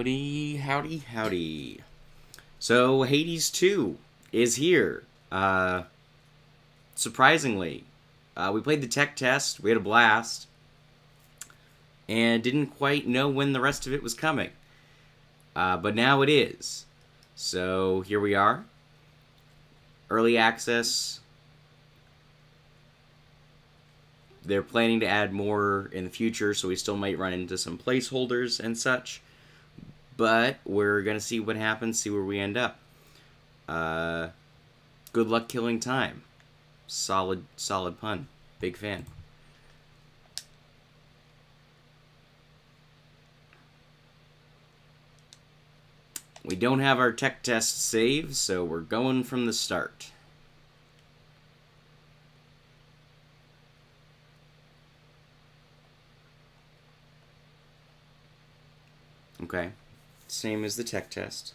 Howdy, howdy, howdy. So, Hades 2 is here. Surprisingly, we played the tech test, we had a blast, and didn't quite know when the rest of it was coming. But now it is. So, here we are. Early access. They're planning to add more in the future, so we still might run into some placeholders and such. But we're going to see what happens, see where we end up. Good luck killing time. Solid pun. Big fan. We don't have our tech test saved, so we're going from the start. Okay. Same as the tech test.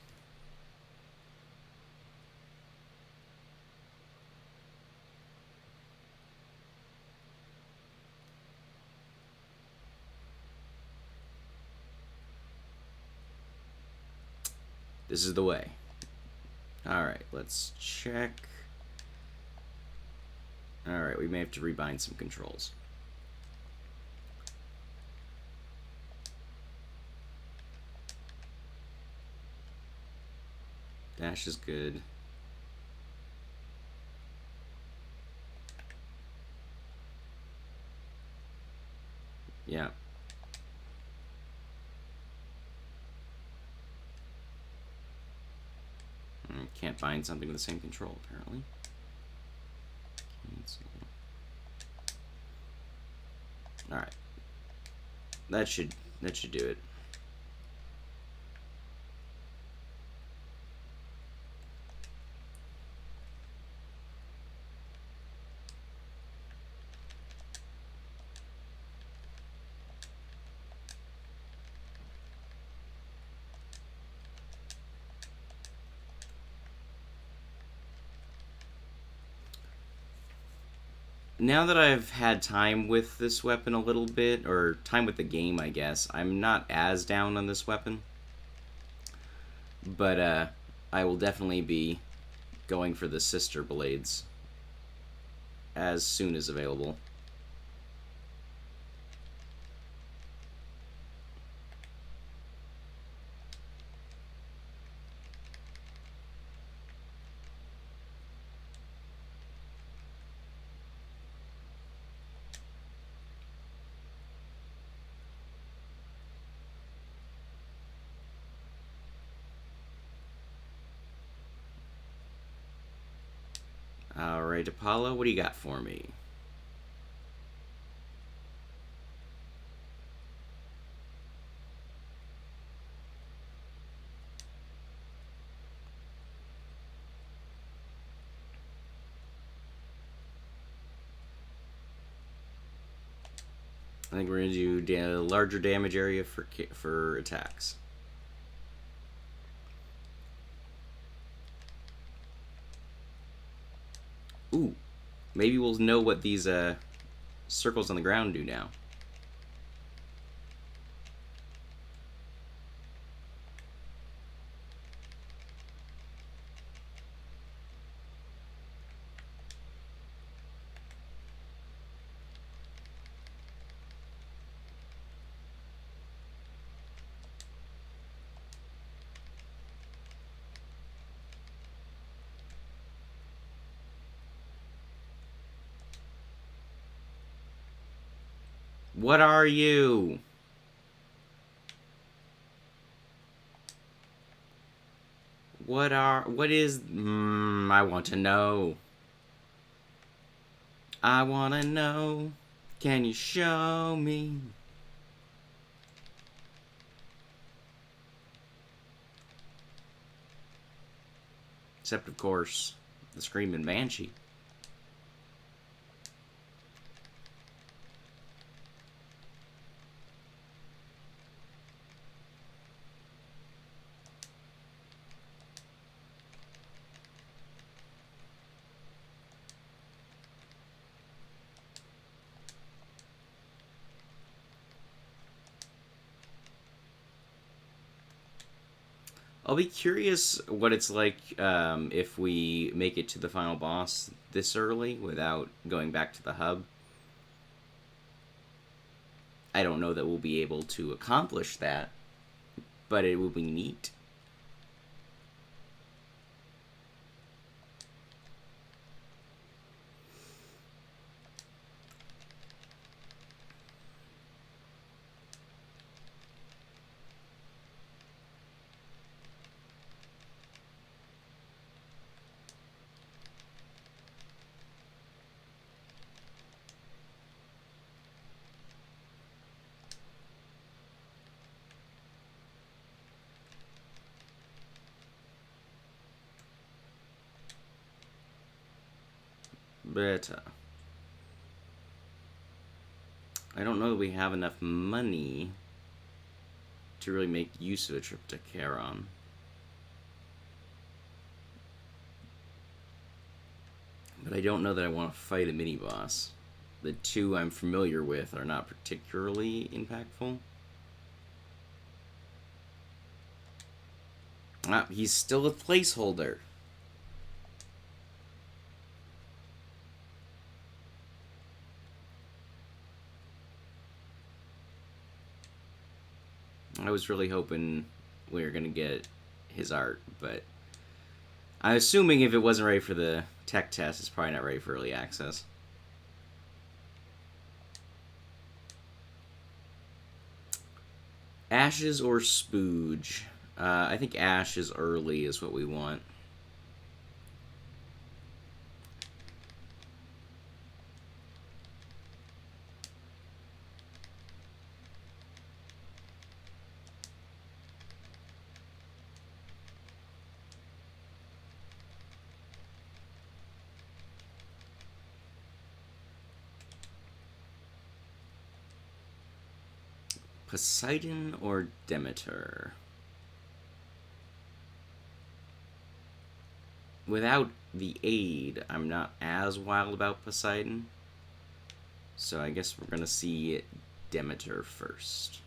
This is the way. Alright, let's check. Alright, we may have to rebind some controls. Dash is good. Yeah. Can't bind something with the same control, apparently. Cancel. Alright. That should do it. Now that I've had time with this weapon a little bit, or time with the game, I guess, I'm not as down on this weapon. But, I will definitely be going for the sister blades as soon as available. Alright, Apollo, what do you got for me? I think we're going to do larger damage area for attacks. Ooh, maybe we'll know what these circles on the ground do now. What are you? What is, I want to know. I want to know. Can you show me? Except, of course, the Screaming Banshee. I'll be curious what it's like if we make it to the final boss this early without going back to the hub. I don't know that we'll be able to accomplish that, but it will be neat. But I don't know that we have enough money to really make use of a trip to Charon. But I don't know that I want to fight a mini-boss. The two I'm familiar with are not particularly impactful. Ah, he's still a placeholder. I was really hoping we were going to get his art, but I'm assuming if it wasn't ready for the tech test, it's probably not ready for early access. Ashes or Spooge? I think Ashes early is what we want. Poseidon or Demeter? Without the aid, I'm not as wild about Poseidon. So I guess we're going to see Demeter first.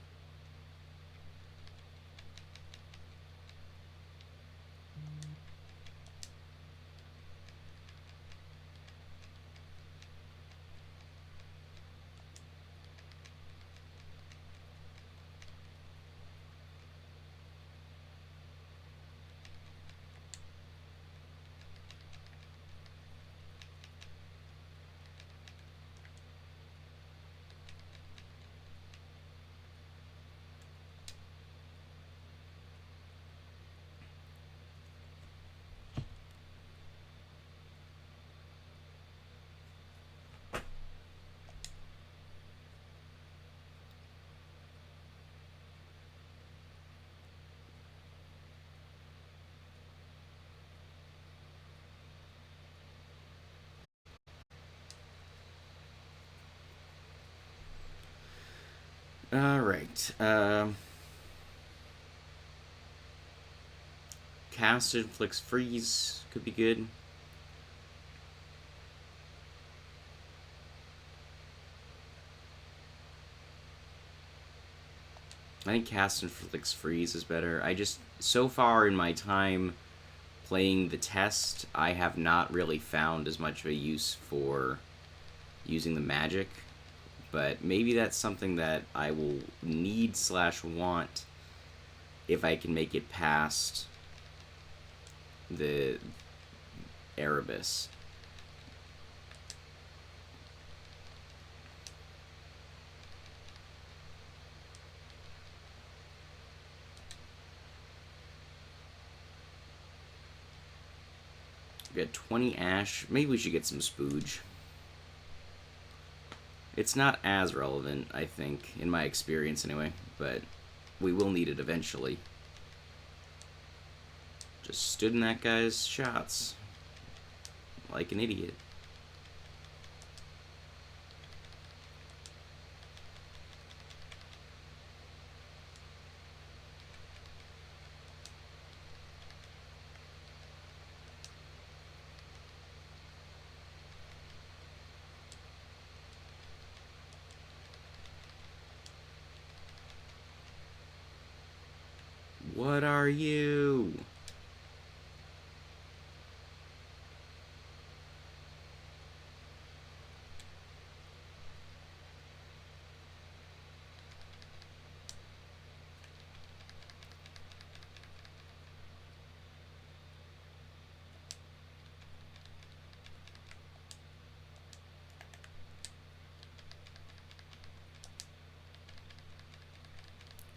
Alright. Casted Flicks Freeze could be good. I think Casted Flicks Freeze is better. I just, so far in my time playing the test, I have not really found as much of a use for using the magic. But maybe that's something that I will need/want if I can make it past the Erebus. We got 20 Ash. Maybe we should get some Spooge. It's not as relevant, I think, in my experience anyway, but we will need it eventually. Just stood in that guy's shots like an idiot. What are you?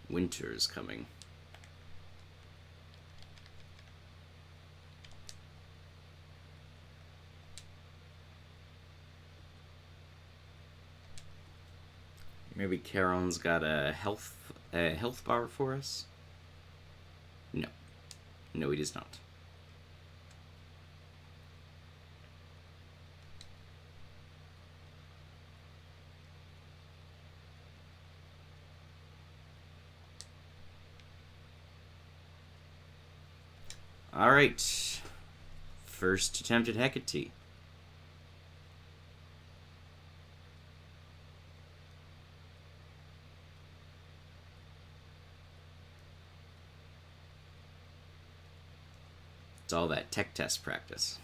Winter is coming. Maybe Charon's got a health bar for us? No. No, he does not. Alright. First attempt at Hecate. It's all that tech test practice.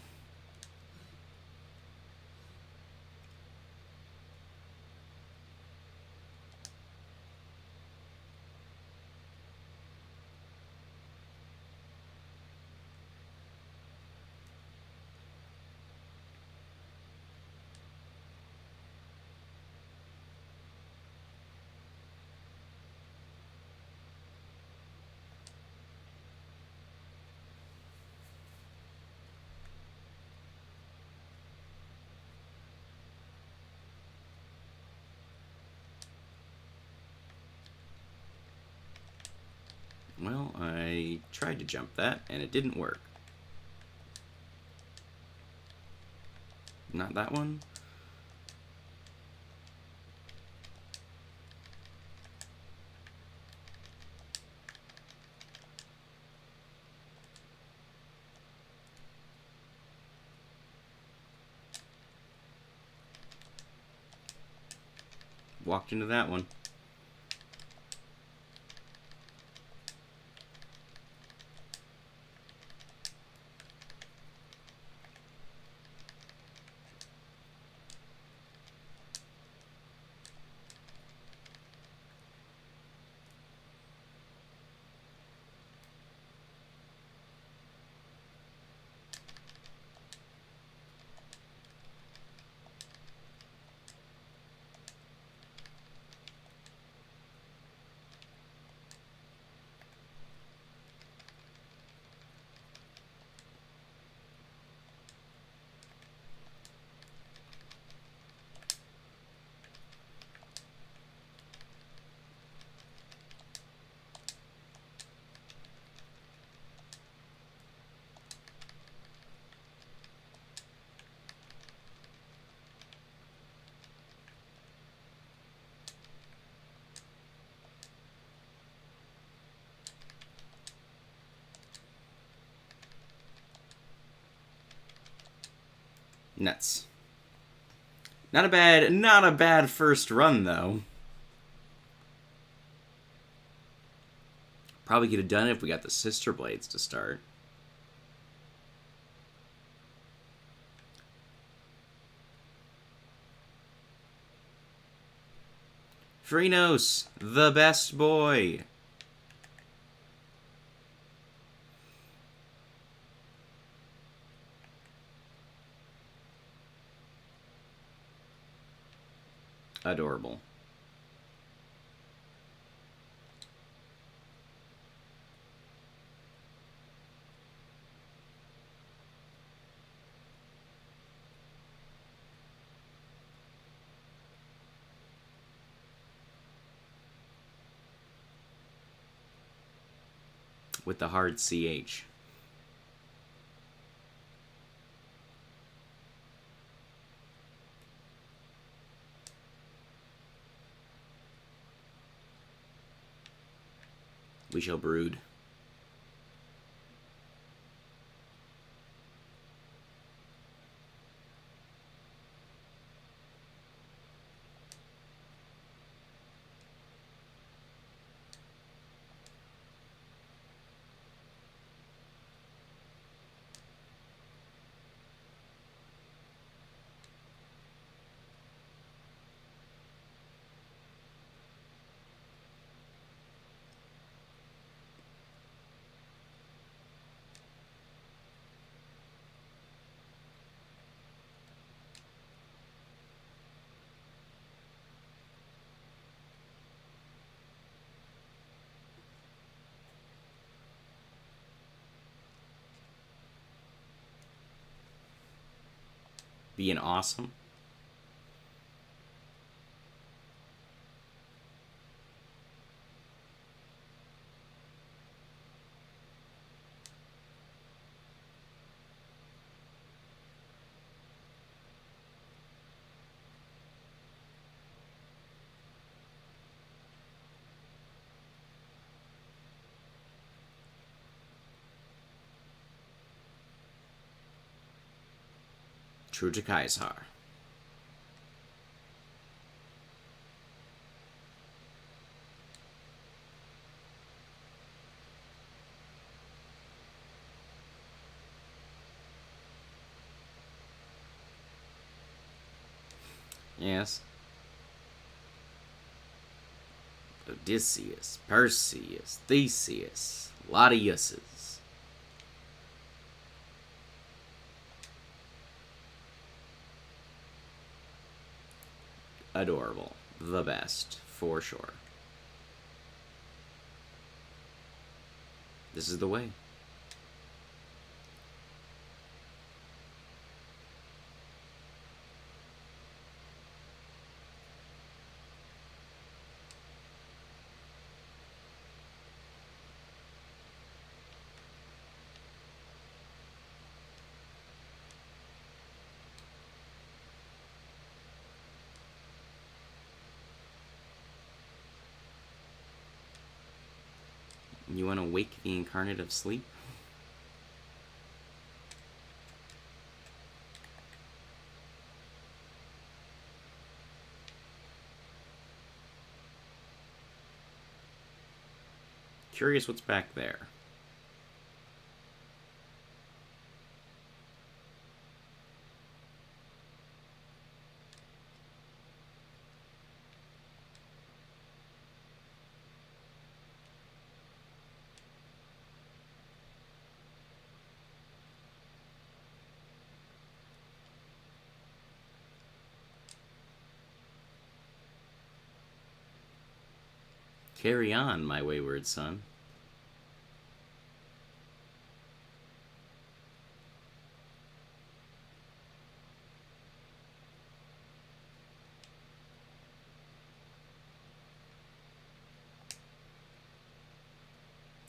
Well, I tried to jump that, and it didn't work. Not that one? Walked into that one. Nuts. Not a bad first run, though. Probably could have done it if we got the Sister Blades to start. Phrynos, the best boy. Adorable. With the hard CH. We shall brood. being awesome. True to Kaisar. Yes. Odysseus, Perseus, Theseus. A lot of uses. Adorable. The best, for sure. This is the way. You want to wake the incarnate of sleep? Curious what's back there. Carry on, my wayward son.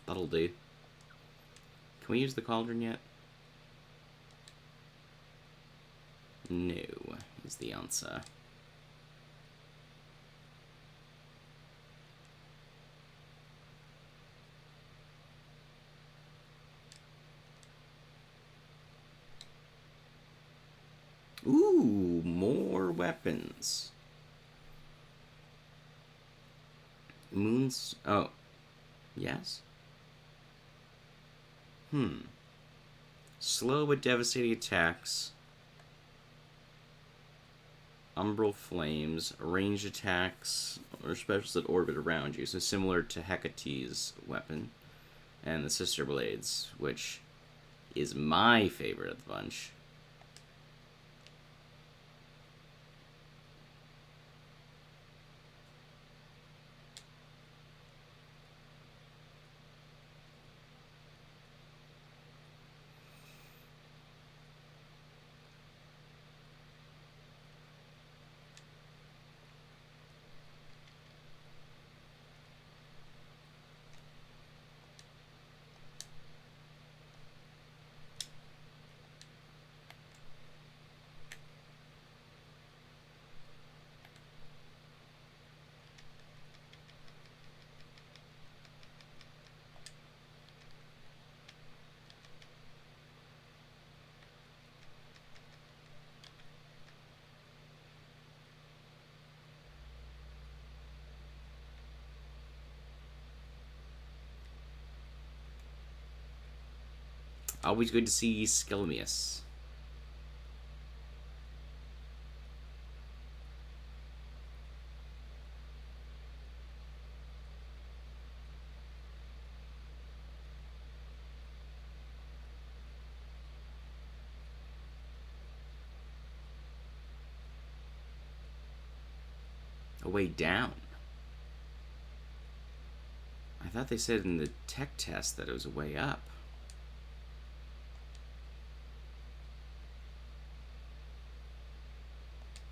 That'll do. Can we use the cauldron yet? No, is the answer. Ooh, more weapons. Moons. Oh. Yes? Slow but devastating attacks. Umbral flames. Ranged attacks. Or specials that orbit around you. So similar to Hecate's weapon. And the Sister Blades, which is my favorite of the bunch. Always good to see Skelmius. A way down. I thought they said in the tech test that it was a way up.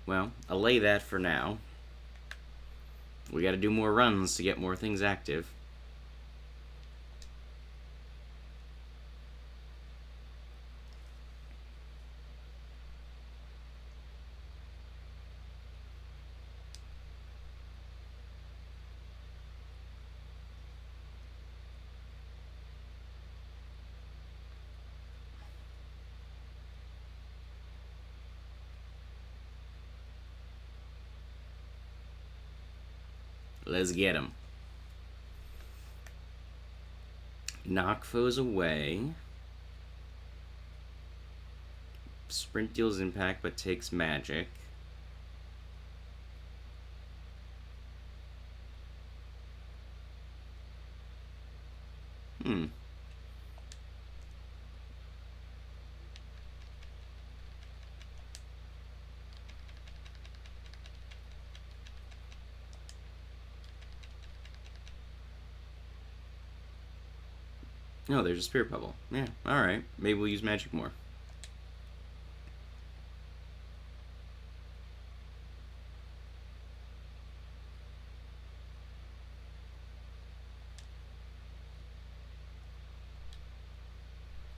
Well, allay that for now. We gotta do more runs to get more things active. Let's get him. Knock foes away. Sprint deals impact but takes magic. Hmm. Oh, there's a spirit bubble. Yeah, alright. Maybe we'll use magic more.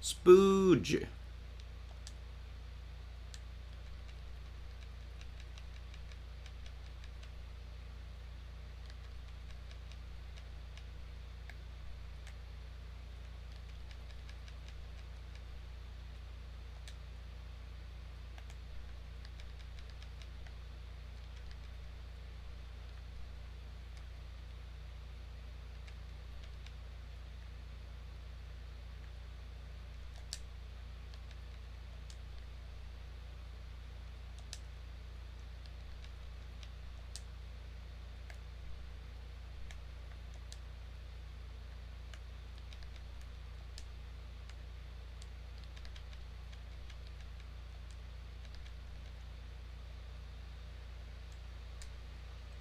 Spooge!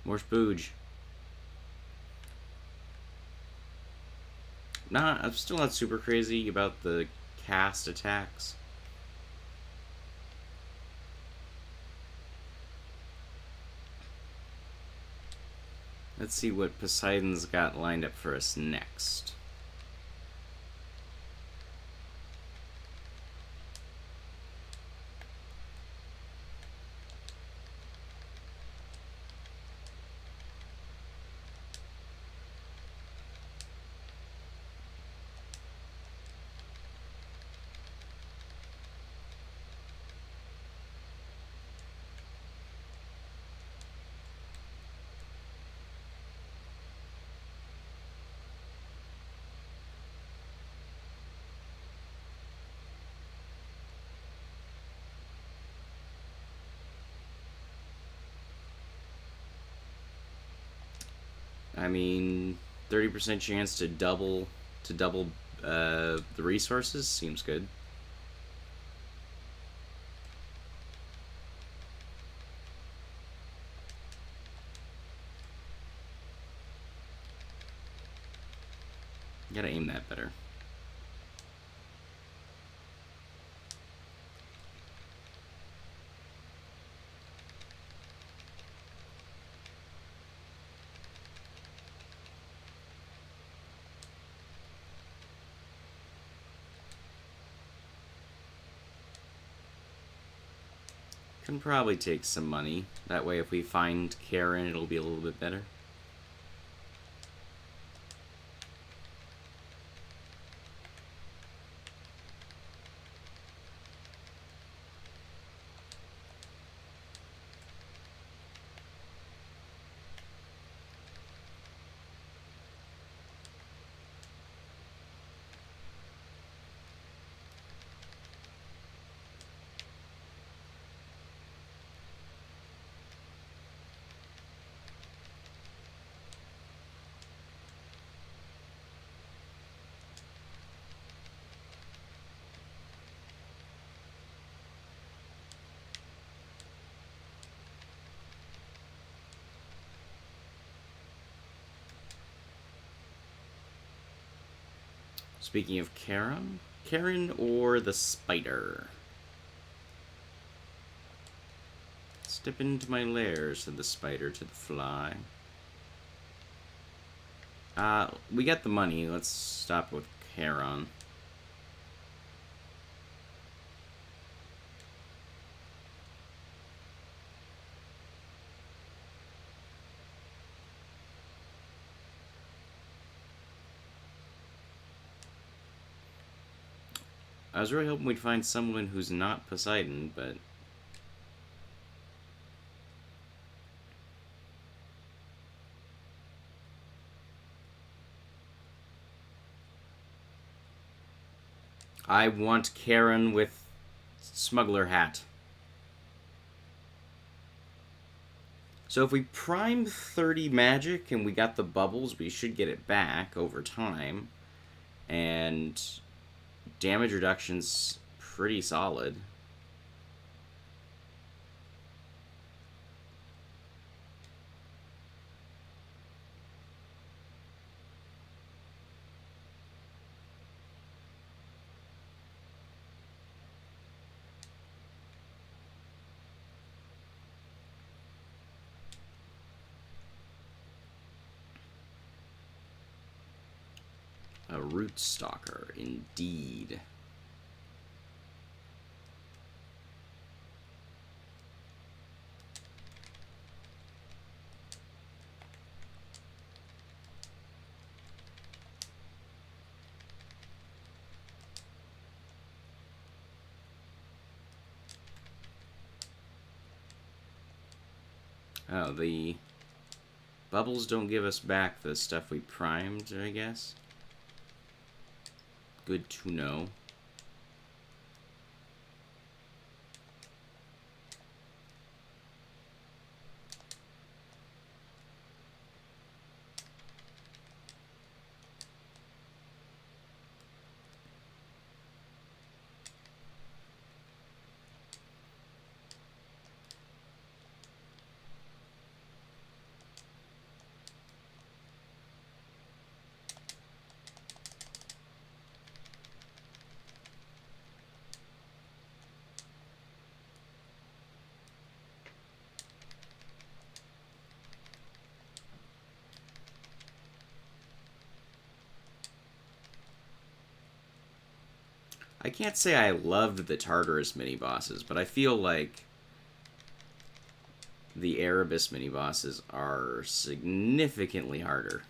More spooge. I'm still not super crazy about the cast attacks. Let's see what Poseidon's got lined up for us next. I mean, 30% chance to double the resources seems good. Gotta aim that better. Can probably take some money. That way if we find Karen, it'll be a little bit better. Speaking of Karen or the spider? Let's Step into my lair, said the spider to the fly. We got the money. Let's stop with Charon. I was really hoping we'd find someone who's not Poseidon, but... I want Charon with smuggler hat. So if we prime 30 magic and we got the bubbles, we should get it back over time. And damage reduction's pretty solid. A root stalker, indeed. Oh, the bubbles don't give us back the stuff we primed, I guess. Good to know. I can't say I loved the Tartarus mini-bosses, but I feel like the Erebus mini-bosses are significantly harder.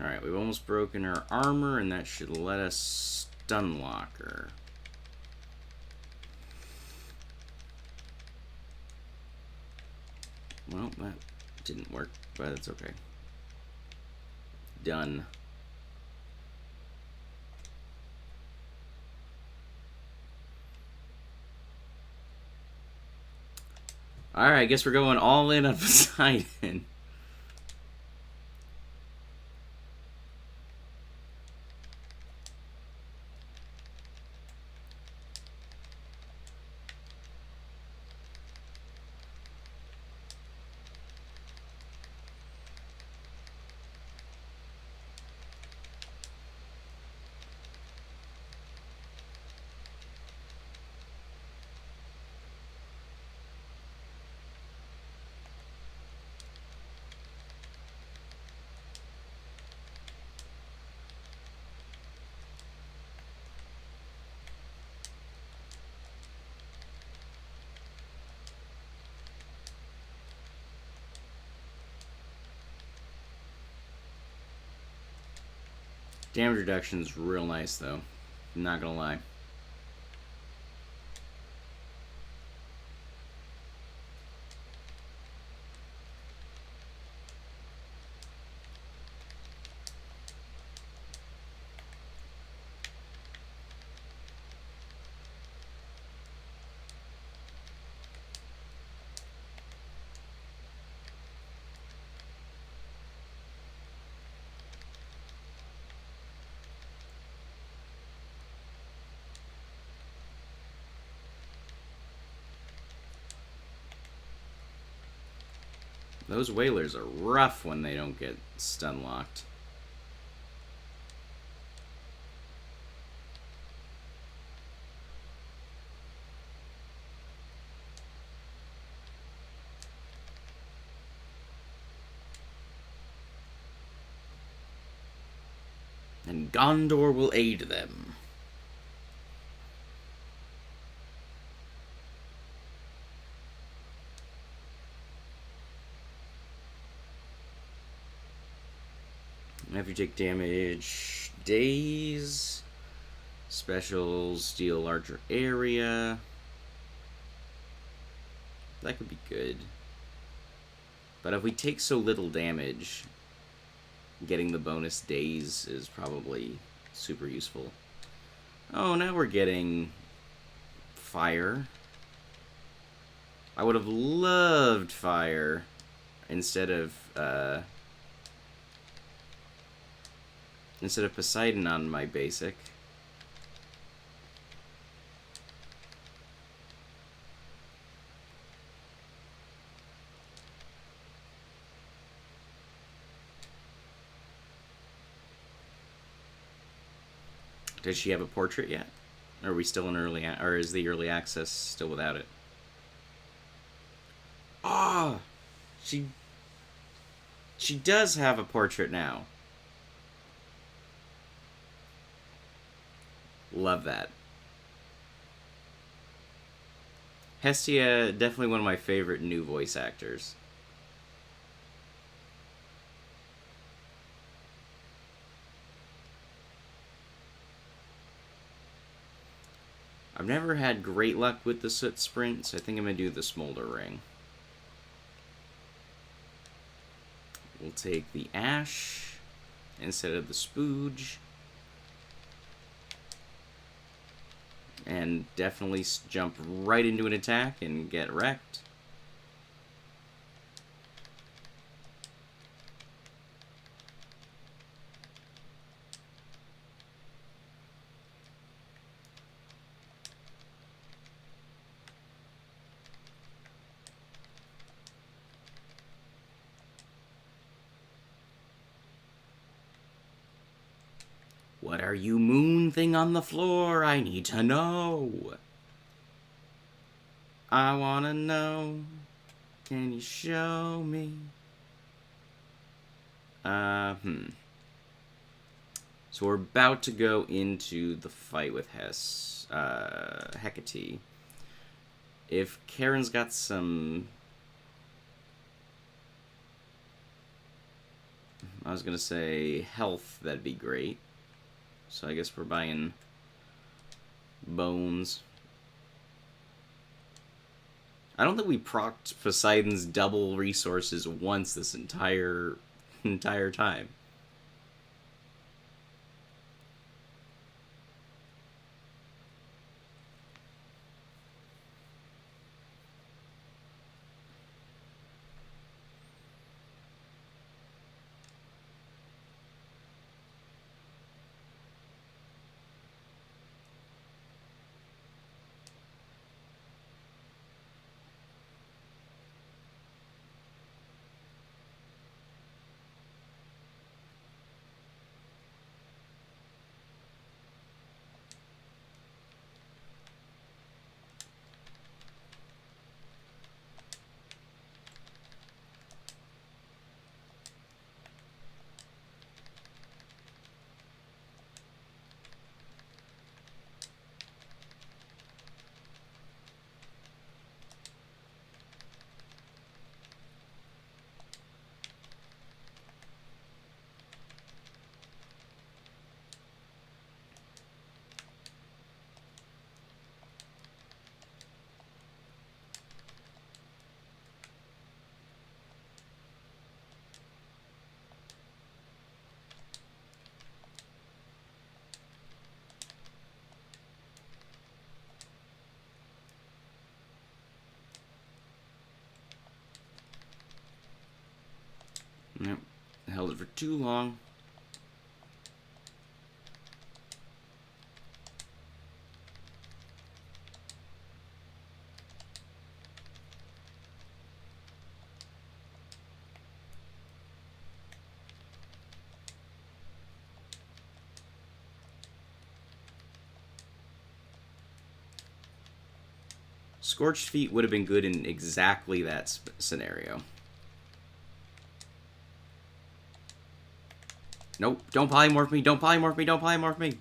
Alright, we've almost broken her armor, and that should let us stun lock her. Well, that didn't work, but it's okay. Done. Alright, I guess we're going all in on Poseidon. Damage reduction's real nice, though. I'm not gonna lie. Those whalers are rough when they don't get stun locked. And Gondor will aid them. If you take damage, daze, specials, deal larger area. That could be good. But if we take so little damage, getting the bonus daze is probably super useful. Oh, now we're getting fire. I would have loved fire instead of Poseidon on my basic. Does she have a portrait yet? Are we still in early, or is the early access still without it? Ah, oh, she does have a portrait now. Love that. Hestia, definitely one of my favorite new voice actors. I've never had great luck with the Soot Sprint, so I think I'm going to do the Smolder Ring. We'll take the Ash instead of the Spooge. And definitely jump right into an attack and get wrecked. What are you, moon thing on the floor? I need to know. I wanna know. Can you show me? So we're about to go into the fight with Hecate. If Karen's got some... I was gonna say health, that'd be great. So I guess we're buying bones. I don't think we procced Poseidon's double resources once this entire time. Yep, held it for too long. Scorched Feet would have been good in exactly that scenario. Nope, don't polymorph me, don't polymorph me, don't polymorph me.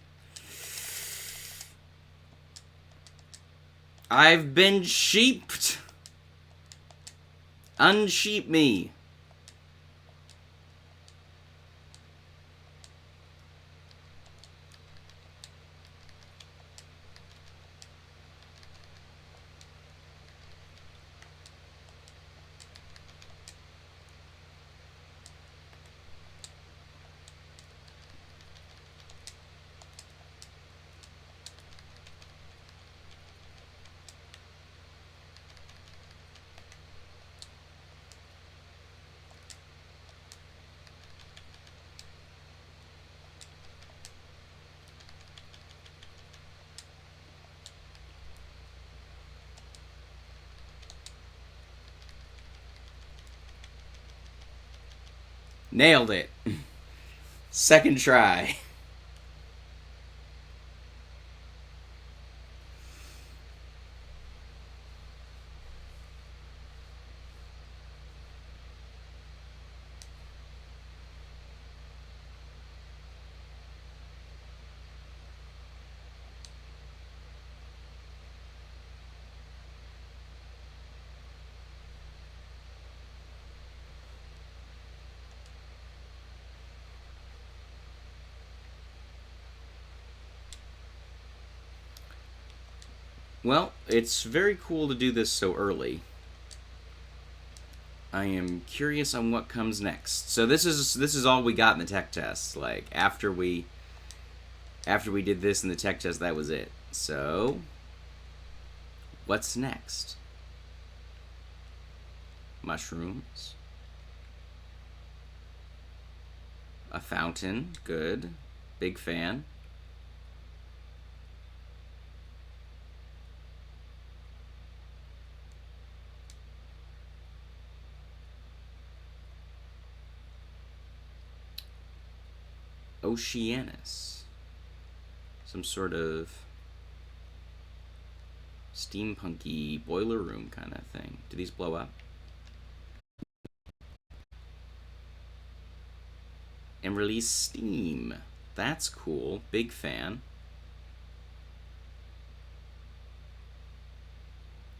I've been sheeped. Unsheep me. Nailed it. Second try. Well, it's very cool to do this so early. I am curious on what comes next. So this is all we got in the tech test. Like after we did this in the tech test, that was it. So what's next? Mushrooms. A fountain, good. Big fan. Oceanus. Some sort of steampunky boiler room kind of thing. Do these blow up? And release steam. That's cool. Big fan.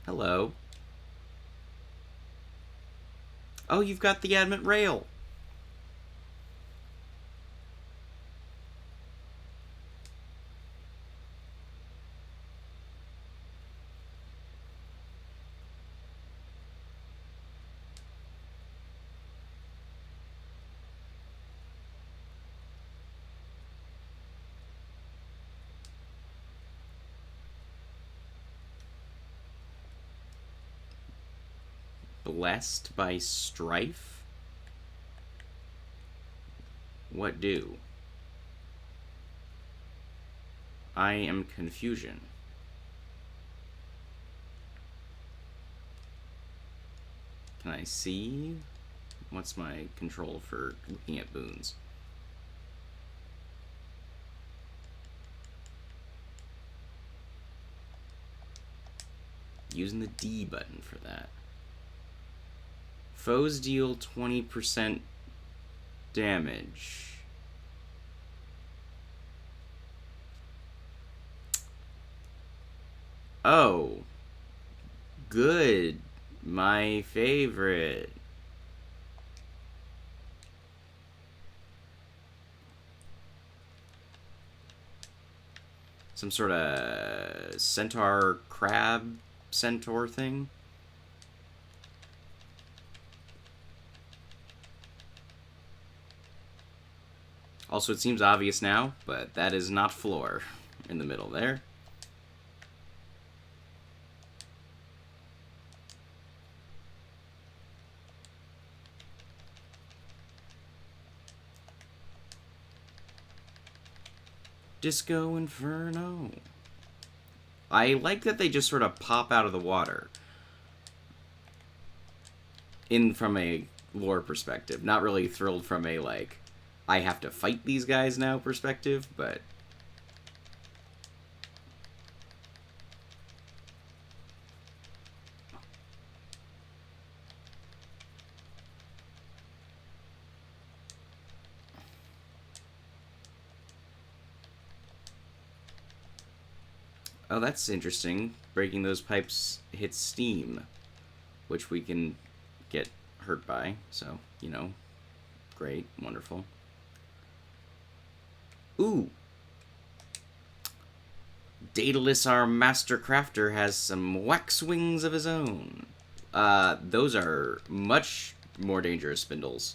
Hello. Oh, you've got the adamant rail. Blessed by strife? What do? I am confusion. Can I see? What's my control for looking at boons? Using the D button for that. Foes deal 20% damage. Oh. Good. My favorite. Some sort of centaur crab centaur thing. Also, it seems obvious now, but that is not floor in the middle there. Disco Inferno. I like that they just sort of pop out of the water. From a lore perspective. Not really thrilled from a, like, I have to fight these guys now perspective, but... Oh, that's interesting. Breaking those pipes hits steam, which we can get hurt by. So, great, wonderful. Ooh! Daedalus, our master crafter, has some wax wings of his own. Those are much more dangerous spindles.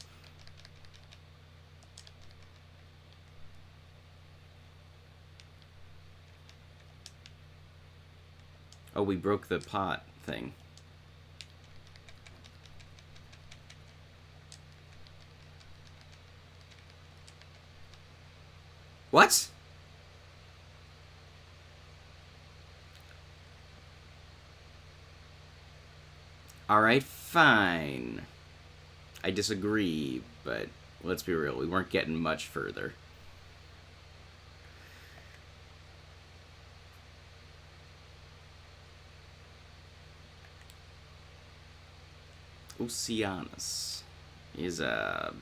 Oh, we broke the pot thing. What? Alright, fine. I disagree, but let's be real, we weren't getting much further. Oceanus is a...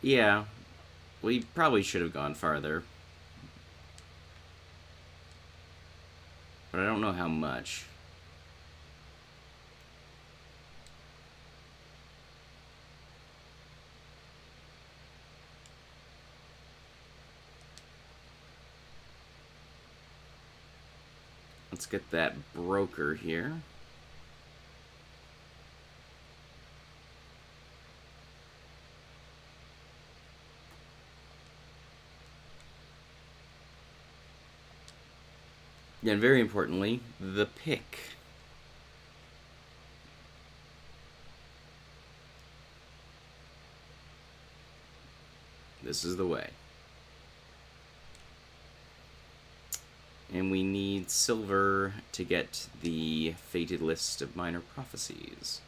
Yeah, we probably should have gone farther. But I don't know how much. Let's get that broker here. Yeah, and very importantly, the pick. This is the way. And we need silver to get the fated list of minor prophecies.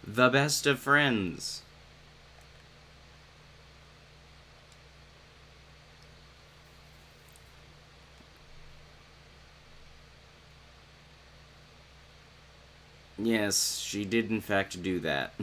The best of friends. Yes, she did in fact do that.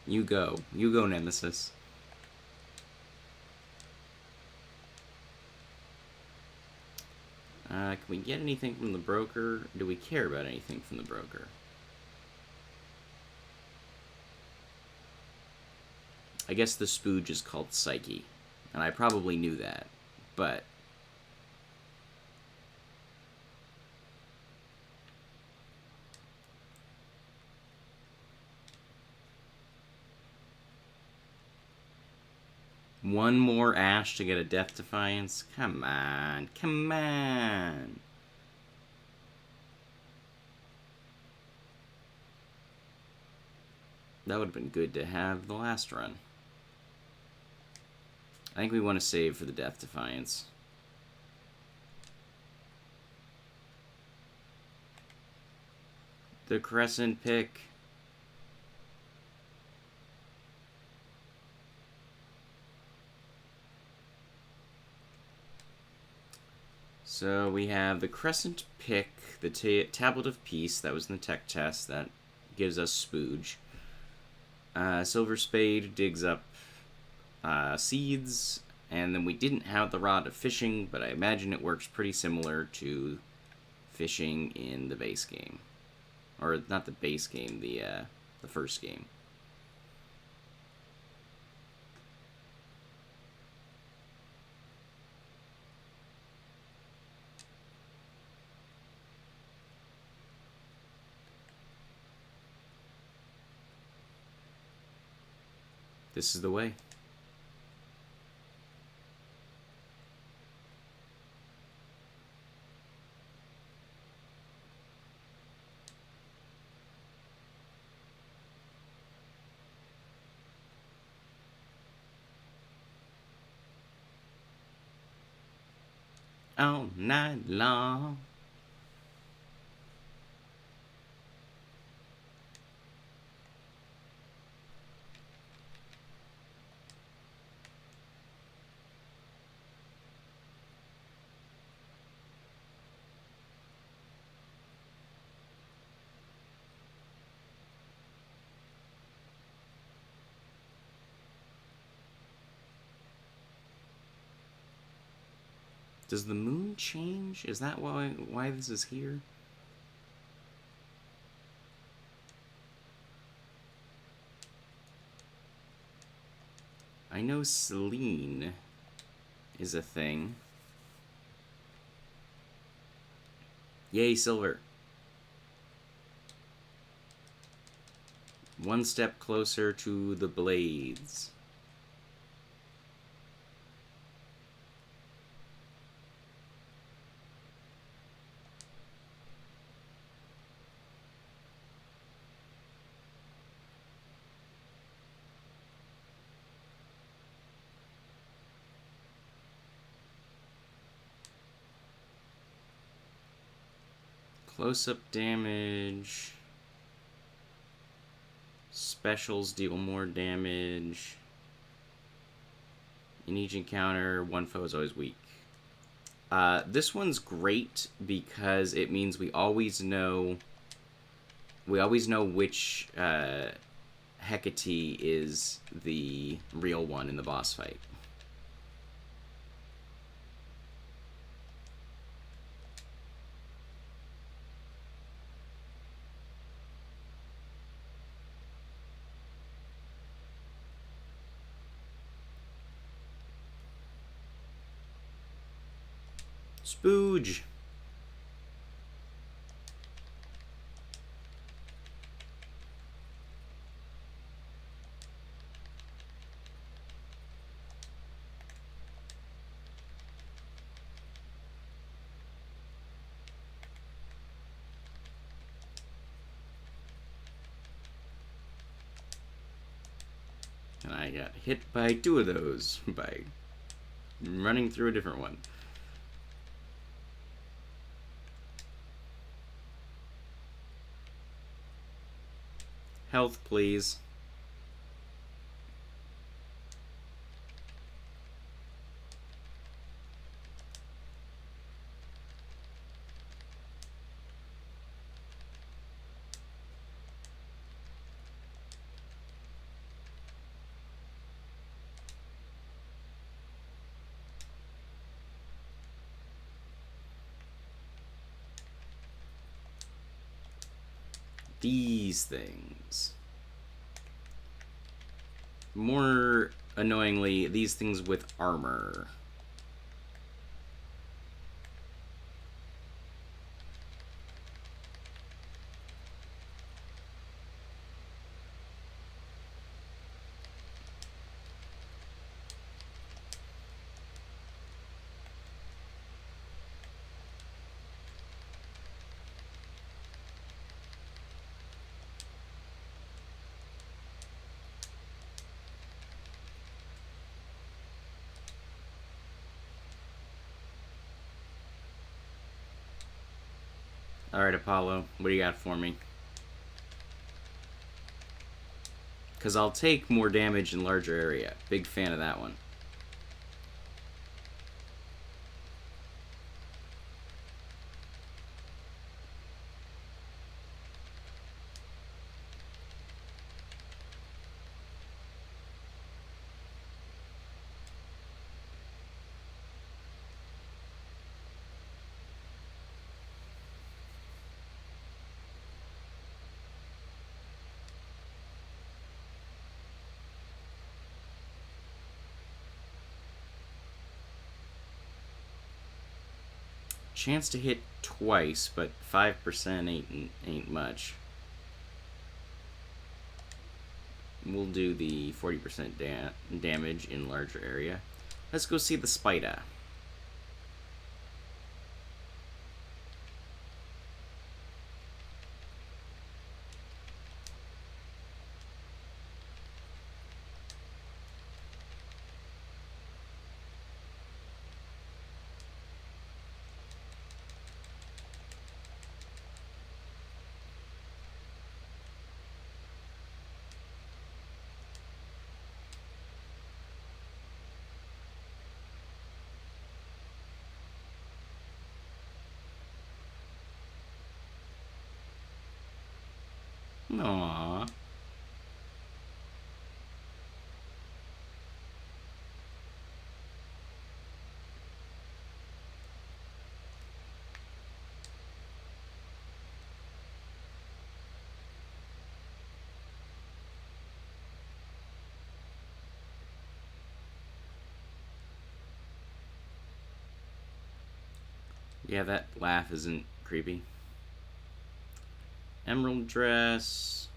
You go. You go, Nemesis. Can we get anything from the broker? Do we care about anything from the broker? I guess the spooge is called Psyche, and I probably knew that, but... One more ash to get a Death Defiance? Come on, come on! That would have been good to have the last run. I think we want to save for the Death Defiance. The Crescent pick. So we have the Crescent pick, the Tablet of Peace, that was in the tech test, that gives us Spooge. Silver Spade digs up seeds, and then we didn't have the Rod of Fishing, but I imagine it works pretty similar to fishing in the base game. Or not the base game, the first game. This is the way. All night long. Does the moon change? Is that why this is here? I know Selene is a thing. Yay, silver. One step closer to the blades. Close-up damage. Specials deal more damage. In each encounter, one foe is always weak. This one's great because it means we always know which Hecate is the real one in the boss fight. Spooge. And I got hit by two of those by running through a different one. Health, please. These things. More annoyingly, these things with armor. Alright, Apollo, what do you got for me? Because I'll take more damage in larger area. Big fan of that one. Chance to hit twice, but 5% ain't much. We'll do the 40% damage in larger area. Let's go see the spider. Aww. Yeah, that laugh isn't creepy. Emerald dress.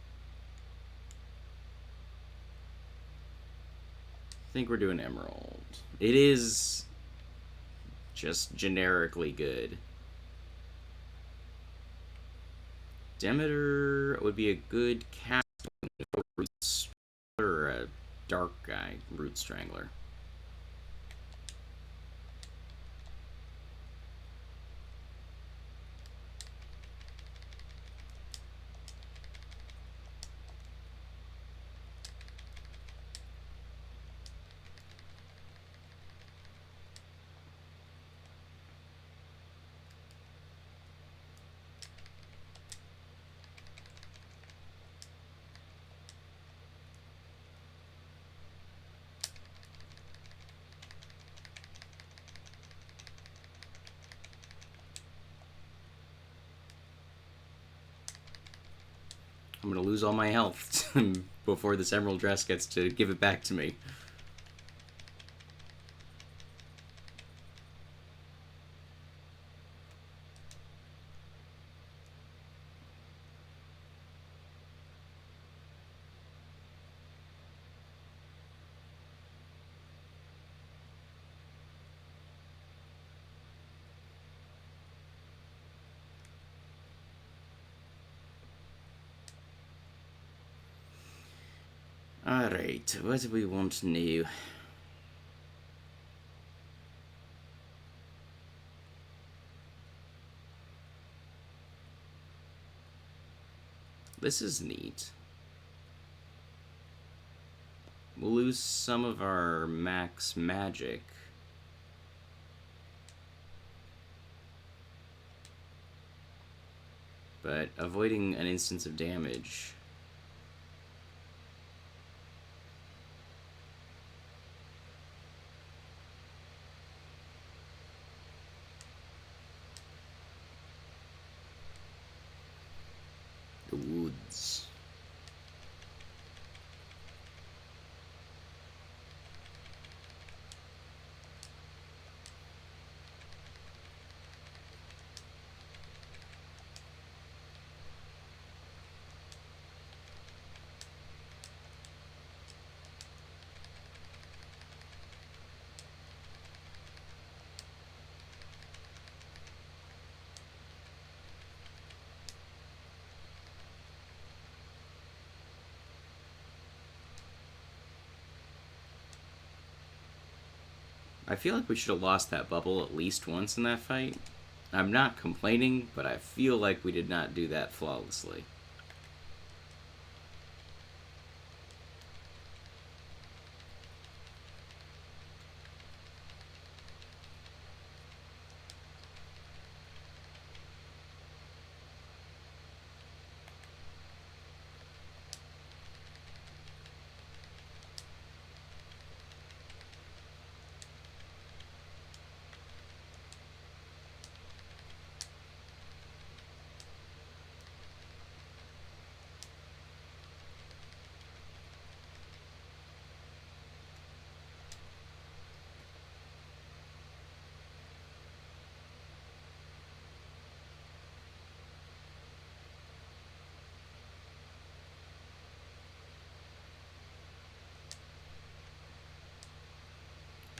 I think we're doing emerald. It is just generically good. Demeter would be a good cast or a dark guy, Root Strangler. I'm gonna lose all my health before this emerald dress gets to give it back to me. Alright, what do we want new? This is neat. We'll lose some of our max magic. But avoiding an instance of damage. The woods. I feel like we should have lost that bubble at least once in that fight. I'm not complaining, but I feel like we did not do that flawlessly.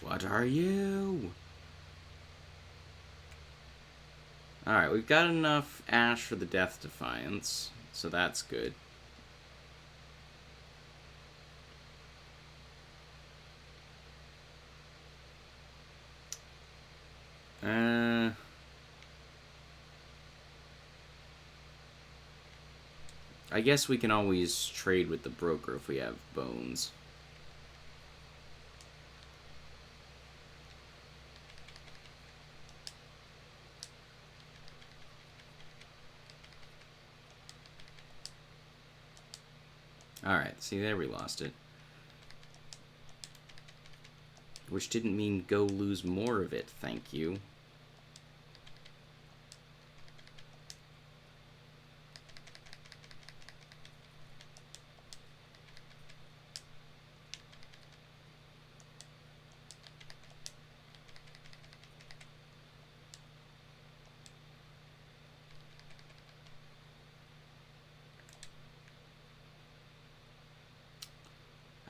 What are you? Alright, we've got enough ash for the Death Defiance, so that's good. I guess we can always trade with the broker if we have bones. Alright, see there we lost it. Which didn't mean go lose more of it, thank you.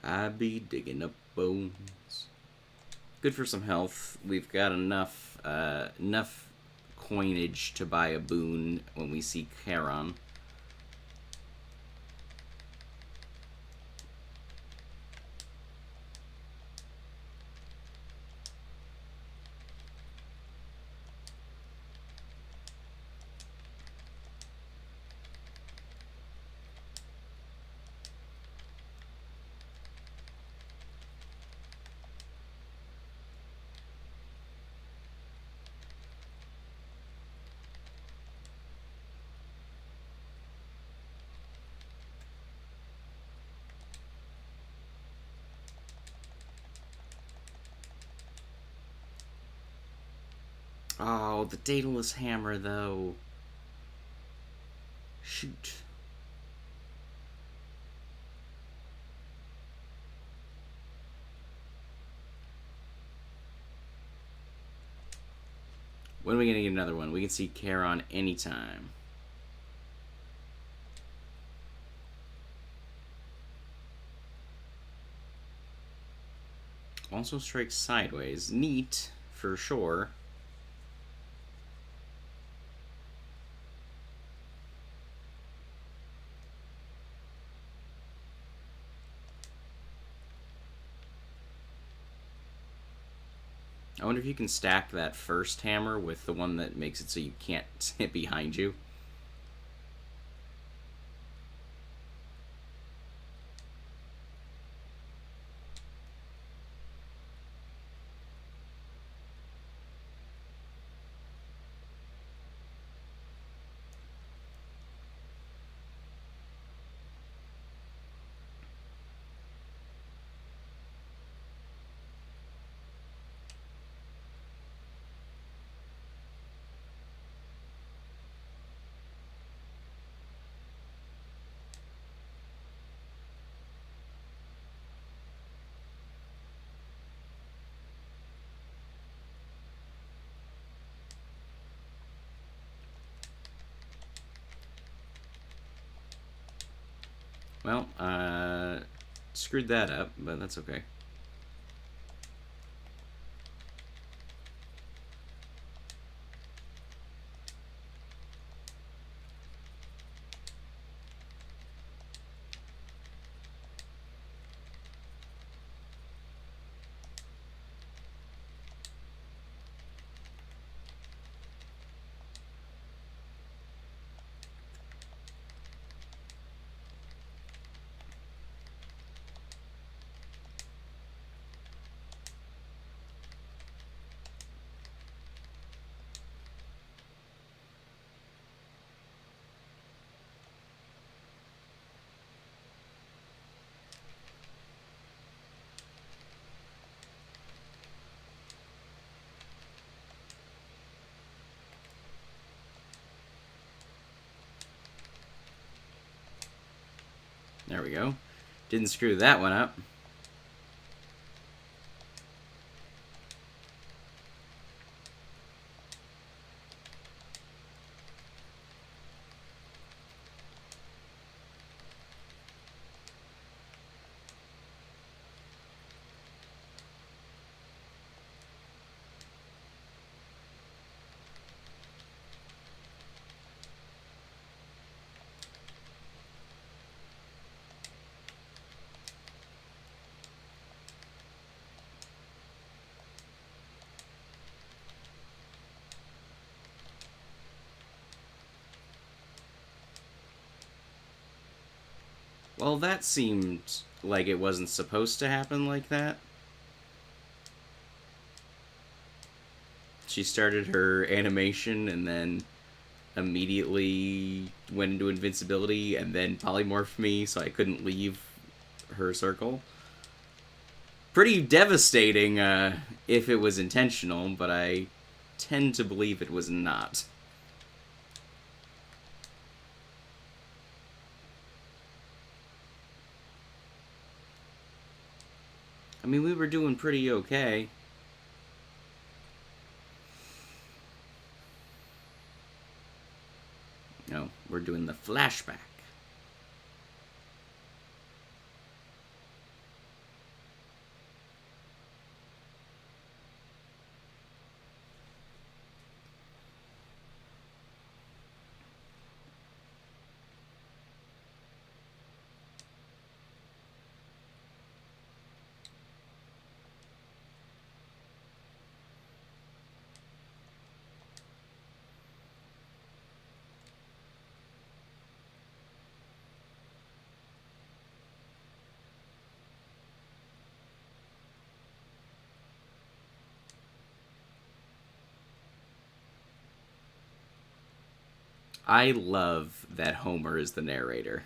I be digging up bones. Good for some health. We've got enough coinage to buy a boon when we see Charon. Oh, the Daedalus Hammer, though. Shoot. When are we going to get another one? We can see Charon anytime. Also strikes sideways. Neat, for sure. I wonder if you can stack that first hammer with the one that makes it so you can't hit behind you. Well, screwed that up, but that's okay. There we go. Didn't screw that one up. Well, that seemed like it wasn't supposed to happen like that. She started her animation and then immediately went into invincibility and then polymorphed me so I couldn't leave her circle. Pretty devastating if it was intentional, but I tend to believe it was not. I mean, we were doing pretty okay. No, we're doing the flashback. I love that Homer is the narrator.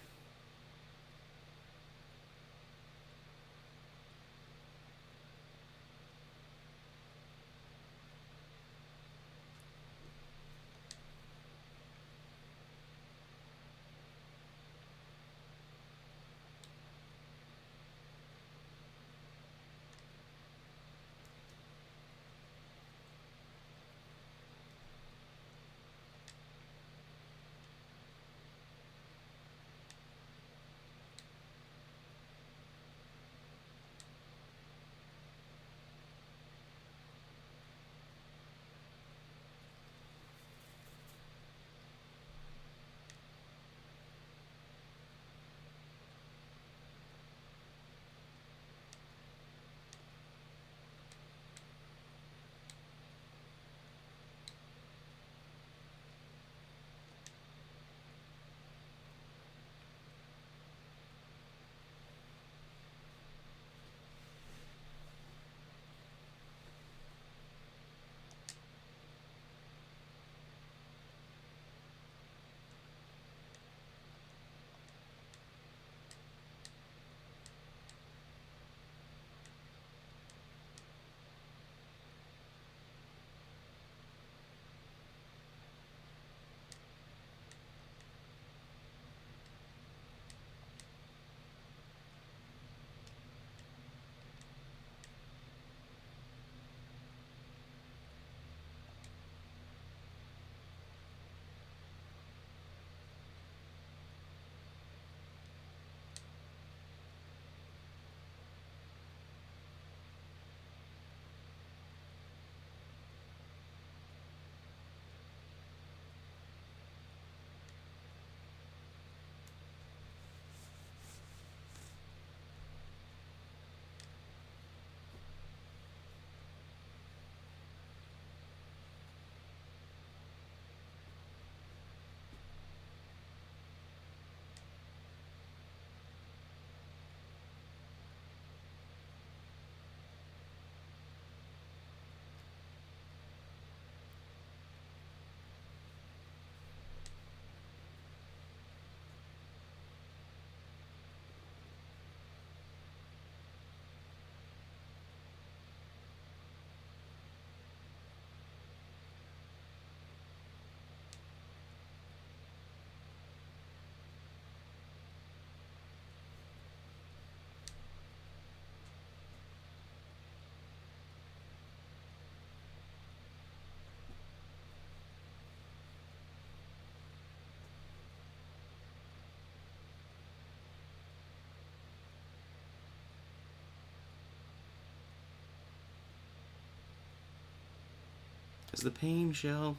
Does the pain shall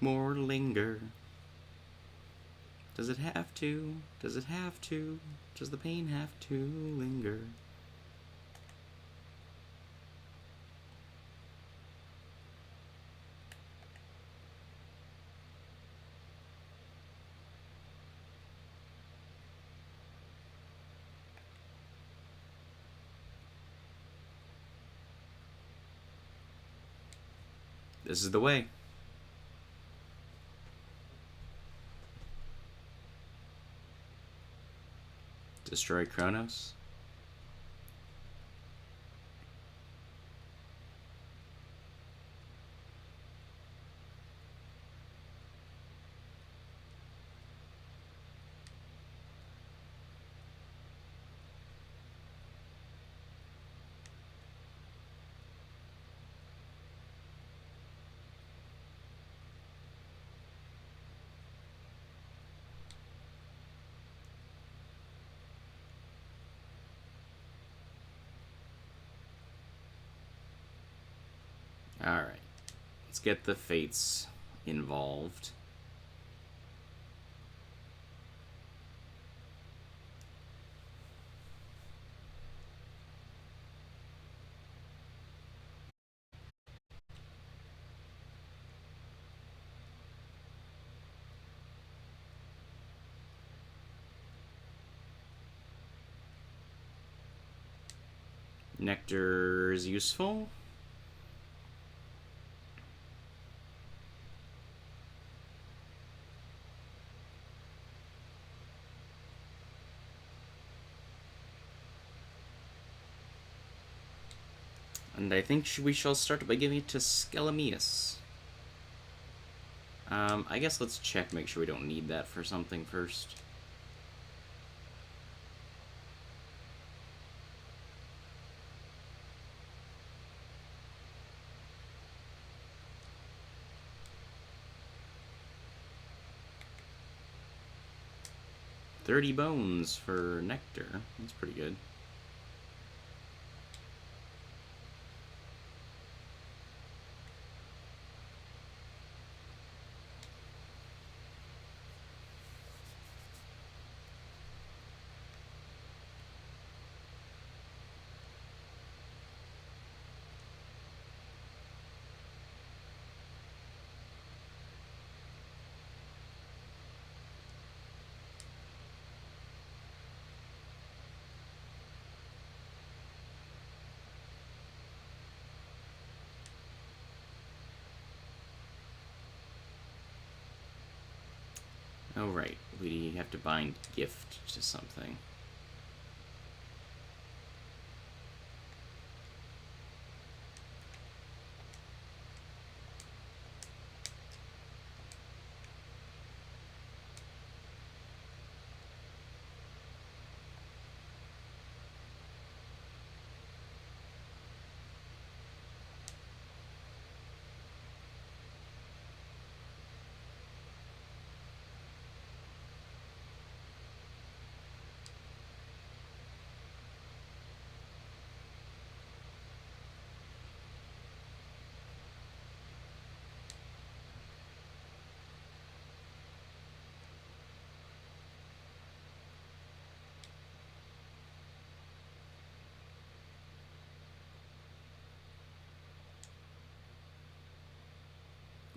more linger? Does it have to? Does it have to? Does the pain have to linger? This is the way. Destroy Kronos. Alright. Let's get the Fates involved. Nectar is useful. And I think we shall start by giving it to Skelemius. I guess let's check, make sure we don't need that for something first. $30 bones for Nectar. That's pretty good. Oh, right. We have to bind gift to something.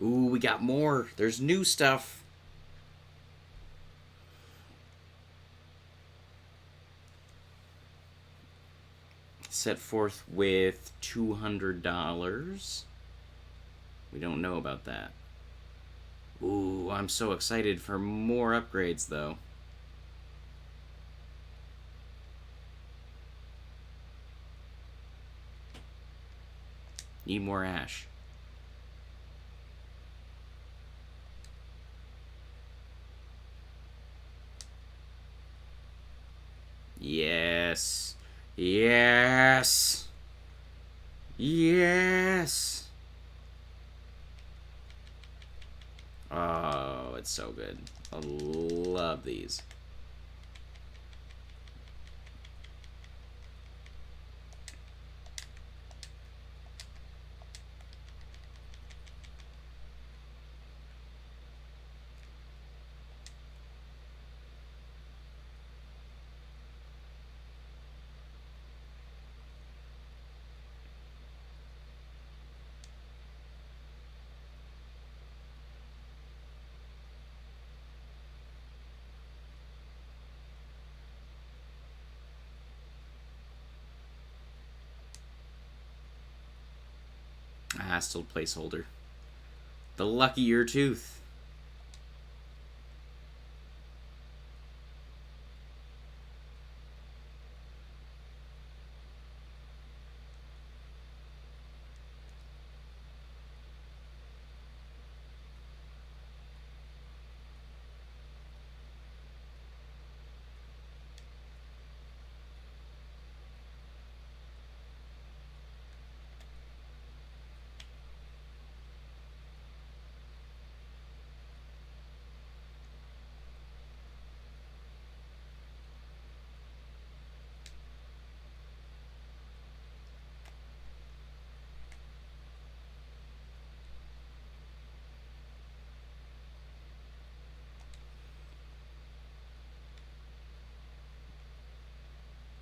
Ooh, we got more. There's new stuff. Set forth with $200. We don't know about that. Ooh, I'm so excited for more upgrades, though. Need more ash. Yes. Yes. Yes. Oh, it's so good. I love these. Bastille placeholder. The luckier tooth.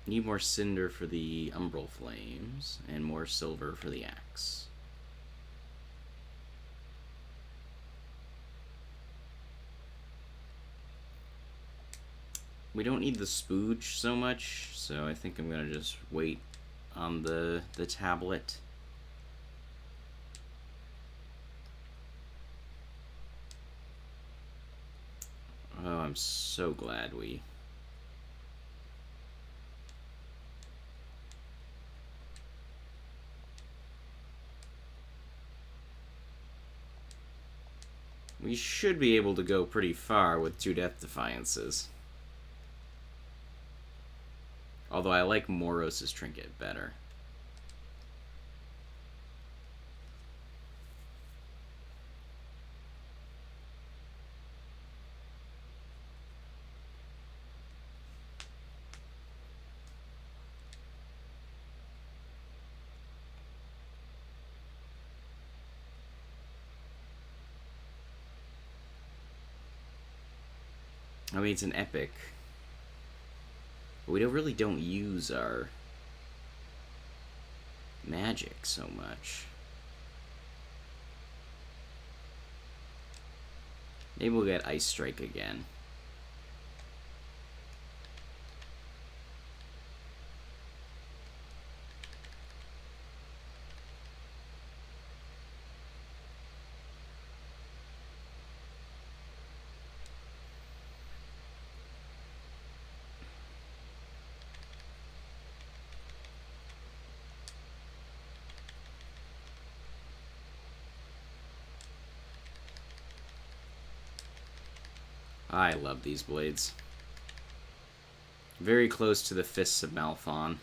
Need more cinder for the umbral flames, and more silver for the axe. We don't need the spooge so much, so I think I'm gonna just wait on the tablet. Oh, I'm so glad we... We should be able to go pretty far with 2 Death Defiances. Although I like Moros' Trinket better. I mean, it's an epic. But we really don't use our magic so much. Maybe we'll get Ice Strike again. I love these blades. Very close to the Fists of Malphon.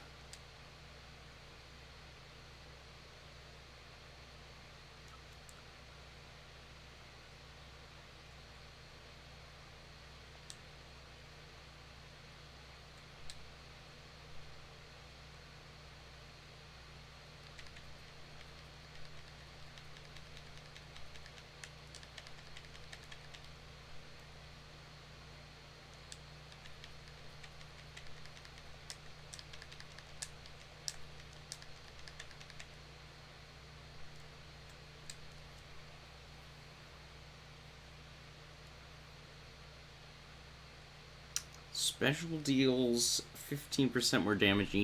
Special deals 15% more damage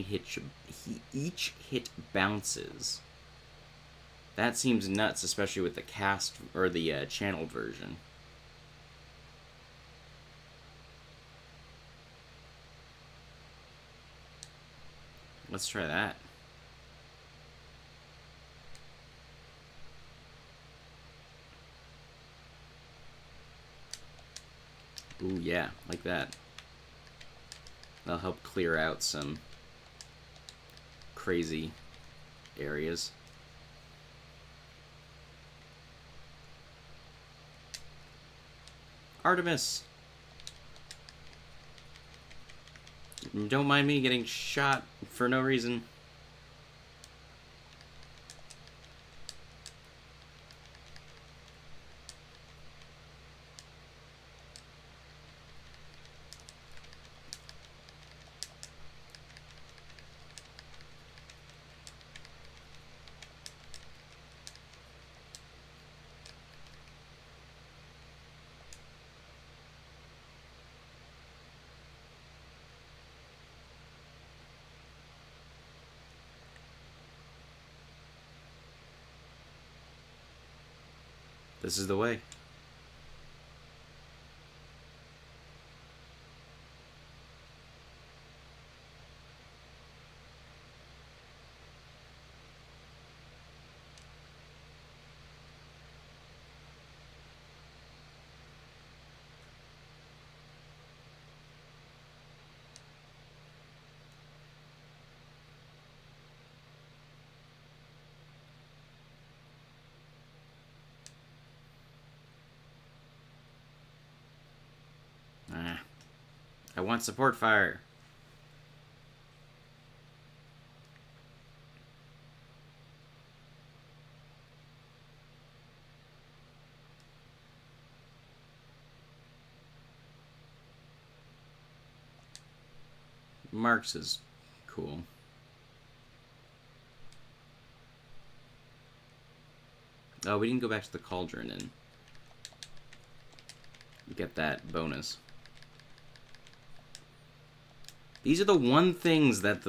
each hit bounces. That seems nuts, especially with the cast or the channeled version. Let's try that. Ooh, yeah, like that. That'll help clear out some crazy areas. Artemis! Don't mind me getting shot for no reason. This is the way. Ah, I want support fire. Marks is cool. Oh, we didn't go back to the cauldron and get that bonus. These are the one things that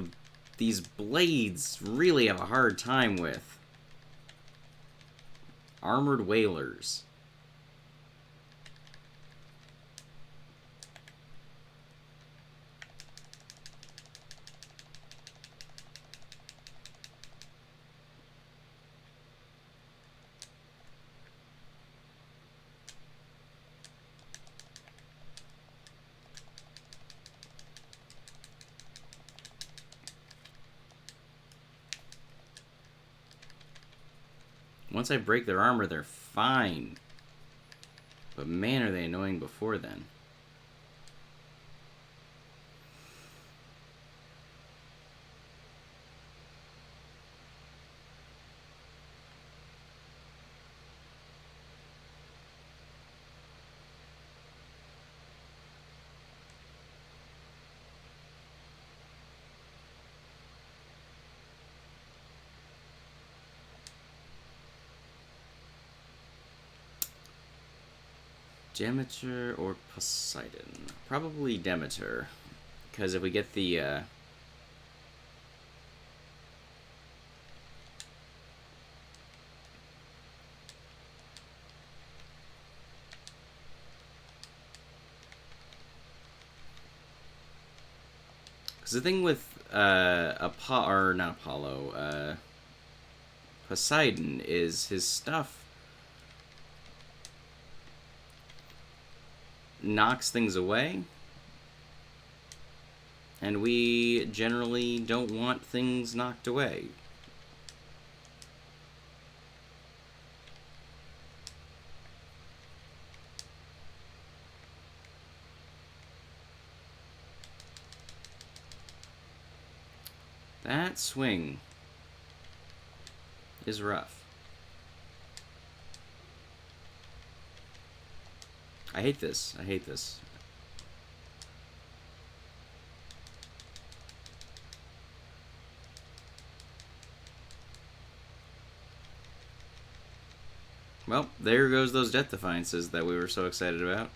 these blades really have a hard time with. Armored whalers. Once I break their armor, they're fine. But man, are they annoying before then. Demeter or Poseidon? Probably Demeter. Because if we get the... Because the thing with Poseidon is his stuff knocks things away, and we generally don't want things knocked away. That swing is rough. I hate this. I hate this. Well, there goes those Death Defiances that we were so excited about.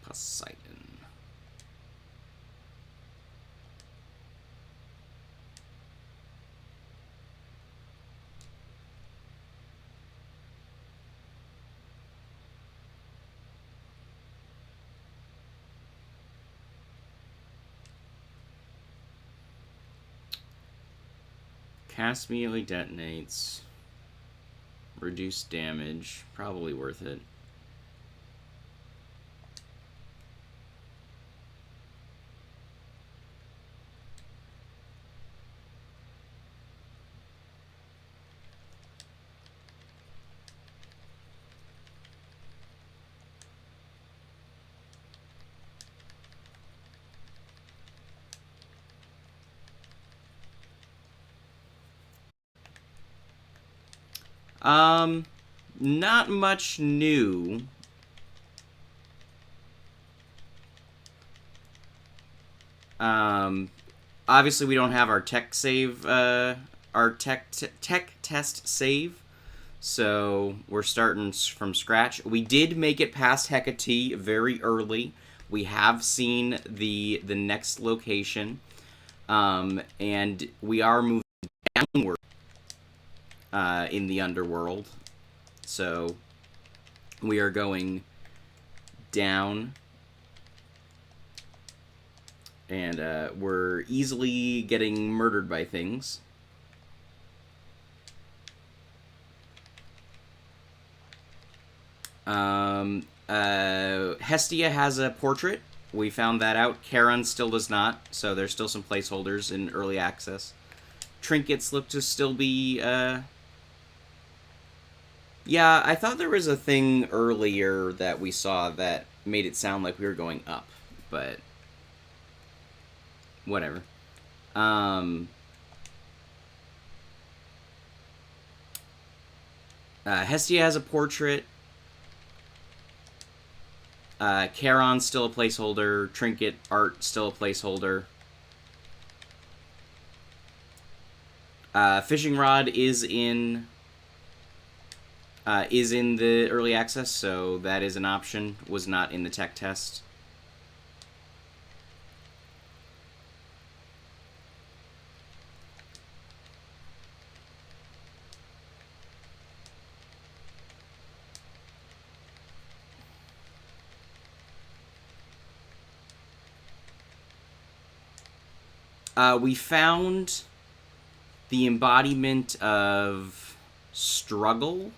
Poseidon. Cast immediately detonates. Reduce damage. Probably worth it. Not much new. Obviously we don't have our tech save, our tech test save, so we're starting from scratch. We did make it past Hecate very early. We have seen the next location, and we are moving downward in the underworld. So we are going down, and we're easily getting murdered by things. Hestia has a portrait. We found that out. Charon still does not, so there's still some placeholders in early access. Trinkets look to still be, Yeah, I thought there was a thing earlier that we saw that made it sound like we were going up, but whatever. Hestia has a portrait. Charon's still a placeholder. Trinket art still a placeholder. Fishing rod is in the early access, so that is an option. Was not in the tech test. We found the embodiment of struggle.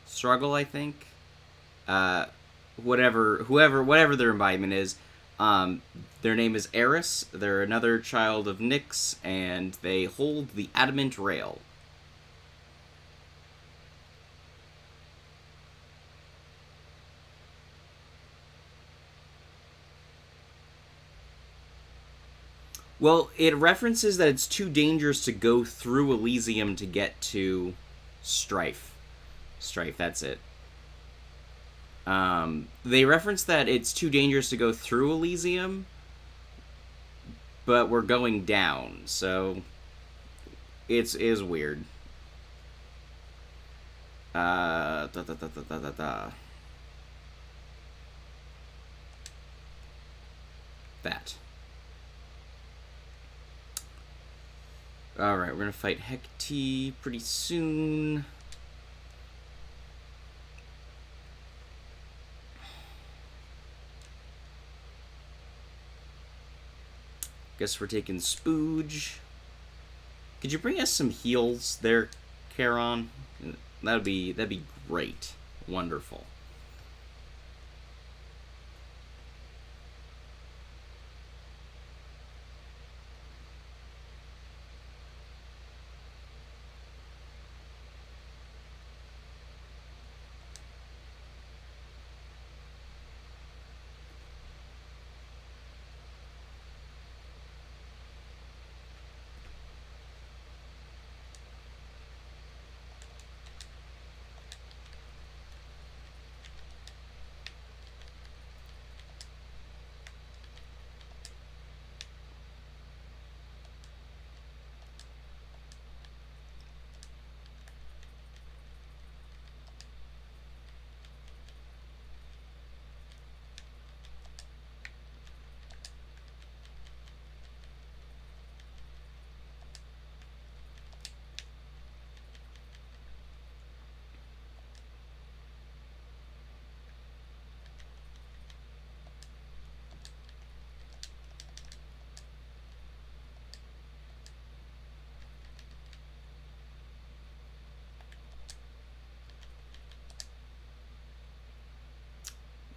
Struggle, I think. Whatever their embodiment is. Their name is Eris. They're another child of Nyx, and they hold the adamant rail. Well, it references that it's too dangerous to go through Elysium to get to Strife. Strife, that's it. They reference that it's too dangerous to go through Elysium, but we're going down, so it is weird. That. Alright, we're gonna fight Hecate pretty soon. Guess we're taking Spooge. Could you bring us some heals there, Charon? That'd be great. Wonderful.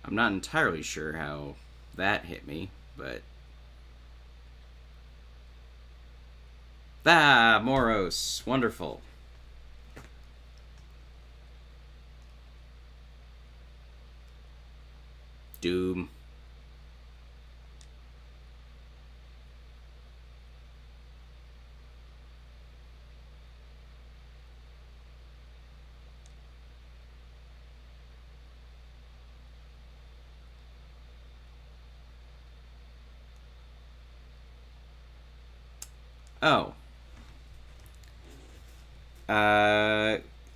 I'm not entirely sure how that hit me, but... Ah, Moros. Wonderful. Doom. Oh.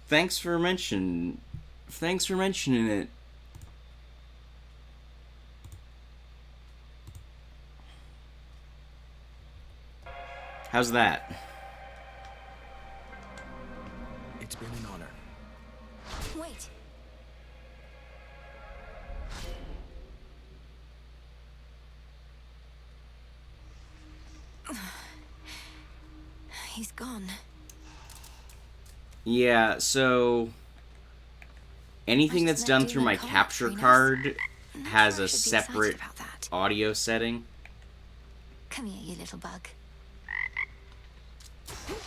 Thanks for mentioning it. How's that? It's been an honor. Wait. He's gone. Yeah, so anything that's done through my capture card has a separate audio setting. Come here, you little bug.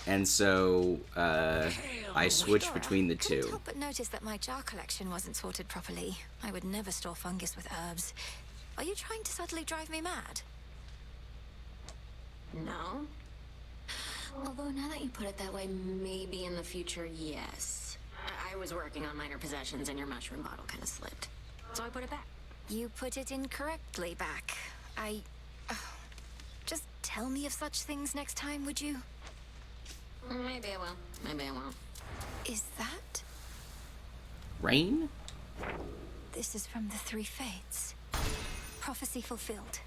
And so I switched between the Couldn't two. help but notice that my jar collection wasn't sorted properly. I would never store fungus with herbs. Are you trying to subtly drive me mad? No. Although now that you put it that way, maybe in the future, yes. I was working on minor possessions and your mushroom bottle kind of slipped. So I put it back. You put it incorrectly back. Just tell me of such things next time, would you? Maybe I will. Maybe I won't. Is that? Rain? This is from the Three Fates. Prophecy fulfilled.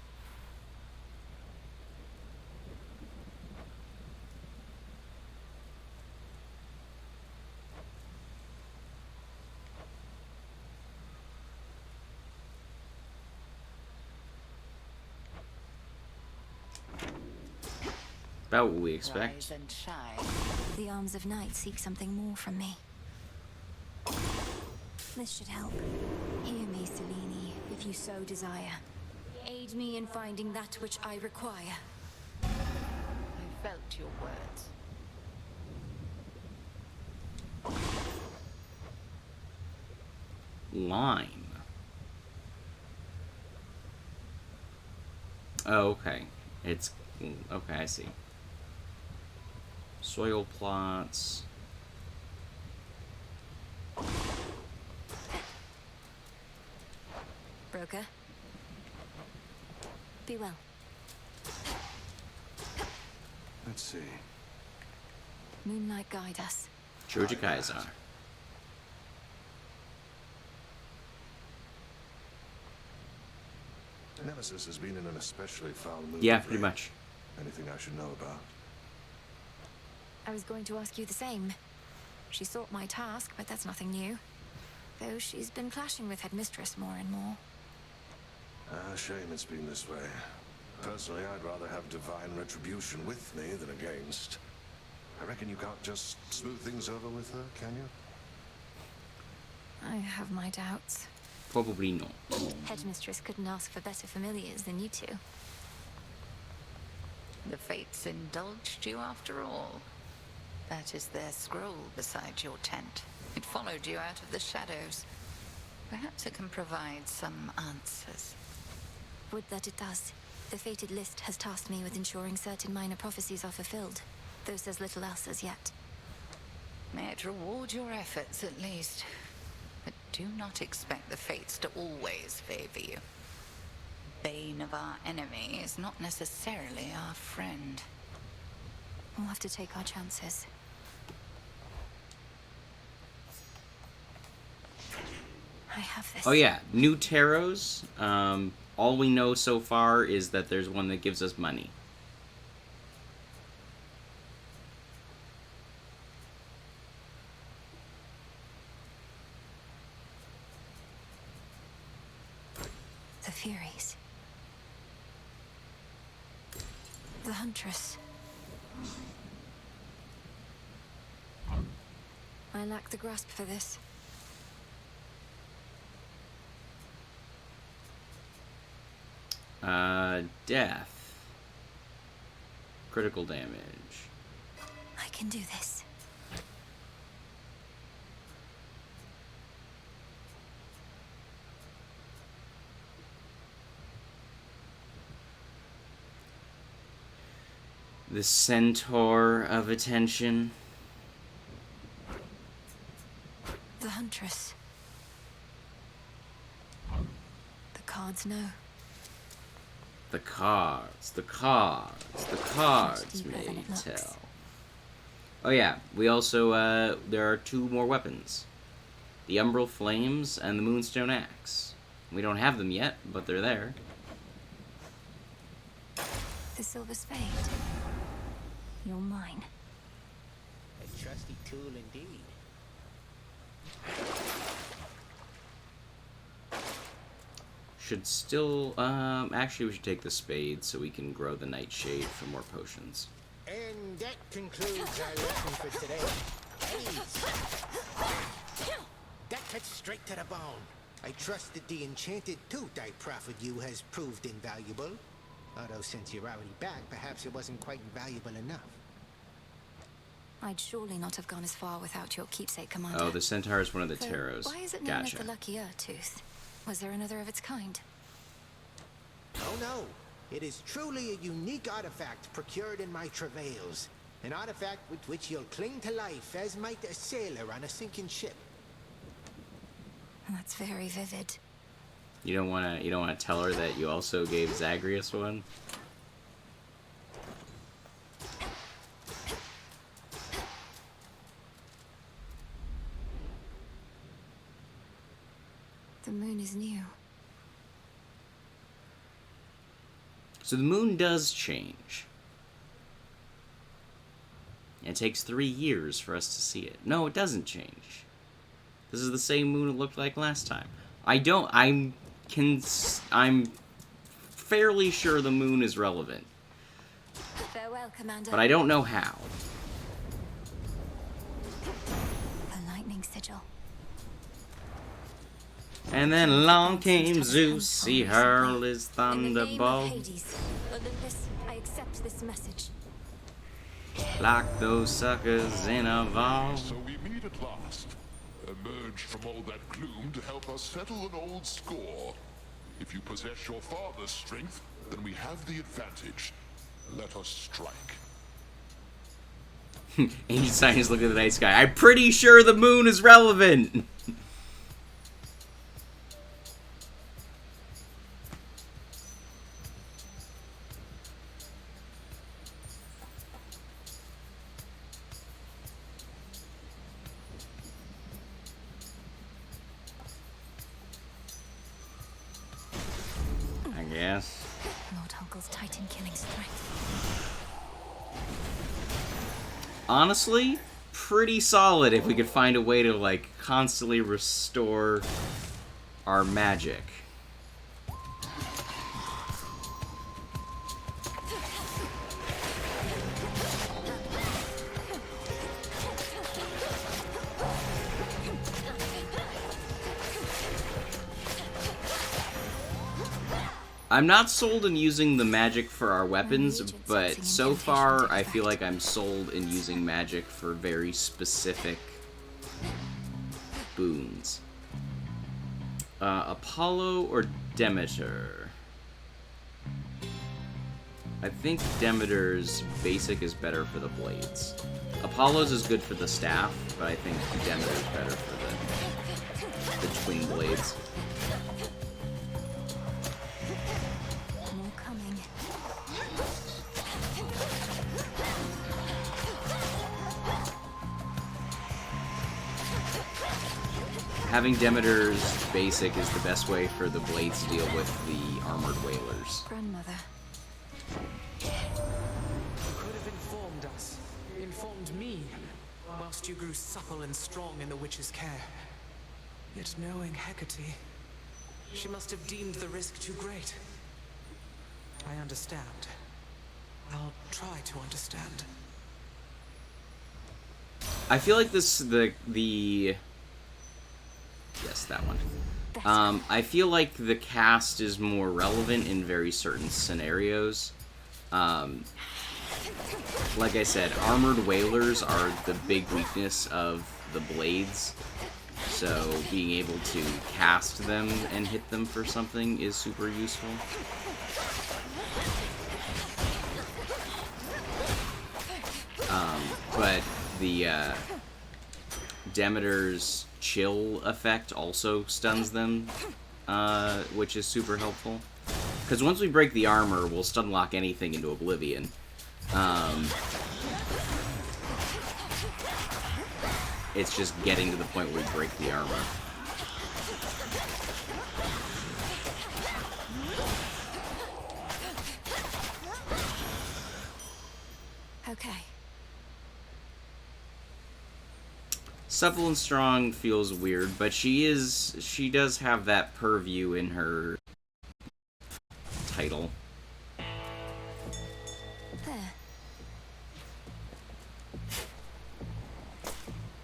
About what we expect. Rise and shine. The arms of night seek something more from me. This should help. Hear me, Selene, if you so desire. Aid me in finding that which I require. I felt your words. Lime. Oh, okay. It's... okay, I see. Soil plots. Broker. Be well. Let's see. Moonlight guide us. Georgia Kaisar. Nemesis has been in an especially foul mood. Yeah, lately. pretty much. Anything I should know about? I was going to ask you the same. She sought my task, but that's nothing new. Though she's been clashing with Headmistress more and more. Shame it's been this way. Personally, I'd rather have divine retribution with me than against. I reckon you can't just smooth things over with her, can you? I have my doubts. Probably not. Headmistress couldn't ask for better familiars than you two. The fates indulged you after all. That is their scroll beside your tent. It followed you out of the shadows. Perhaps it can provide some answers. Would that it does. The fated list has tasked me with ensuring certain minor prophecies are fulfilled, though says little else as yet. May it reward your efforts at least. But do not expect the fates to always favor you. Bane of our enemy is not necessarily our friend. We'll have to take our chances. I have this. Oh yeah, new tarots. All we know so far is that there's one that gives us money. The Furies. The Huntress. I lack the grasp for this. Death. Critical damage. I can do this. The Centaur of Attention. The Huntress. The cards know. The cards, the cards, the cards deeper than may it looks. tell. Oh yeah, we also, there are 2 more weapons. The Umbral Flames and the Moonstone Axe. We don't have them yet, but they're there. The Silver Spade. You're mine. A trusty tool indeed. Should still, actually we should take the spade so we can grow the Nightshade for more potions. And that concludes our lesson for today. Please. That cuts straight to the bone. I trust that the enchanted tooth I proffered you has proved invaluable. Although since you're already back, perhaps it wasn't quite valuable enough. I'd surely not have gone as far without your keepsake, Commander. Oh, the Centaur is one of the So Taros. why is it known Gotcha. as the Lucky Tooth? Was there another of its kind? Oh no, it is truly a unique artifact procured in my travails. An artifact with which you'll cling to life as might a sailor on a sinking ship. That's very vivid. You don't wanna tell her that you also gave Zagreus one? The moon is new. So the moon does change. It takes 3 years for us to see it. No, it doesn't change. This is the same moon it looked like last time. I'm fairly sure the moon is relevant, Farewell, Commander. but I don't know how. The lightning sigil. And then along came Zeus, he hurled his In the name of thunderbolt. Hades, Olympus, I accept this message. Like those suckers in a vault. So we meet at last, emerged from all that gloom to help us settle an old score. If you possess your father's strength, then we have the advantage. Let us strike. Ancient scientists look at the night sky. I'm pretty sure the moon is relevant. I guess. Lord Hunkle's Titan killing strength. Honestly, pretty solid if we could find a way to, like, constantly restore our magic. I'm not sold in using the magic for our weapons, but so far I feel like I'm sold in using magic for very specific boons. Apollo or Demeter? I think Demeter's basic is better for the blades. Apollo's is good for the staff, but I think Demeter's better for the twin blades. More coming. Having Demeter's basic is the best way for the blades to deal with the armored whalers. Grandmother. Could have informed us, informed me, whilst you grew supple and strong in the witch's care. Yet knowing Hecate, she must have deemed the risk too great. I understand. I'll try to understand. I feel like this, yes, that one. I feel like the cast is more relevant in very certain scenarios. Like I said, armored whalers are the big weakness of the blades. So being able to cast them and hit them for something is super useful. But the Demeter's chill effect also stuns them, which is super helpful. Because once we break the armor, we'll stun lock anything into oblivion. It's just getting to the point where we break the armor. Okay. Supple and strong feels weird, but she does have that purview in her title. There.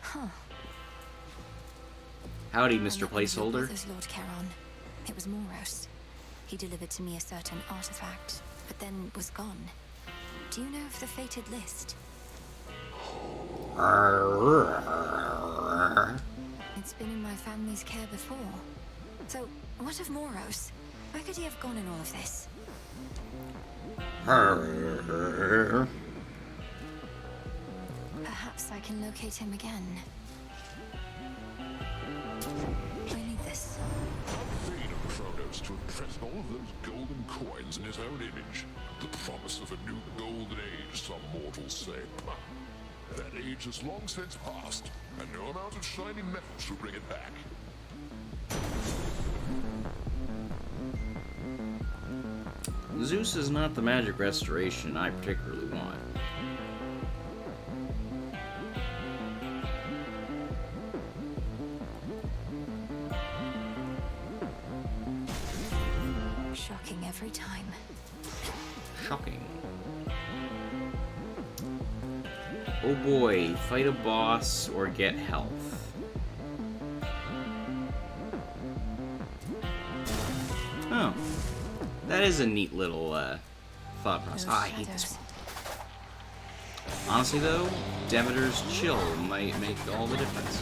Huh. Howdy, I Mr. met one of your Placeholder. brothers, Lord Charon. It was Moros. He delivered to me a certain artifact, but then was gone. Do you know of the fated list? It's been in my family's care before. So, what of Moros? Where could he have gone in all of this? Perhaps I can locate him again. I need this. Bane of Kronos to impress all of those golden coins in his own image. The promise of a new golden age, some mortals say. That age has long since passed, and no amount of shiny metal shall bring it back. Zeus is not the magic restoration I particularly want. Shocking every time. Shocking. Oh boy, fight a boss or get health. Oh. That is a neat little thought process. Those Ah, I hate this shadows. one. Honestly though, Demeter's chill might make all the difference.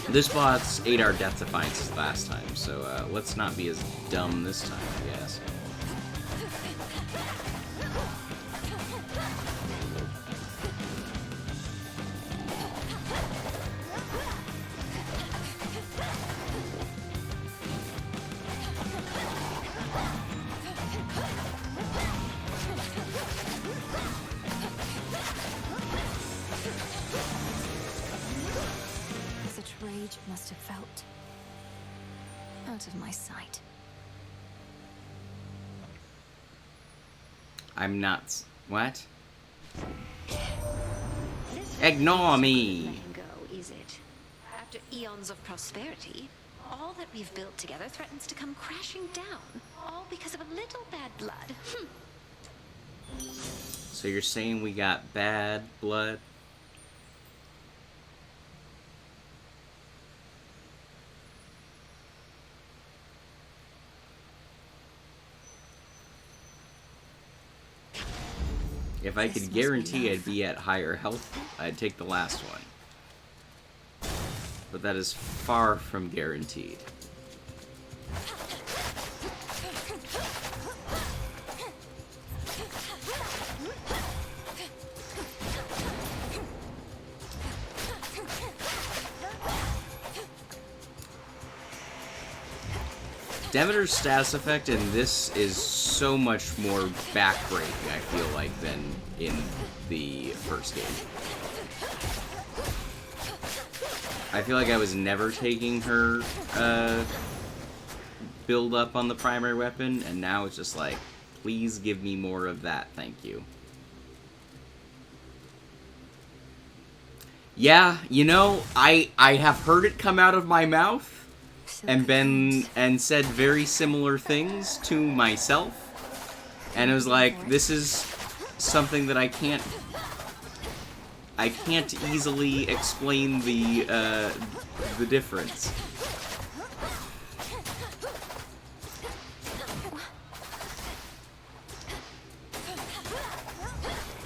This boss ate our Death Defiances last time, so let's not be as dumb this time, I guess. Such rage must have felt. Out of my sight. I'm nuts. What? This Ignore is me. letting go, is it? After eons of prosperity, all that we've built together threatens to come crashing down, all because of a little bad blood. So you're saying we got bad blood? If I This could must be guarantee love. I'd be at higher health, I'd take the last one. But that is far from guaranteed. Demeter's status effect in this is so much more backbreaking, I feel like, than in the first game. I feel like I was never taking her build up on the primary weapon, and now it's just like, please give me more of that, thank you. Yeah, you know, I have heard it come out of my mouth and said very similar things to myself, and it was like, this is something that I I can't easily explain the difference.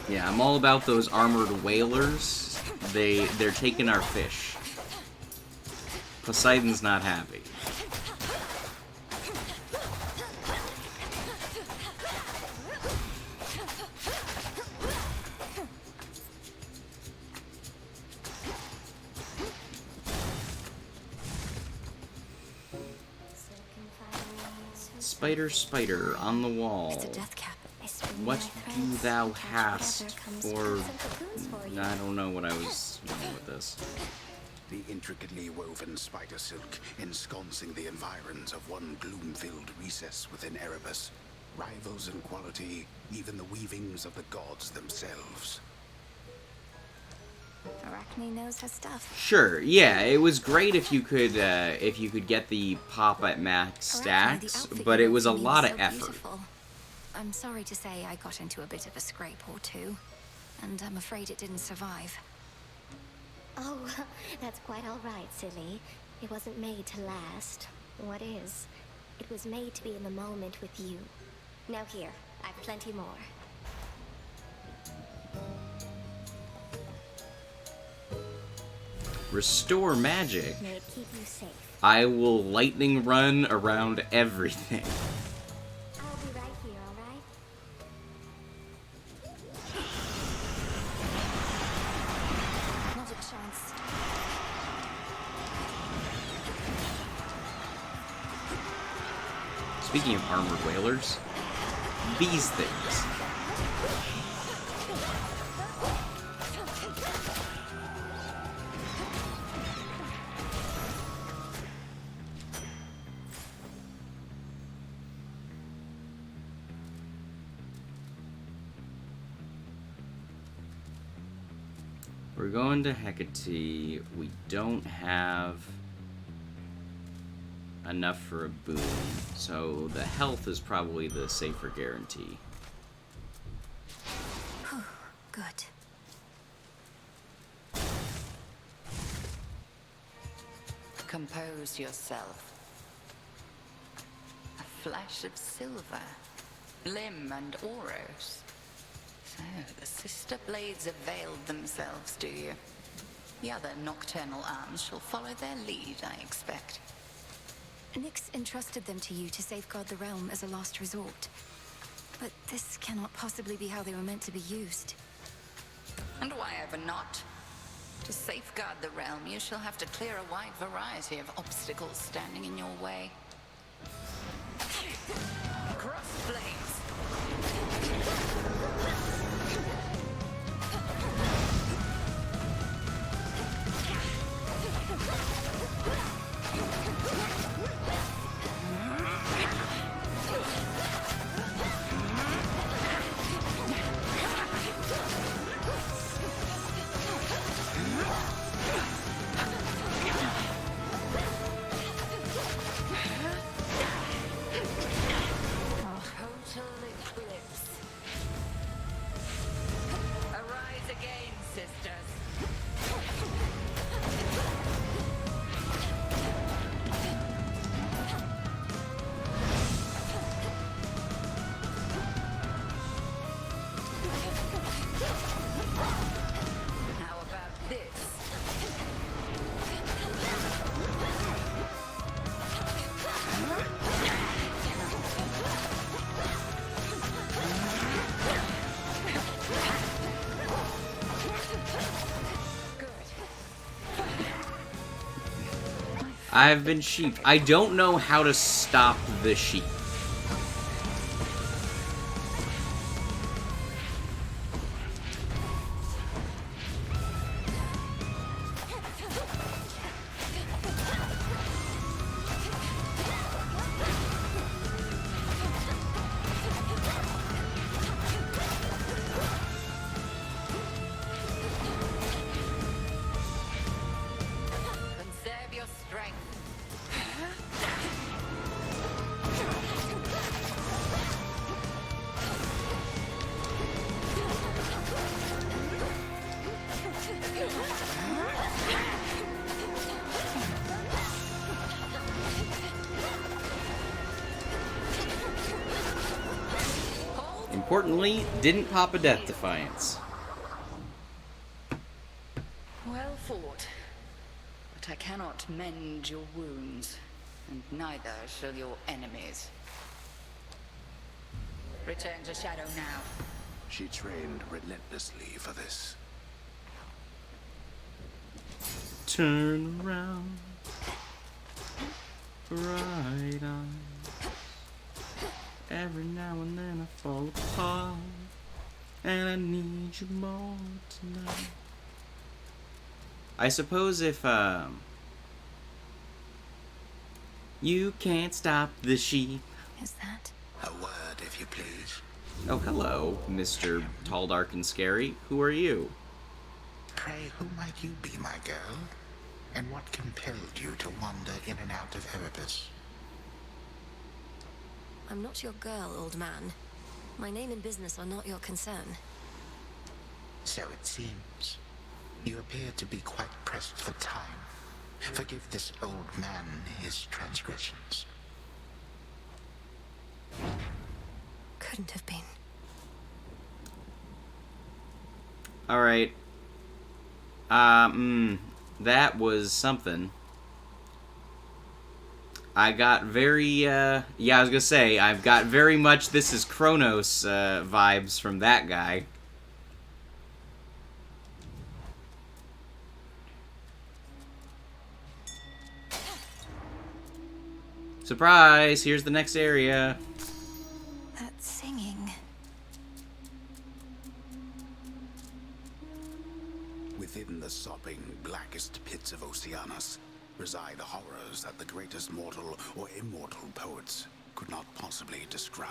Yeah, I'm all about those armored whalers. They're taking our fish. Poseidon's not happy. Spider, spider, on the wall. It's a death cap. What do thou hast for... I don't know what I was doing with this. The intricately woven spider silk ensconcing the environs of one gloom-filled recess within Erebus rivals in quality even the weavings of the gods themselves. Arachne knows her stuff. Sure, yeah, it was great if you could get the pop at max stacks, but it was a lot of effort. Beautiful. I'm sorry to say I got into a bit of a scrape or two, and I'm afraid it didn't survive. Oh, that's quite all right, silly. It wasn't made to last. What is? It was made to be in the moment with you. Now here, I've plenty more. Restore magic. May it keep you safe. I will lightning run around everything. I'll be right here, all right? Not a chance. Speaking of armored whalers, these things. We're going to Hecate. We don't have enough for a boon, so the health is probably the safer guarantee. Good. Compose yourself. A flash of silver, Lim and Oros. So, the sister blades have veiled themselves, do you? The other nocturnal arms shall follow their lead, I expect. Nyx entrusted them to you to safeguard the realm as a last resort. But this cannot possibly be how they were meant to be used. And why ever not? To safeguard the realm, you shall have to clear a wide variety of obstacles standing in your way. Cross blades! I've been sheep. I don't know how to stop the sheep. Conserve your strength. Importantly, didn't pop a Death Defiance. Well fought. But I cannot mend your wounds, and neither shall your enemies. Return to Shadow now. She trained relentlessly for this. Turn around, right on. Every now and then I fall apart, and I need you more tonight. I suppose if, you can't stop the sheep. Is that? A word, if you please. Oh, hello, Mr. Tall, Dark, and Scary. Who are you? Pray, who might you be, my girl? And what compelled you to wander in and out of Erebus? I'm not your girl, old man. My name and business are not your concern. So it seems. You appear to be quite pressed for time. Forgive this old man his transgressions. Couldn't have been. Alright. That was something. I got very, yeah, I was gonna say, I've got very much This Is Kronos vibes from that guy. Surprise! Here's the next area. That singing. Within the sopping, blackest pits of Oceanus reside horrors that the greatest mortal or immortal poets could not possibly describe.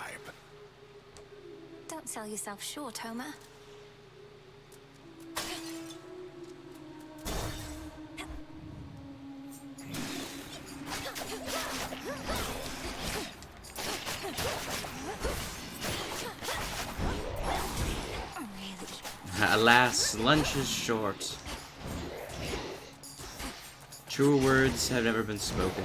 Don't sell yourself short, Homer. Alas, lunch is short. Truer words have never been spoken.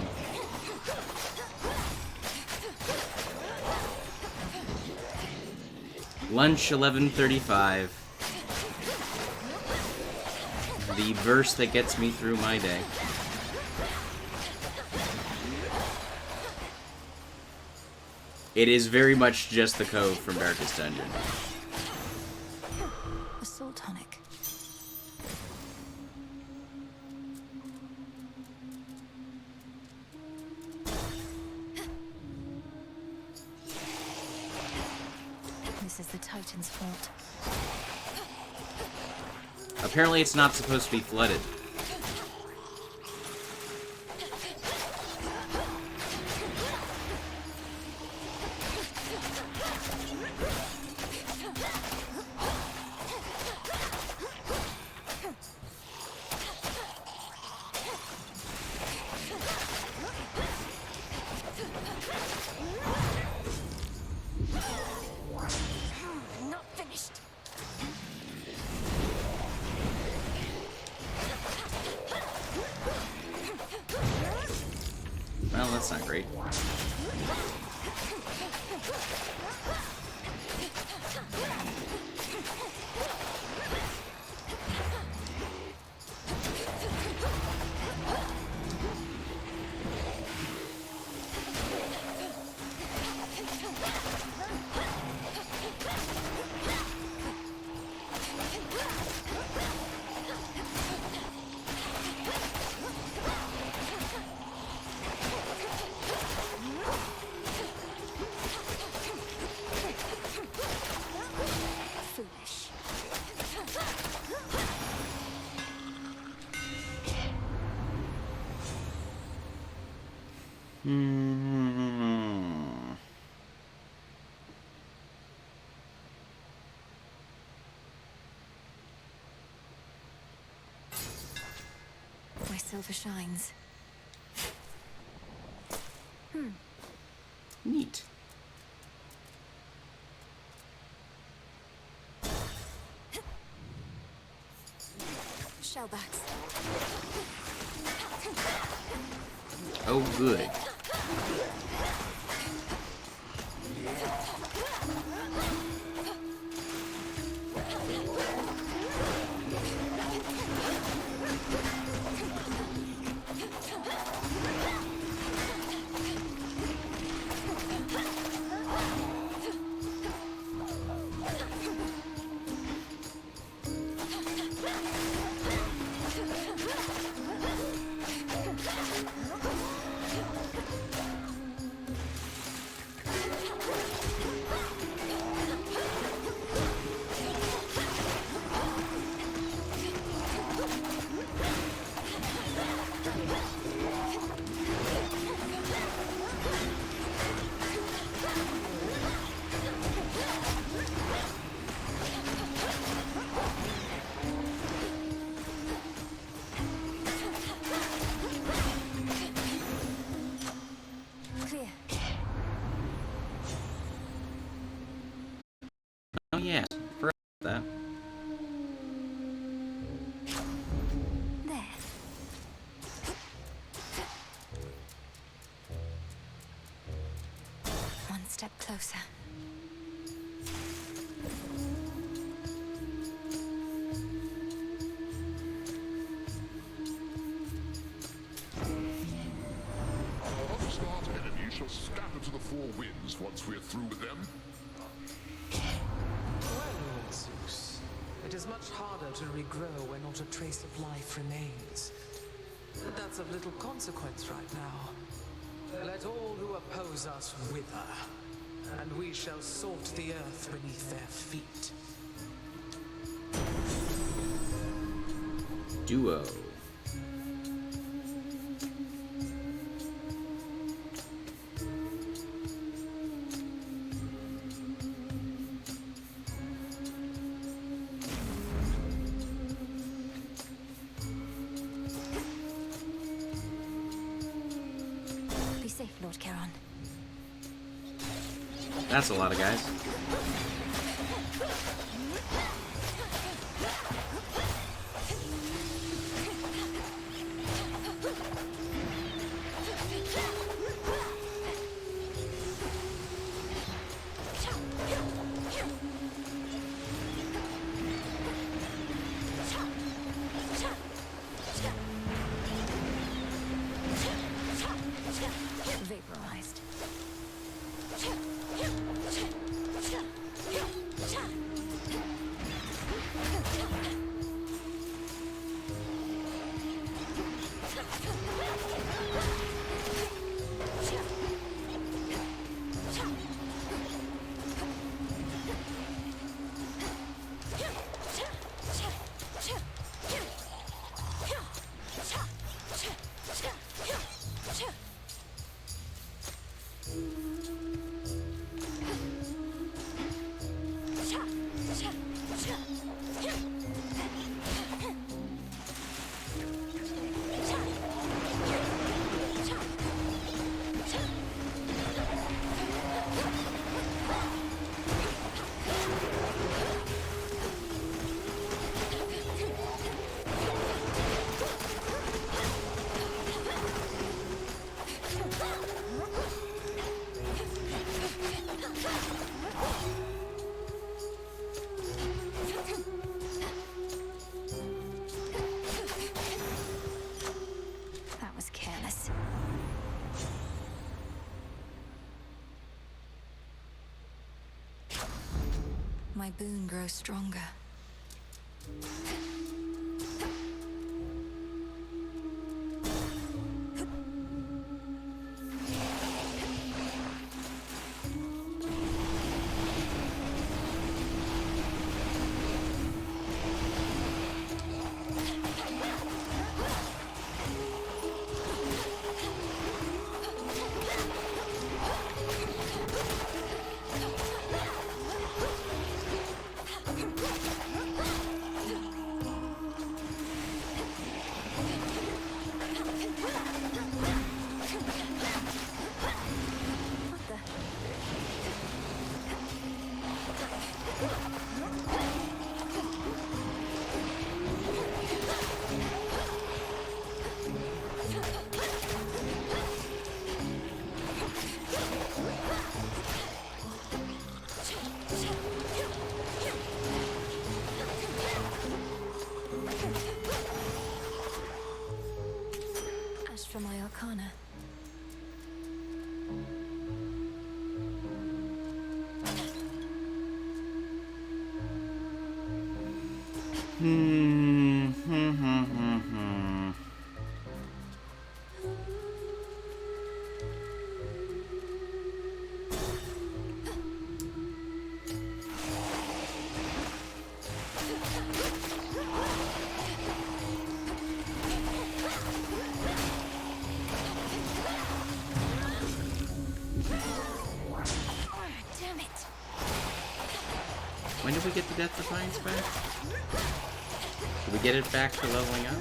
Lunch 11:35. The verse that gets me through my day. It is very much just the code from Darkest Dungeon. A soul tonic. This is the Titan's fault. Apparently it's not supposed to be flooded. Not finished. Well, that's not great. Foolish. My silver shines. Neat. shellbacks. Oh, good. Clear. Oh, yes. Forgot about that. There. One step closer. Our upstart enemies shall scatter to the four winds once we're through with them. Well, Lord Zeus, it is much harder to regrow where not a trace of life remains. But that's of little consequence right now. Let all who oppose us wither, and we shall salt the earth beneath their feet. Duo. Be safe, Lord Charon. That's a lot of guys. Vaporized. That was careless. My boon grows stronger. for my arcana. Damn it! When did we get the Death Defiance back? Did we get it back for leveling up?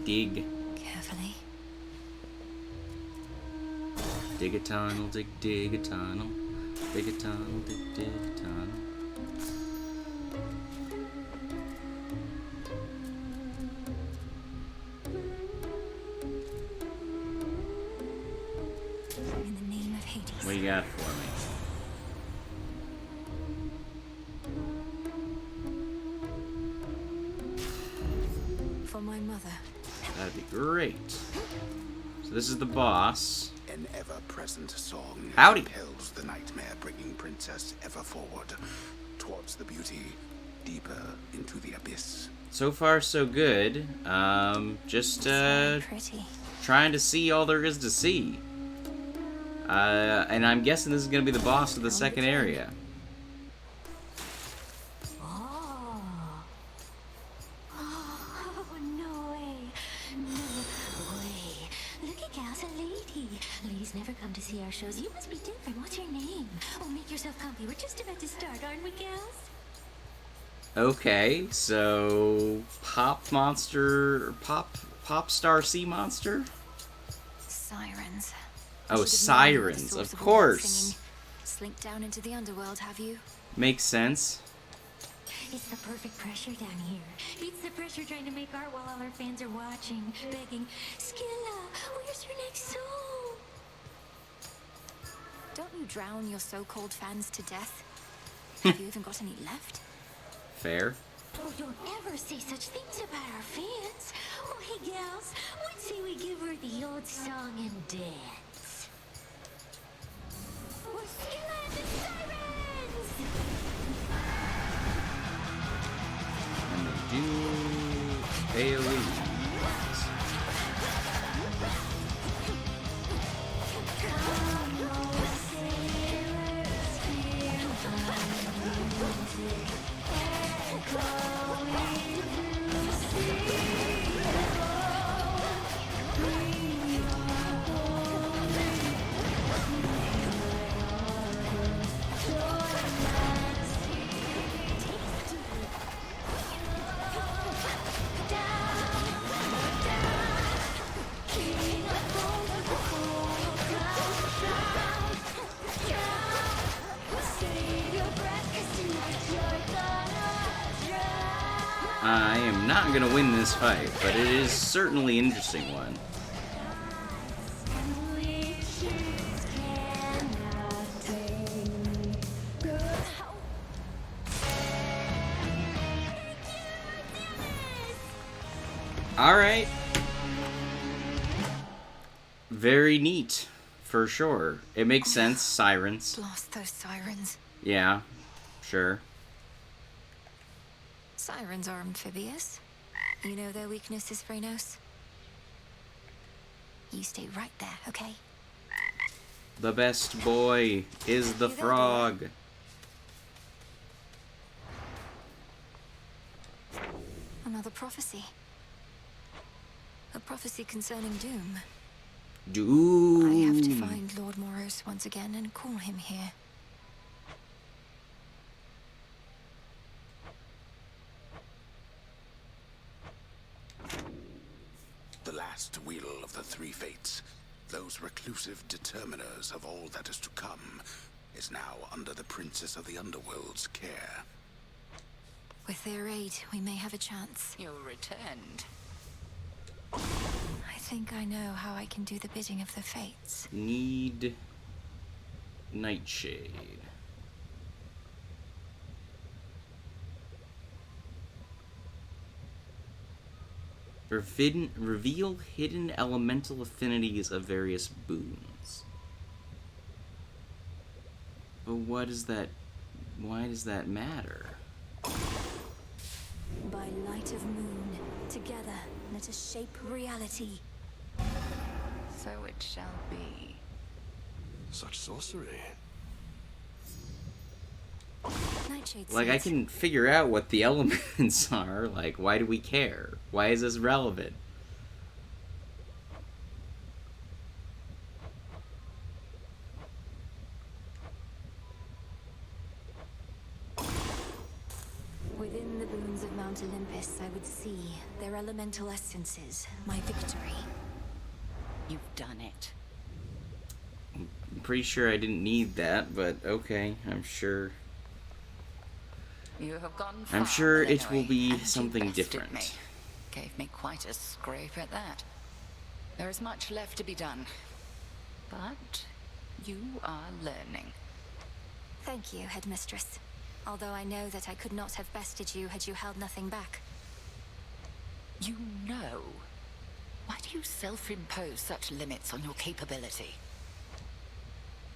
Dig. Carefully. Dig a tunnel, dig a tunnel. Dig a tunnel, dig a tunnel. In the name of Hades. What do you got for me? For my mother. That'd be great. So this is the boss. An ever-present song Howdy. impels the nightmare, bringing Princess ever forward, towards the beauty, deeper into the abyss. So far, so good. Just Pretty. trying to see all there is to see. And I'm guessing this is gonna be the boss of the second area. Oh, no way. No way. Look at Gal's a lady. Ladies never come to see our shows. You must be different. What's your name? Oh, make yourself comfy. We're just about to start, aren't we, Gals? Okay, so pop star sea monster. Sirens. Oh, I should have known you were the sirens, source of all that course. singing. Slinked down into the underworld, have you? Makes sense. It's the perfect pressure down here. It's the pressure trying to make art while all our fans are watching, begging, Skilla, where's your next song? Don't you drown your so-called fans to death? Have you even got any left? Fair. Oh, don't ever say such things about our fans. Oh, hey, gals, what say we give her the old song and dance? We're Skilla and the Sirens! And they do AoE. I am not gonna win this fight, but it is certainly an interesting one. Alright. Very neat, for sure. It makes sense, sirens. Blast those sirens. Yeah, sure. Sirens are amphibious. You know their weakness is Phrenos. You stay right there, okay? The best boy is the frog. Another prophecy. A prophecy concerning doom. Doom. I have to find Lord Moros once again and call him here. The last wheel of the three fates, those reclusive determiners of all that is to come, is now under the Princess of the Underworld's care. With their aid, we may have a chance. You're returned. I think I know how I can do the bidding of the fates. Need Nightshade. Reveal hidden elemental affinities of various boons. But what is that? Why does that matter? By light of moon, together, let us shape reality. So it shall be. Such sorcery. Nightshade Like, I says- can figure out what the elements are. Like, why do we care? Why is this relevant? Within the boons of Mount Olympus, I would see their elemental essences, my victory. You've done it. I'm pretty sure I didn't need that, but okay, I'm sure. You have gone far, I'm sure it will Malinois, be and you something bested different. Me. Gave me quite a scrape at that. There is much left to be done. But you are learning. Thank you, Headmistress. Although I know that I could not have bested you had you held nothing back. You know. Why do you self-impose such limits on your capability?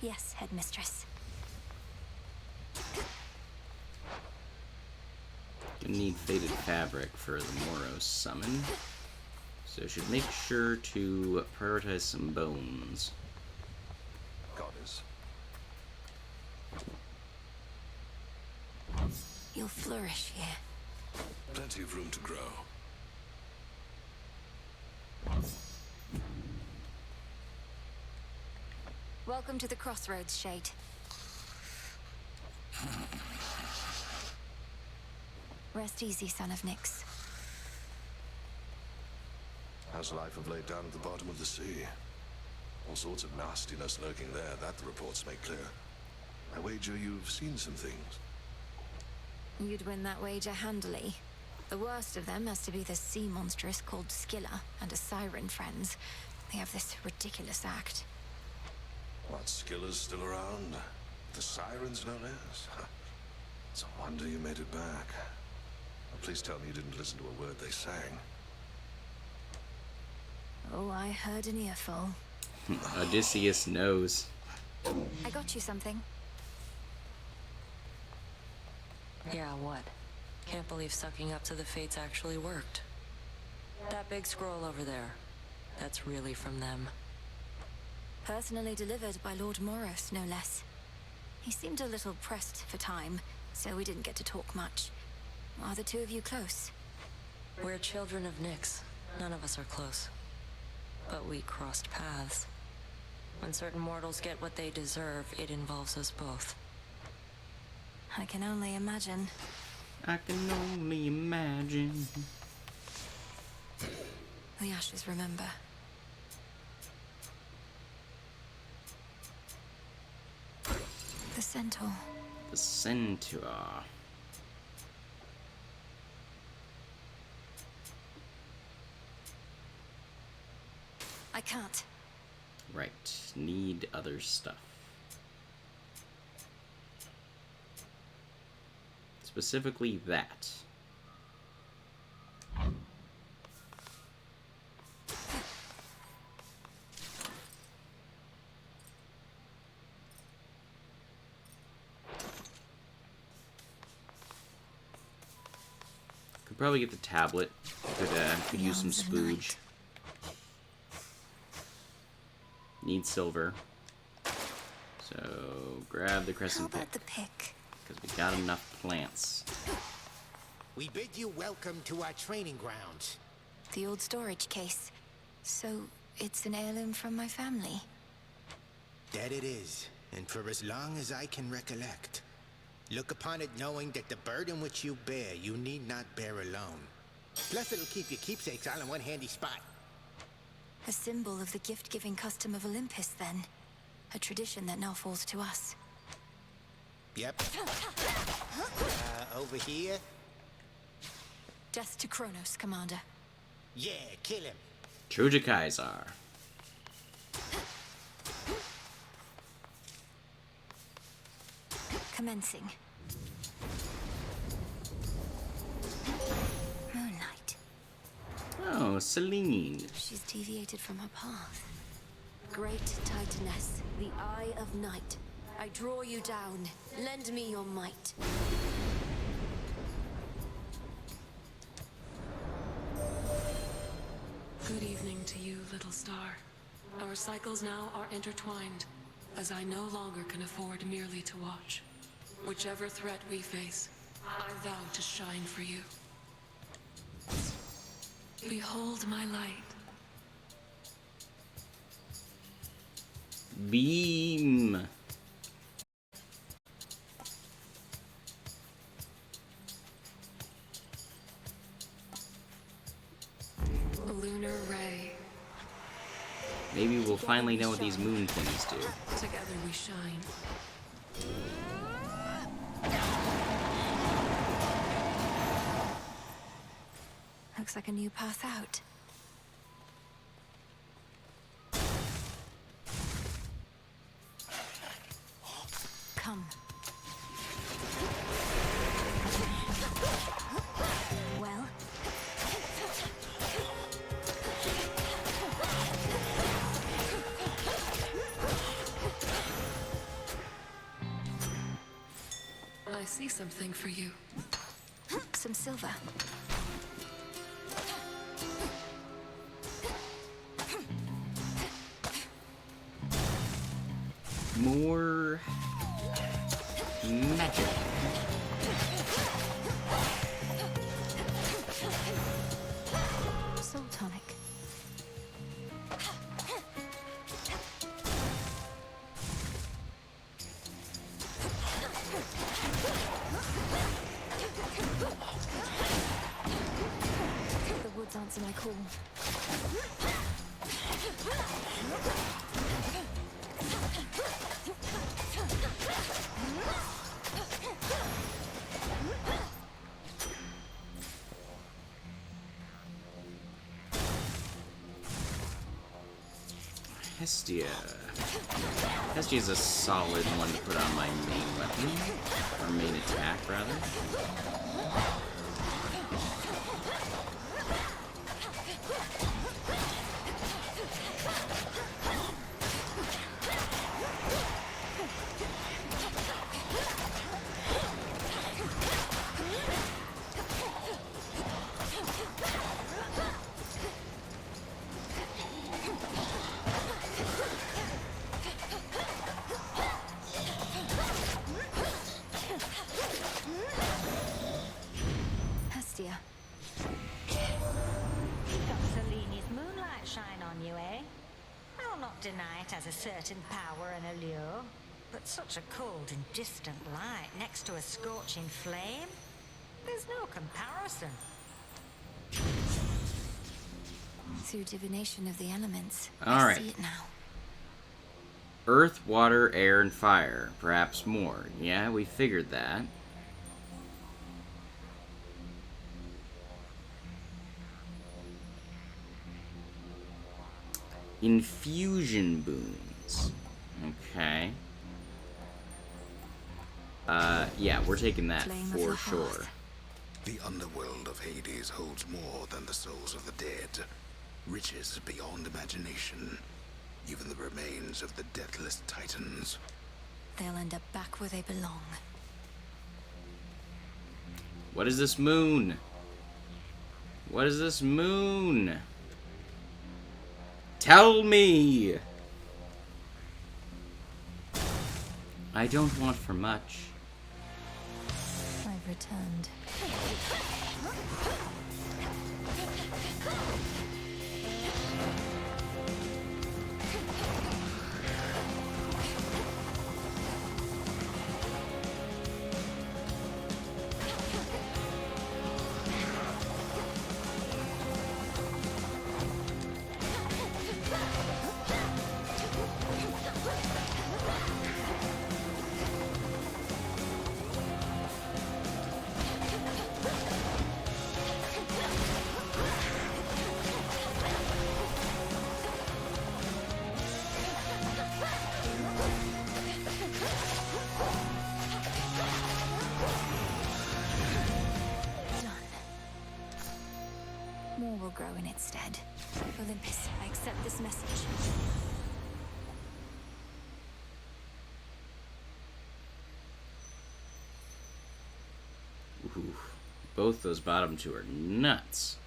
Yes, Headmistress. Gonna need faded fabric for the Moros summon. So should make sure to prioritize some bones. Goddess. You'll flourish here. Plenty of room to grow. Welcome to the Crossroads, Shade. Rest easy, son of Nyx. How's life of late down at the bottom of the sea? All sorts of nastiness lurking there, that the reports make clear. I wager you've seen some things. You'd win that wager handily. The worst of them has to be the sea monstrous called Scylla and a siren friends. They have this ridiculous act. What, Scylla's still around? The sirens, no less? It's a wonder you made it back. Please tell me you didn't listen to a word they sang. Oh, I heard an earful. Odysseus knows. I got you something. Yeah, what? Can't believe sucking up to the fates actually worked. That big scroll over there, that's really from them. Personally delivered by Lord Moros, no less. He seemed a little pressed for time, so we didn't get to talk much. Are the two of you close? We're children of Nyx. None of us are close. But we crossed paths. When certain mortals get what they deserve, it involves us both. I can only imagine. I can only imagine. The ashes remember. The centaur. The centaur. I can't. Right. Need other stuff. Specifically that. Could probably get the tablet. Could use some spooge. Need silver. So grab the crescent How about pick. the pick? Because we got enough plants. We bid you welcome to our training grounds. The old storage case. So, it's an heirloom from my family. That it is, and for as long as I can recollect. Look upon it knowing that the burden which you bear, you need not bear alone. Plus it'll keep your keepsakes all in one handy spot. A symbol of the gift-giving custom of Olympus, then. A tradition that now falls to us. Yep. Over here? Death to Kronos, Commander. Yeah, kill him. True to Kaisar. Commencing. Moonlight. Oh, Celine. She's deviated from her path. Great Titaness, the Eye of Night. I draw you down. Lend me your might. Good evening to you, little star. Our cycles now are intertwined, as I no longer can afford merely to watch. Whichever threat we face, I vow to shine for you. Behold my light. Beam. Lunar ray. Maybe we'll finally know what these moon things do. Together we shine. Looks like a new path out. Come. Well? I see something for you. Some silver. More magic. Soul tonic. The woods answer my call. Hestia. Hestia's a solid one to put on my main weapon. Or main attack, rather. Hestia. Got Celine's moonlight shine on you, eh? I'll not deny it has a certain power and allure, but such a cold and distant light next to a scorching flame? There's no comparison. Through divination of the elements, All I right. see it now. Earth, water, air, and fire. Perhaps more. Yeah, we figured that. Infusion boons. Okay. Yeah, we're taking that Flame of for the sure. hearth. The underworld of Hades holds more than the souls of the dead. Riches beyond imagination. Even the remains of the deathless titans. They'll end up back where they belong. What is this moon? What is this moon? Tell me! I don't want for much. I've returned. instead. Olympus, I accept this message. Ooh, both those bottom two are nuts.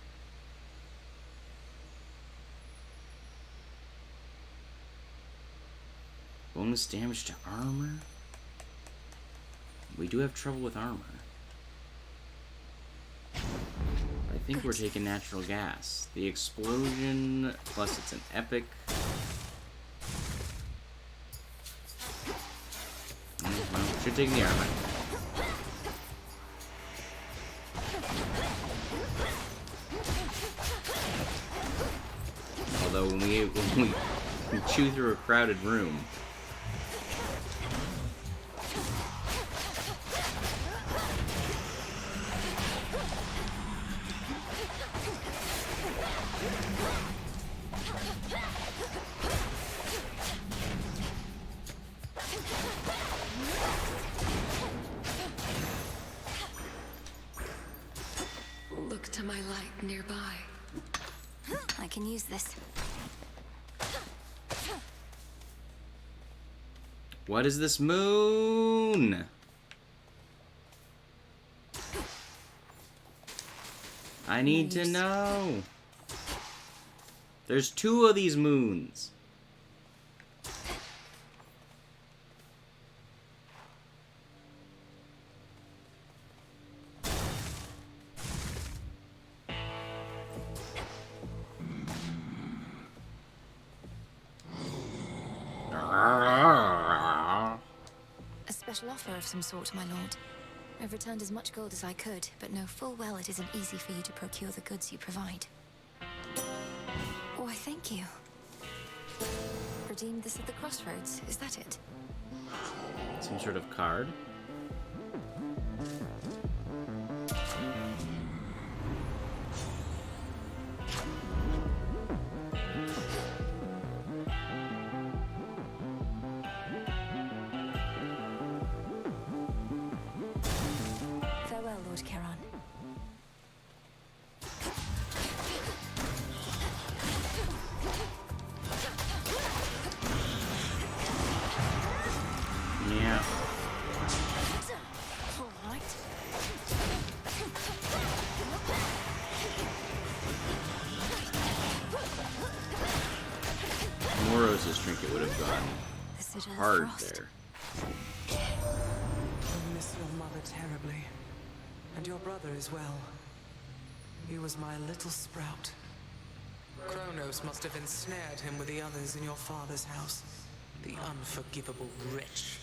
Bonus damage to armor? We do have trouble with armor. I think we're taking natural gas. The explosion, plus it's an epic. Well, should take the armor. Although when we chew through a crowded room, Look to my light nearby. I can use this. what is this moon? I need to know. There's 2 of these moons. A special offer of some sort, my lord. I've returned as much gold as I could, but know full well it isn't easy for you to procure the goods you provide. Why, thank you. Redeemed this at the crossroads, is that it? Some sort of card. Farewell, Lord Charon. Yeah. All right. Moros's trinket would have gone The Sigil of hard Frost. there. I miss your mother terribly. And your brother as well. He was my little sprout. Kronos must have ensnared him with the others in your father's house. The unforgivable wretch.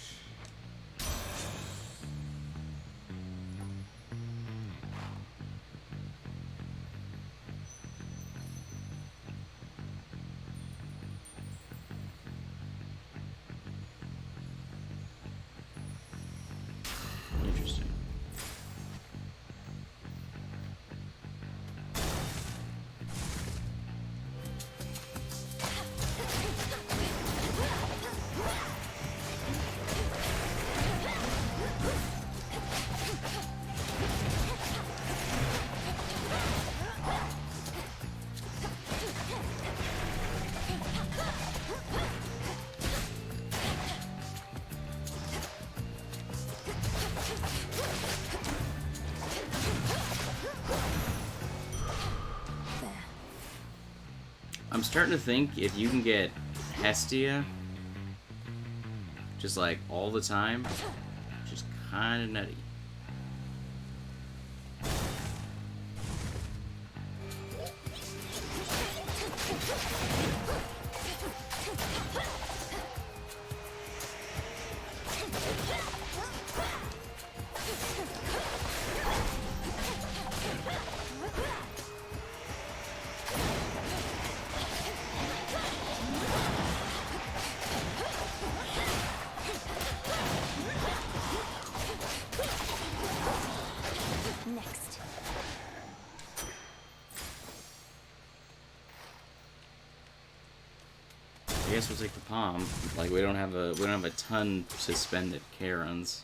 Interesting. I'm starting to think if you can get Hestia just like all the time, just kind of nutty. Next. I guess we'll take the palm. Like we don't have a ton to spend at Charon's.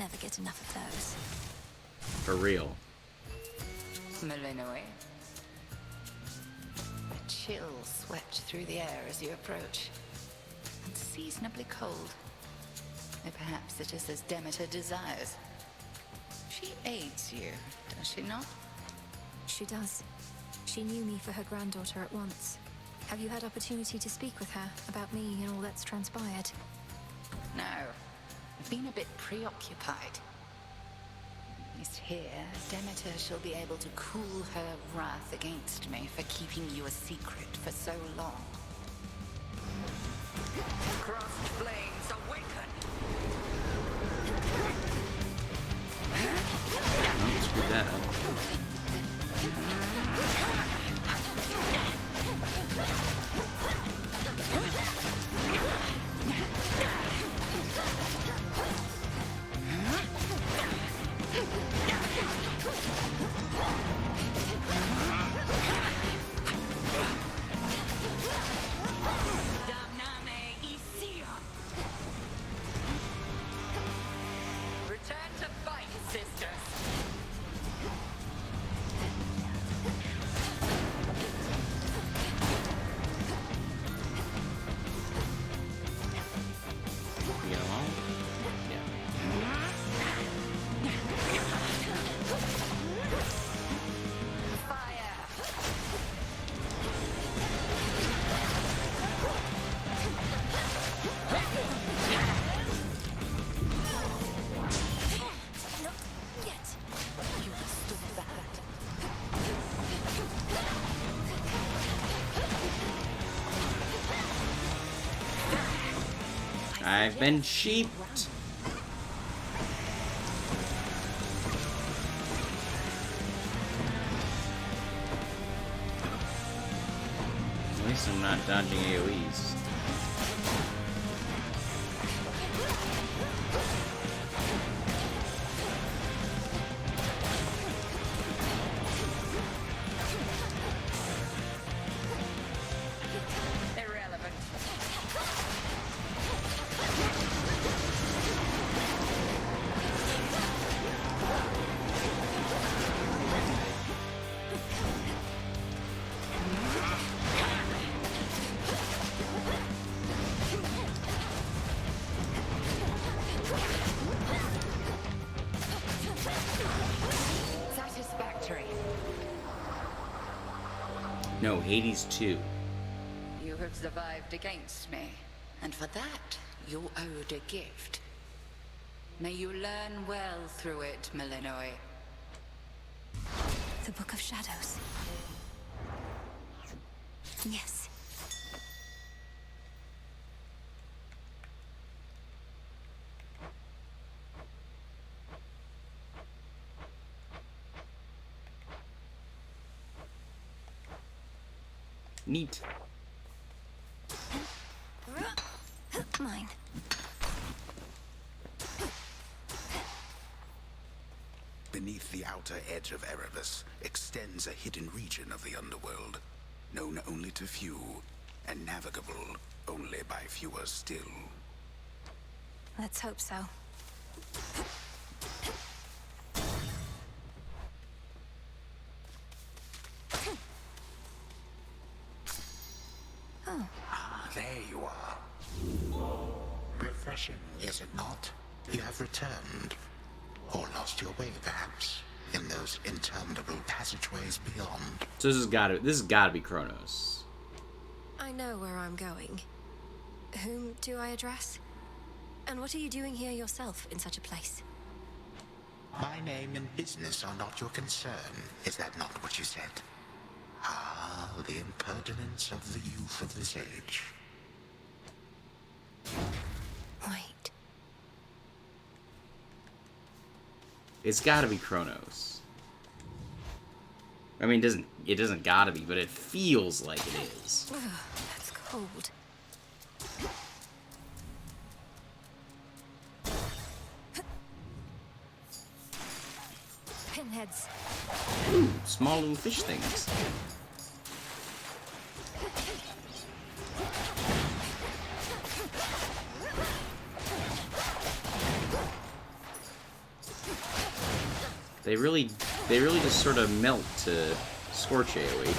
never get enough of those. For real. Malinois. A chill swept through the air as you approach. Unseasonably cold. Or perhaps it is as Demeter desires. She aids you, does she not? She does. She knew me for her granddaughter at once. Have you had opportunity to speak with her about me and all that's transpired? No. I've been a bit preoccupied. At least here, Demeter shall be able to cool her wrath against me for keeping you a secret for so long. Crossed flames awaken! Oh, screw that up. Return to fight, sisters! You get along? I've been sheeped. At least I'm not dodging AoEs. Irrelevant. Satisfactory. No, Hades 2. You have survived against me, and for that, you're owed a gift. May you learn well through it, Malinois. The Book of Shadows. Yes. Neat. Mine. Beneath the outer edge of Erebus extends a hidden region of the underworld, known only to few, and navigable only by fewer still. Let's hope so. Oh. Ah, there you are. Refreshing, is it not? You have returned. Or lost your way, perhaps, in those interminable passageways beyond. So this has gotta be Kronos. I know where I'm going. Whom do I address? And what are you doing here yourself in such a place? My name and business are not your concern. Is that not what you said? Ah, the impertinence of the youth of this age. Wait. It's gotta be Kronos. I mean, it doesn't gotta be, but it feels like it is. Ugh, that's cold. Pinheads. Ooh, small little fish things. They really just sort of melt to Scorch AoE.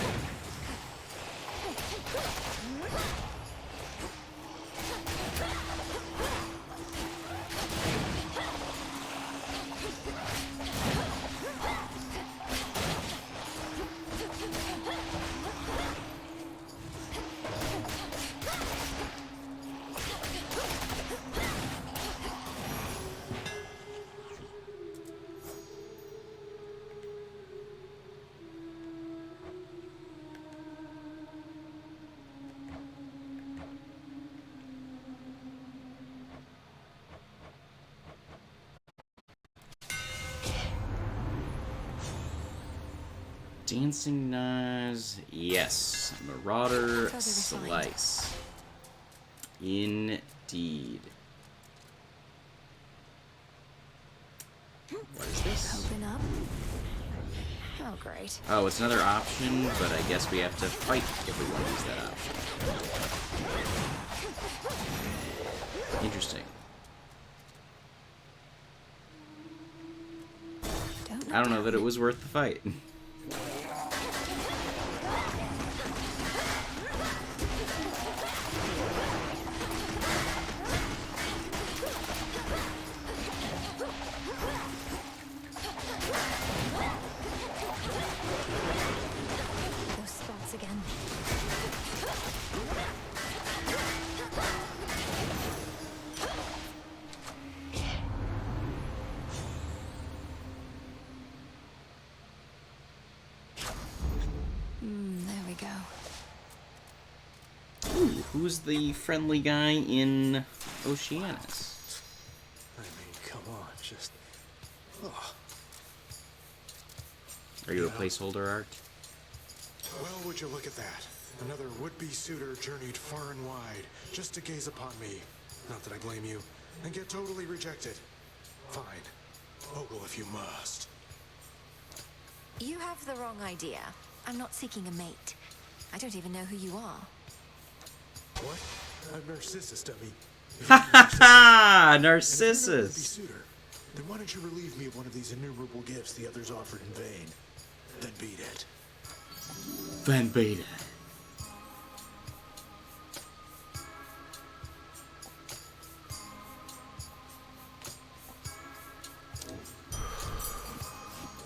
Dancing Knives, yes. Marauder Slice. Indeed. What is this? Open up. Oh, great. Oh, it's another option, but I guess we have to fight if we want to use that option. Interesting. I don't know that it was worth the fight. Those spots again. There we go. Ooh, who's the friendly guy in Oceanus? I mean, come on, just... Oh. Are you a placeholder, Art? Well, would you look at that? Another would-be suitor journeyed far and wide just to gaze upon me. Not that I blame you. And get totally rejected. Fine. Ogle if you must. You have the wrong idea. I'm not seeking a mate. I don't even know who you are. What? I'm Narcissus, dummy. Ha ha ha! Narcissus! Then why don't you relieve me of one of these innumerable gifts the others offered in vain? Then beat it. Then beat it.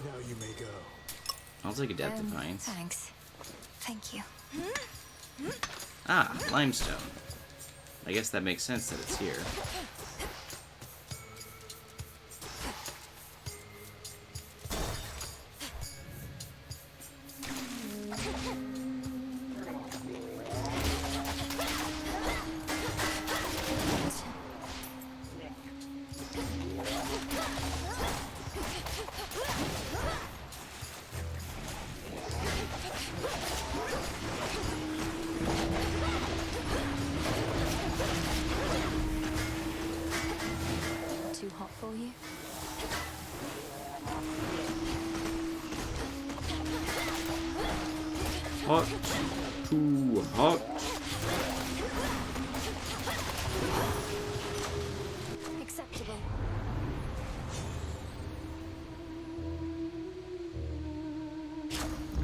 Now you may go. I'll take a Death Defiance. Thanks. Thank you. Ah, limestone. I guess that makes sense that it's here. Too hot for you? Hot. Too hot. Acceptable.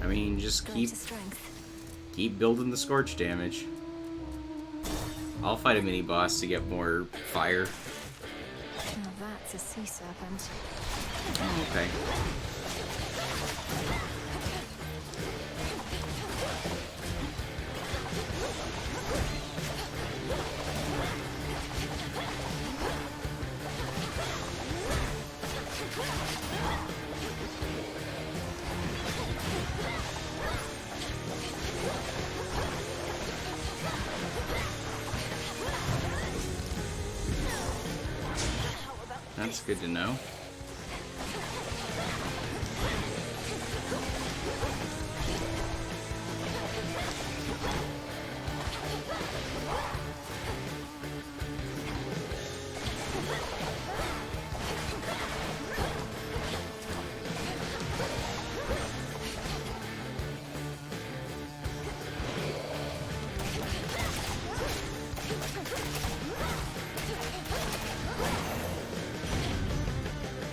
I mean, just Going to strength. keep building the Scorch damage. I'll fight a mini boss to get more fire. Now that's a sea serpent. Oh, okay. That's good to know.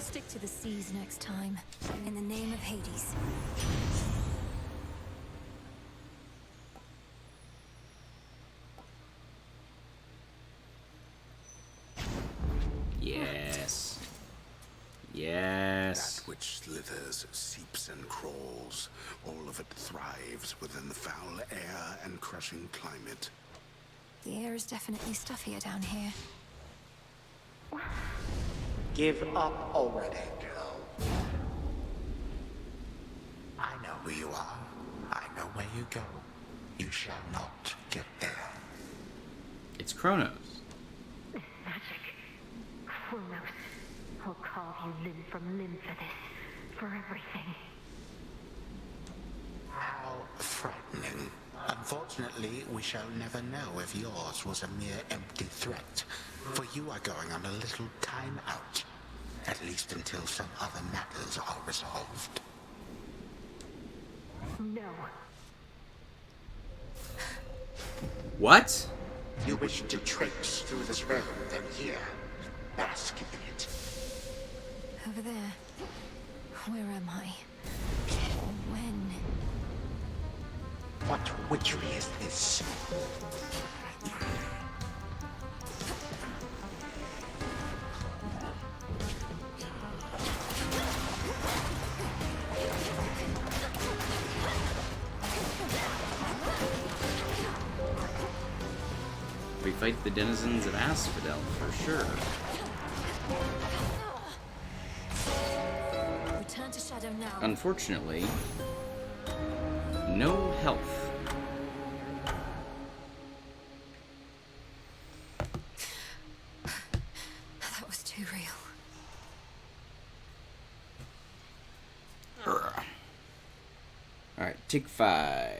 Stick to the seas next time. In the name of Hades. Yes. Yes. That which slithers, seeps, and crawls, all of it thrives within the foul air and crushing climate. The air is definitely stuffier down here. Give up already, girl. I know who you are. I know where you go. You shall not get there. It's Kronos. Magic. Kronos. I'll carve you limb from limb for this. For everything. How frightening. Unfortunately, we shall never know if yours was a mere empty threat. For you are going on a little time out. At least until some other matters are resolved. No. What? You wish to traipse through this realm, then here. Bask in it. Over there. Where am I? Or when? What witchery is this? We fight the denizens of Asphodel, for sure. Return to Shadow now. Unfortunately, no health. That was too real. Alright, take 5.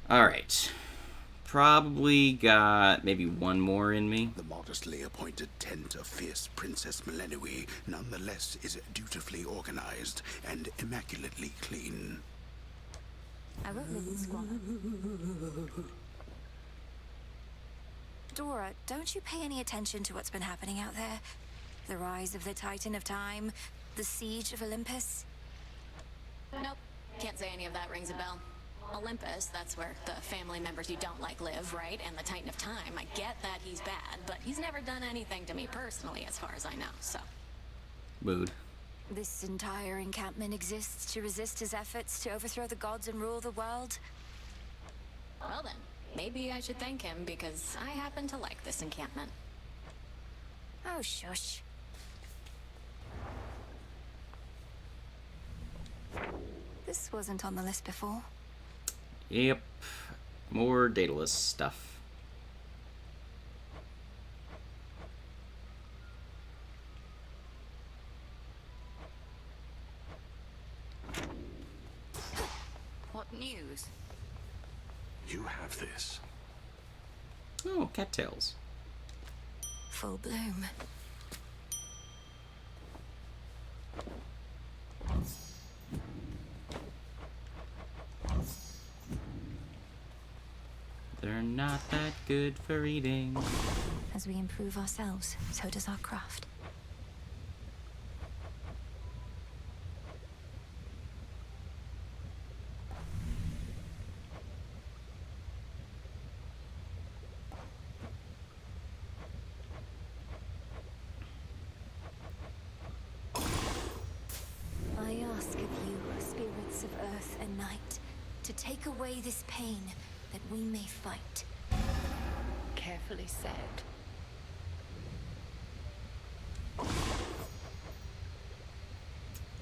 Alright. Probably got maybe one more in me. The modestly appointed tent of fierce Princess Melenui nonetheless is dutifully organized and immaculately clean. I won't live in squalor. Dora, don't you pay any attention to what's been happening out there? The rise of the Titan of Time, the siege of Olympus? Nope. Can't say any of that rings a bell. Olympus, that's where the family members you don't like live, right? And the Titan of Time, I get that he's bad, but he's never done anything to me personally, as far as I know, so. Mood. This entire encampment exists to resist his efforts to overthrow the gods and rule the world? Well then, maybe I should thank him, because I happen to like this encampment. Oh, shush. This wasn't on the list before. Yep. More Daedalus stuff. What news? You have this. Oh, cattails. Full bloom. They're not that good for eating. As we improve ourselves, so does our craft. I ask of you, spirits of earth and night, to take away this pain, that we may fight. Carefully said.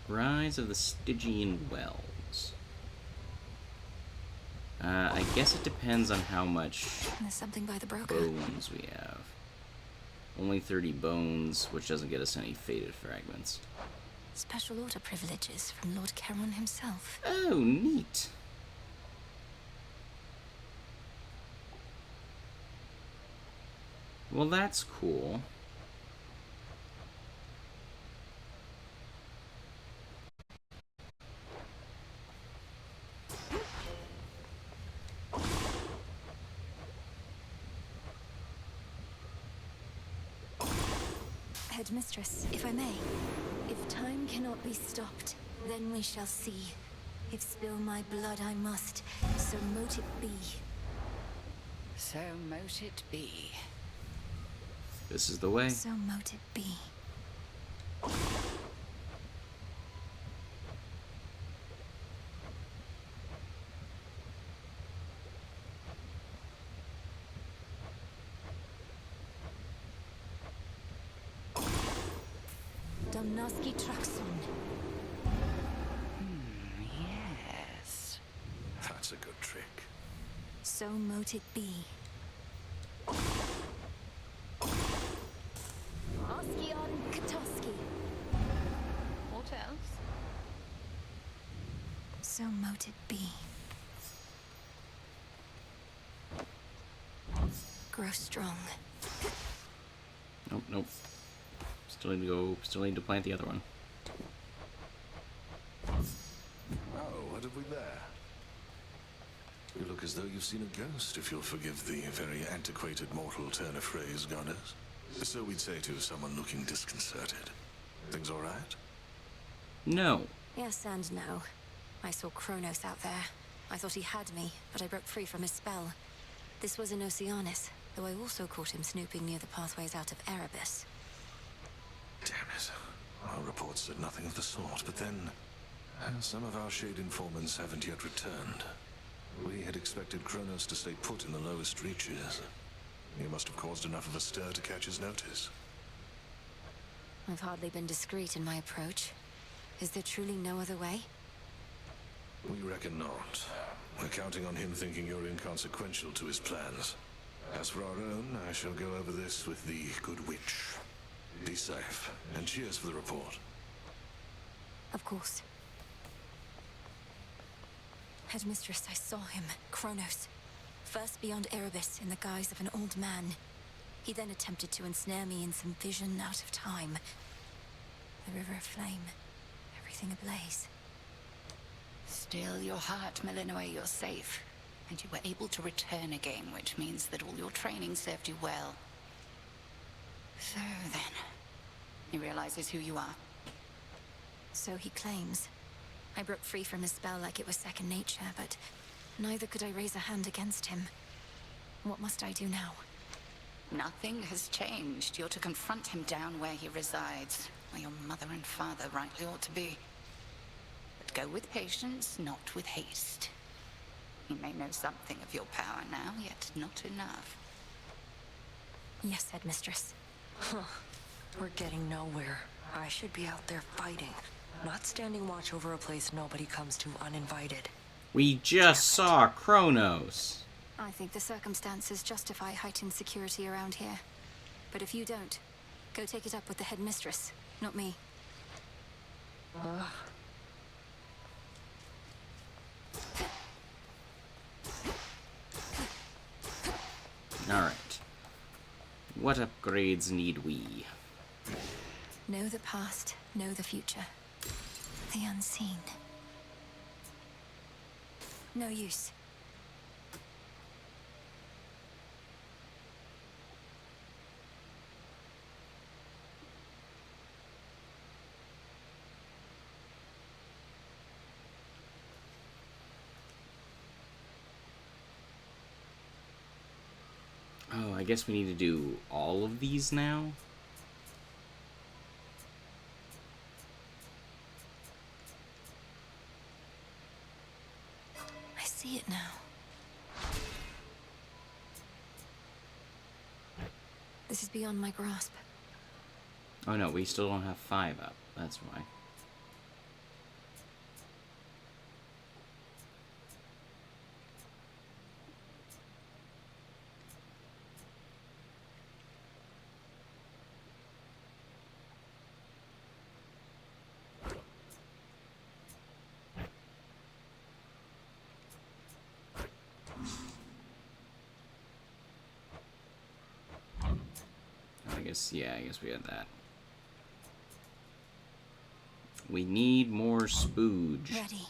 Rise of the Stygian Wells. I guess it depends on how much There's something by the broker. bones we have. Only 30 bones, which doesn't get us any faded fragments. Special order privileges from Lord Charon himself. Oh, neat. Well, that's cool. Headmistress, if I may. If time cannot be stopped, then we shall see. If spill my blood I must, so mote it be. So mote it be. This is the way. So mote it be. Domnoski Traxon. Yes. That's a good trick. So mote it be. Oskion Katoski. What else? So mote it be. Grow strong. Nope, nope. Still need to go. Still need to plant the other one. Oh, what have we there? You look as though you've seen a ghost, if you'll forgive the very antiquated mortal turn of phrase, goddess. So we'd say to someone looking disconcerted. Things all right? No. Yes and no. I saw Kronos out there. I thought he had me, but I broke free from his spell. This was in Oceanus, though I also caught him snooping near the pathways out of Erebus. Damn it. Our reports said nothing of the sort, but then some of our Shade informants haven't yet returned. We had expected Kronos to stay put in the lowest reaches. He must have caused enough of a stir to catch his notice. I've hardly been discreet in my approach. Is there truly no other way? We reckon not. We're counting on him thinking you're inconsequential to his plans. As for our own, I shall go over this with the good witch. Be safe, and cheers for the report. Of course. Headmistress, I saw him. Kronos. First beyond Erebus in the guise of an old man. He then attempted to ensnare me in some vision out of time. The river aflame. Everything ablaze. Still, your heart, Melinoe, you're safe. And you were able to return again, which means that all your training served you well. So then, he realizes who you are. So he claims. I broke free from his spell like it was second nature, but neither could I raise a hand against him. What must I do now? Nothing has changed. You're to confront him down where he resides, where your mother and father rightly ought to be. But go with patience, not with haste. He may know something of your power now, yet not enough. Yes, Headmistress. Huh. We're getting nowhere. I should be out there fighting, not standing watch over a place nobody comes to uninvited. We just saw Kronos. I think the circumstances justify heightened security around here. But if you don't, go take it up with the Headmistress, not me. Alright. What upgrades need we? Know the past, know the future. The unseen. No use. Oh, I guess we need to do all of these now? I see it now. This is beyond my grasp. Oh no, we still don't have 5 up. That's why. I guess we had that. We need more spooge. Ready.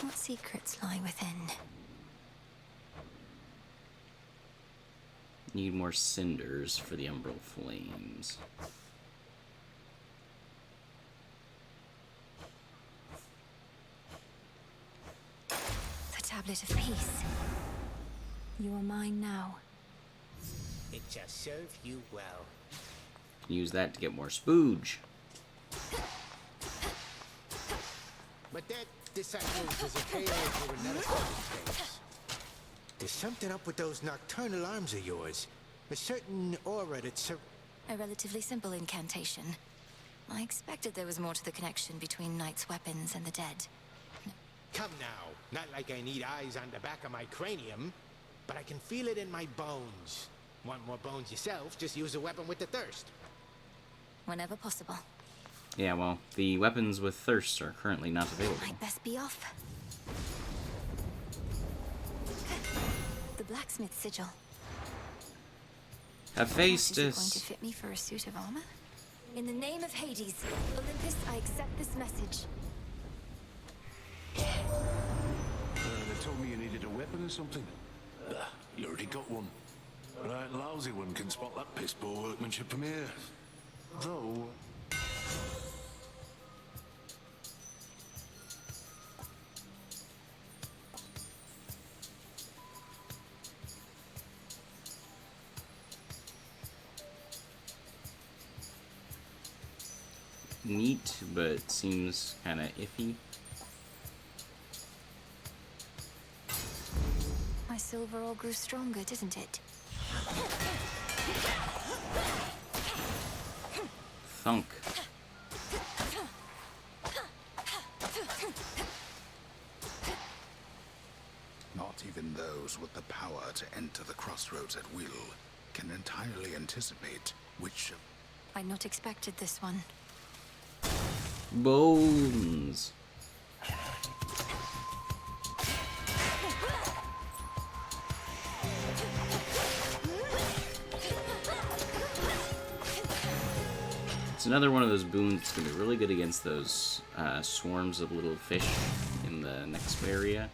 What secrets lie within? Need more cinders for the Umbral Flames. Tablet of Peace. You are mine now. It shall serve you well. Use that to get more spooge. But that disciples is a tale of your Renaissance days. There's something up with those nocturnal arms of yours. A certain aura that's a relatively simple incantation. I expected there was more to the connection between Knight's weapons and the dead. Come now, not like I need eyes on the back of my cranium, but I can feel it in my bones. Want more bones yourself, just use a weapon with the thirst. Whenever possible. Yeah, well, the weapons with thirst are currently not available. I'd best be off. The blacksmith sigil. Hephaestus. Is it going to fit me for a suit of armor? In the name of Hades, Olympus, I accept this message. They told me you needed a weapon or something. You already got one. Right, lousy one can spot that piss poor workmanship from here. Though... Neat, but seems kind of iffy. My silver all grew stronger, didn't it? Thunk. Not even those with the power to enter the crossroads at will can entirely anticipate which of... I'd not expected this one. Bones. It's another one of those boons that's going to be really good against those swarms of little fish in the next area.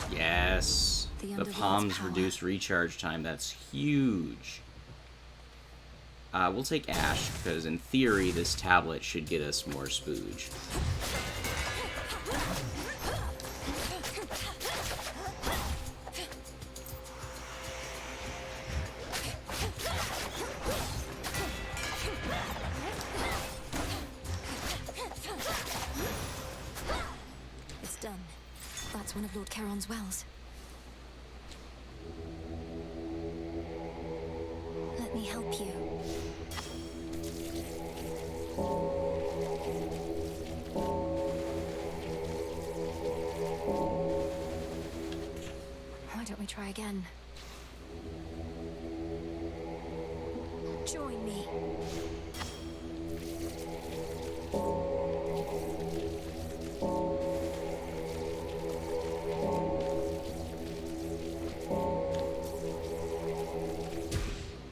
Yes, the palms reduce recharge time. That's huge. We'll take Ash, because in theory this tablet should get us more spooge. It's done. That's one of Lord Charon's wells. Let me help you. Why don't we try again? Join me.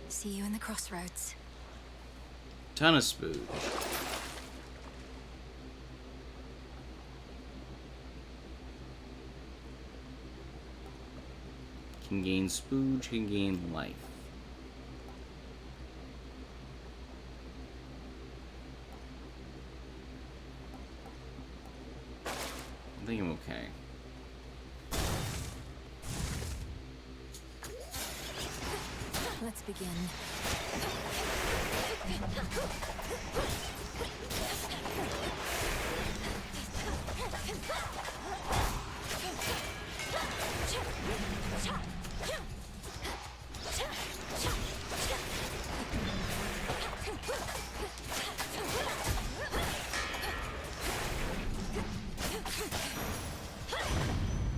See you in the crossroads. Ton of spooge. Can gain spooge, can gain life. I think I'm okay. Let's begin.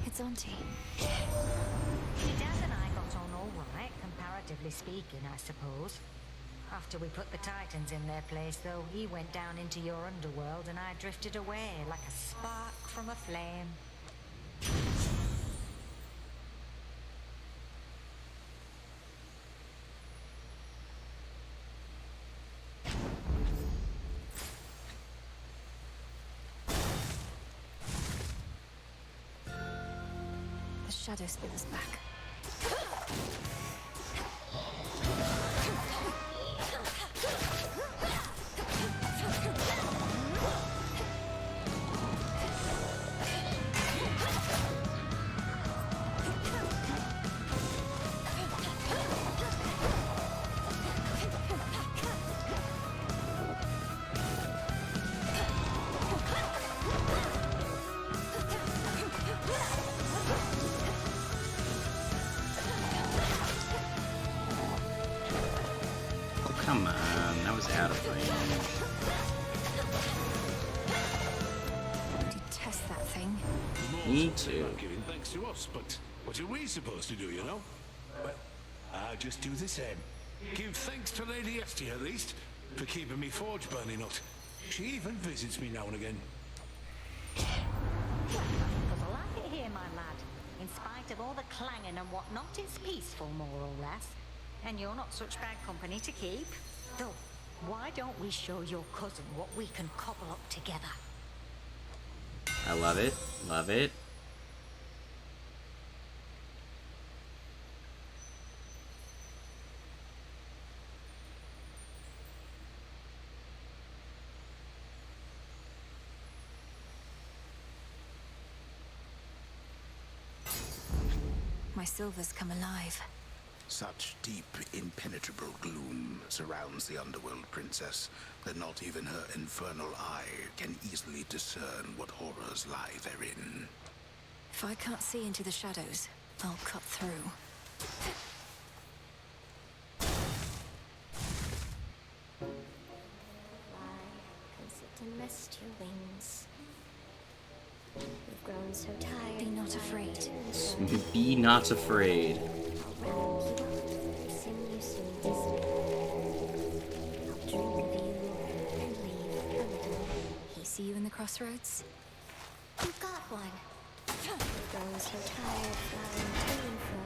It's Auntie. Your dad and I got on all right, comparatively speaking, I suppose. After we put the Titans in their place, though, he went down into your underworld and I drifted away like a spark from a flame. The shadow spin us back. Come on, that was out of range. Detest that thing. Me too. Not giving thanks to us, but what are we supposed to do, you know? Well, I'll just do the same. Give thanks to Lady Esty, at least, for keeping me forge burning up. She even visits me now and again. Because I like it here, my lad. In spite of all the clanging and whatnot, it's peaceful, more or less. And you're not such bad company to keep. Though, why don't we show your cousin what we can cobble up together? I love it. Love it. My silver's come alive. Such deep, impenetrable gloom surrounds the underworld, princess, that not even her infernal eye can easily discern what horrors lie therein. If I can't see into the shadows, I'll cut through. And rest your wings. We've grown so tired. Be not afraid. Be not afraid. I'll round you up, sing you soon to sleep. I'll dream of you and leave a little. He see you in the crossroads? You've got one. We've grown so tired, flying to and fro.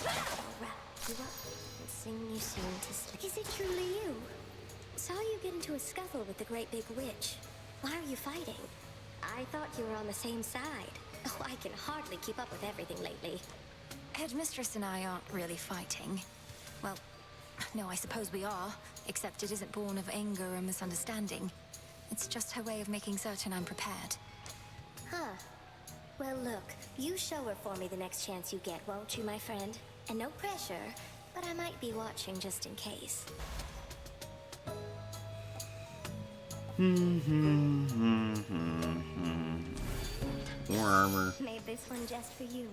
I'll wrap you up and sing you soon to sleep. Is it truly you? Saw you get into a scuffle with the great big witch. Why are you fighting? I thought you were on the same side. Oh, I can hardly keep up with everything lately. Headmistress and I aren't really fighting. Well, no, I suppose we are, except it isn't born of anger or misunderstanding. It's just her way of making certain I'm prepared. Huh. Well, look, you show her for me the next chance you get, won't you, my friend? And no pressure, but I might be watching just in case. More armor. Made this one just for you.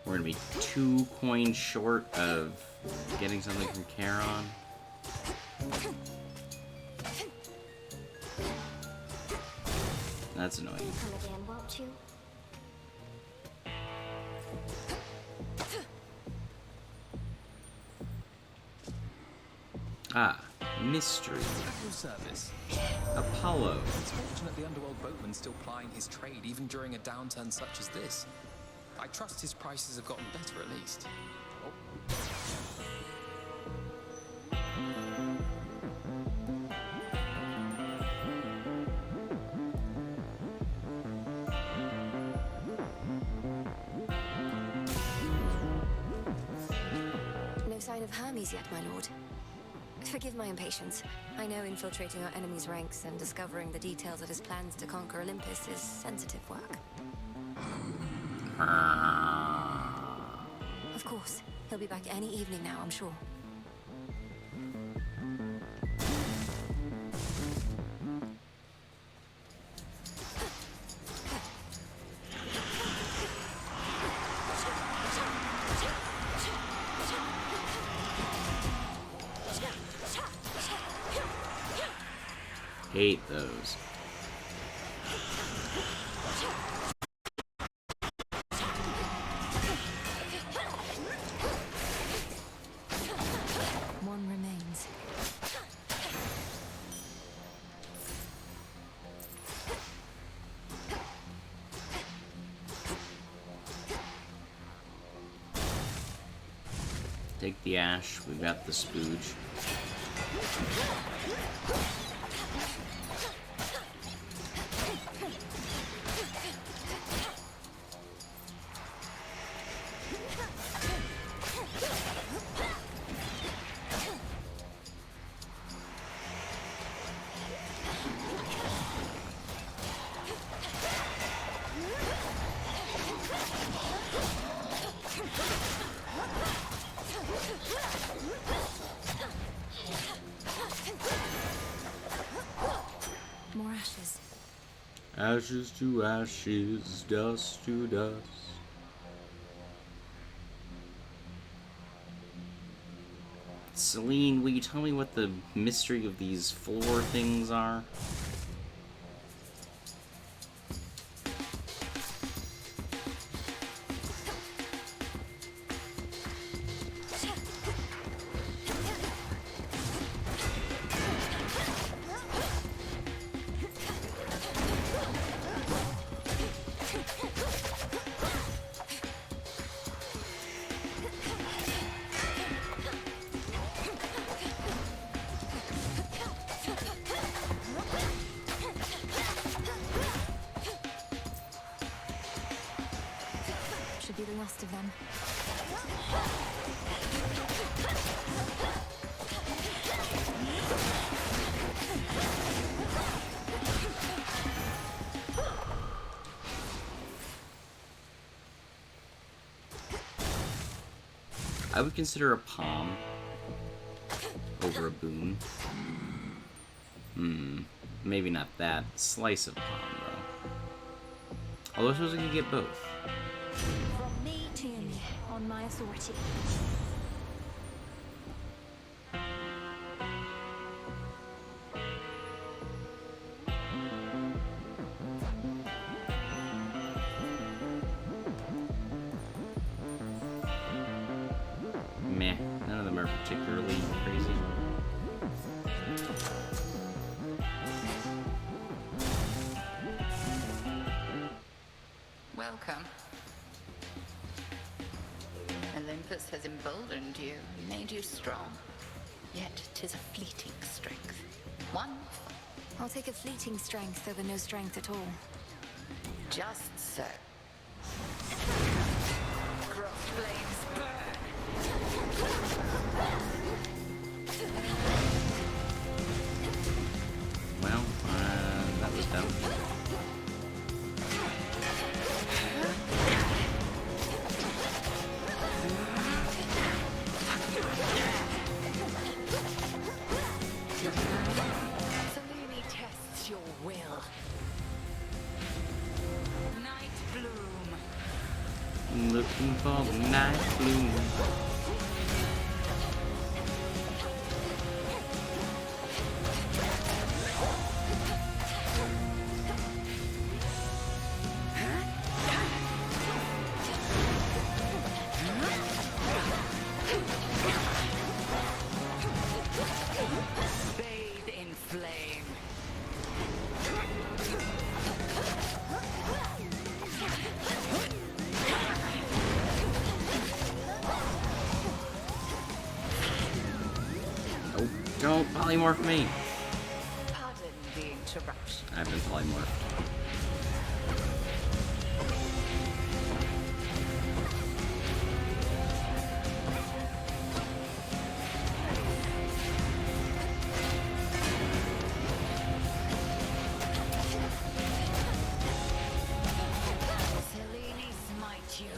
We're gonna be 2 coins short of getting something from Charon. That's annoying. Come again, won't you? Ah, mystery. At your service. Apollo. It's fortunate the underworld boatman's still plying his trade even during a downturn such as this. I trust his prices have gotten better at least. No sign of Hermes yet, my lord. Forgive my impatience. I know infiltrating our enemy's ranks and discovering the details of his plans to conquer Olympus is sensitive work. Of course. He'll be back any evening now, I'm sure. Hate those. One remains. Take the ash. We've got the spooge. More ashes. Ashes to ashes, dust to dust. Celine, will you tell me what the mystery of these floor things are? Should be the last of them. I would consider a palm over a boon. Maybe not that. Slice of palm, though. Although I suppose we can get both. From me to you, on my authority. Meh. None of them are particularly crazy. Welcome. Olympus has emboldened you, made you strong. Yet 'tis a fleeting strength. One. I'll take a fleeting strength over no strength at all. Just so. Cross flames burn. Well, that was dumb. Selene tests your will. Night bloom. Looking for the night bloom. Bathe in flame. Oh, don't polymorph me. Pardon the interruption. I've been polymorphed. Selene smite you.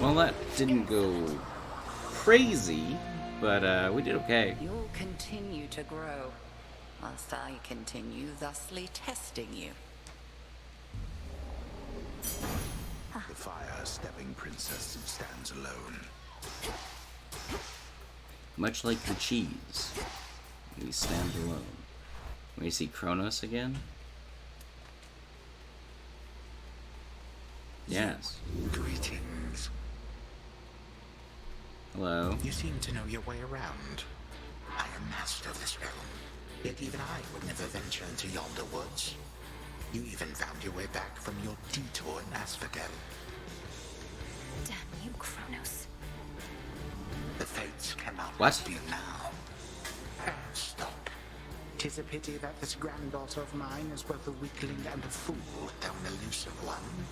Well, that didn't go crazy, but we did okay. You'll continue to grow, whilst I continue thusly testing you. The fire-stepping princess stands alone. Much like the cheese, we stand alone. We see Kronos again? Yes. Greetings. Hello. You seem to know your way around. I am master of this realm, yet even I would never venture into yonder woods. You even found your way back from your detour in Asphodel. Damn you, Kronos. The fates cannot What? help you now. Stop. 'Tis a pity that this granddaughter of mine is both a weakling and a fool, though an elusive one.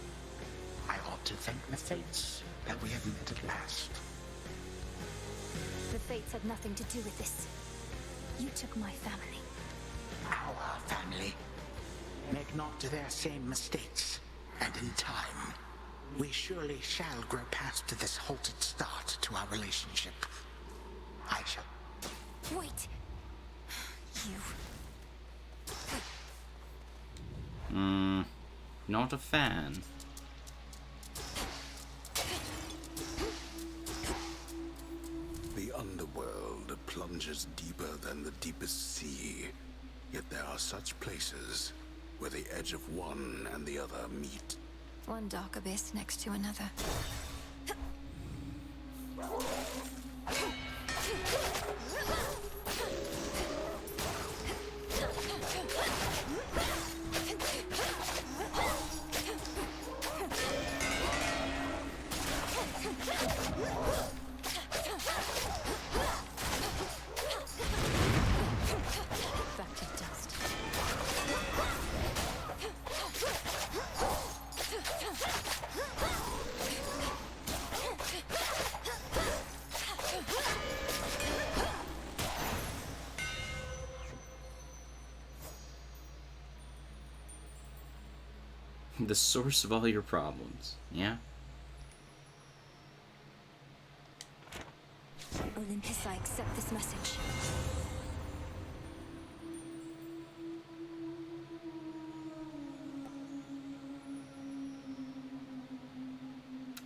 I ought to thank the fates that we have met at last. The fates had nothing to do with this. You took my family. Our family. Make not their same mistakes, and in time, we surely shall grow past this halted start to our relationship. I shall. Wait. You. Not a fan. The underworld plunges deeper than the deepest sea. Yet there are such places where the edge of one and the other meet. One dark abyss next to another. Back to dust. the source of all your problems. Yeah? Olympus, I accept this message.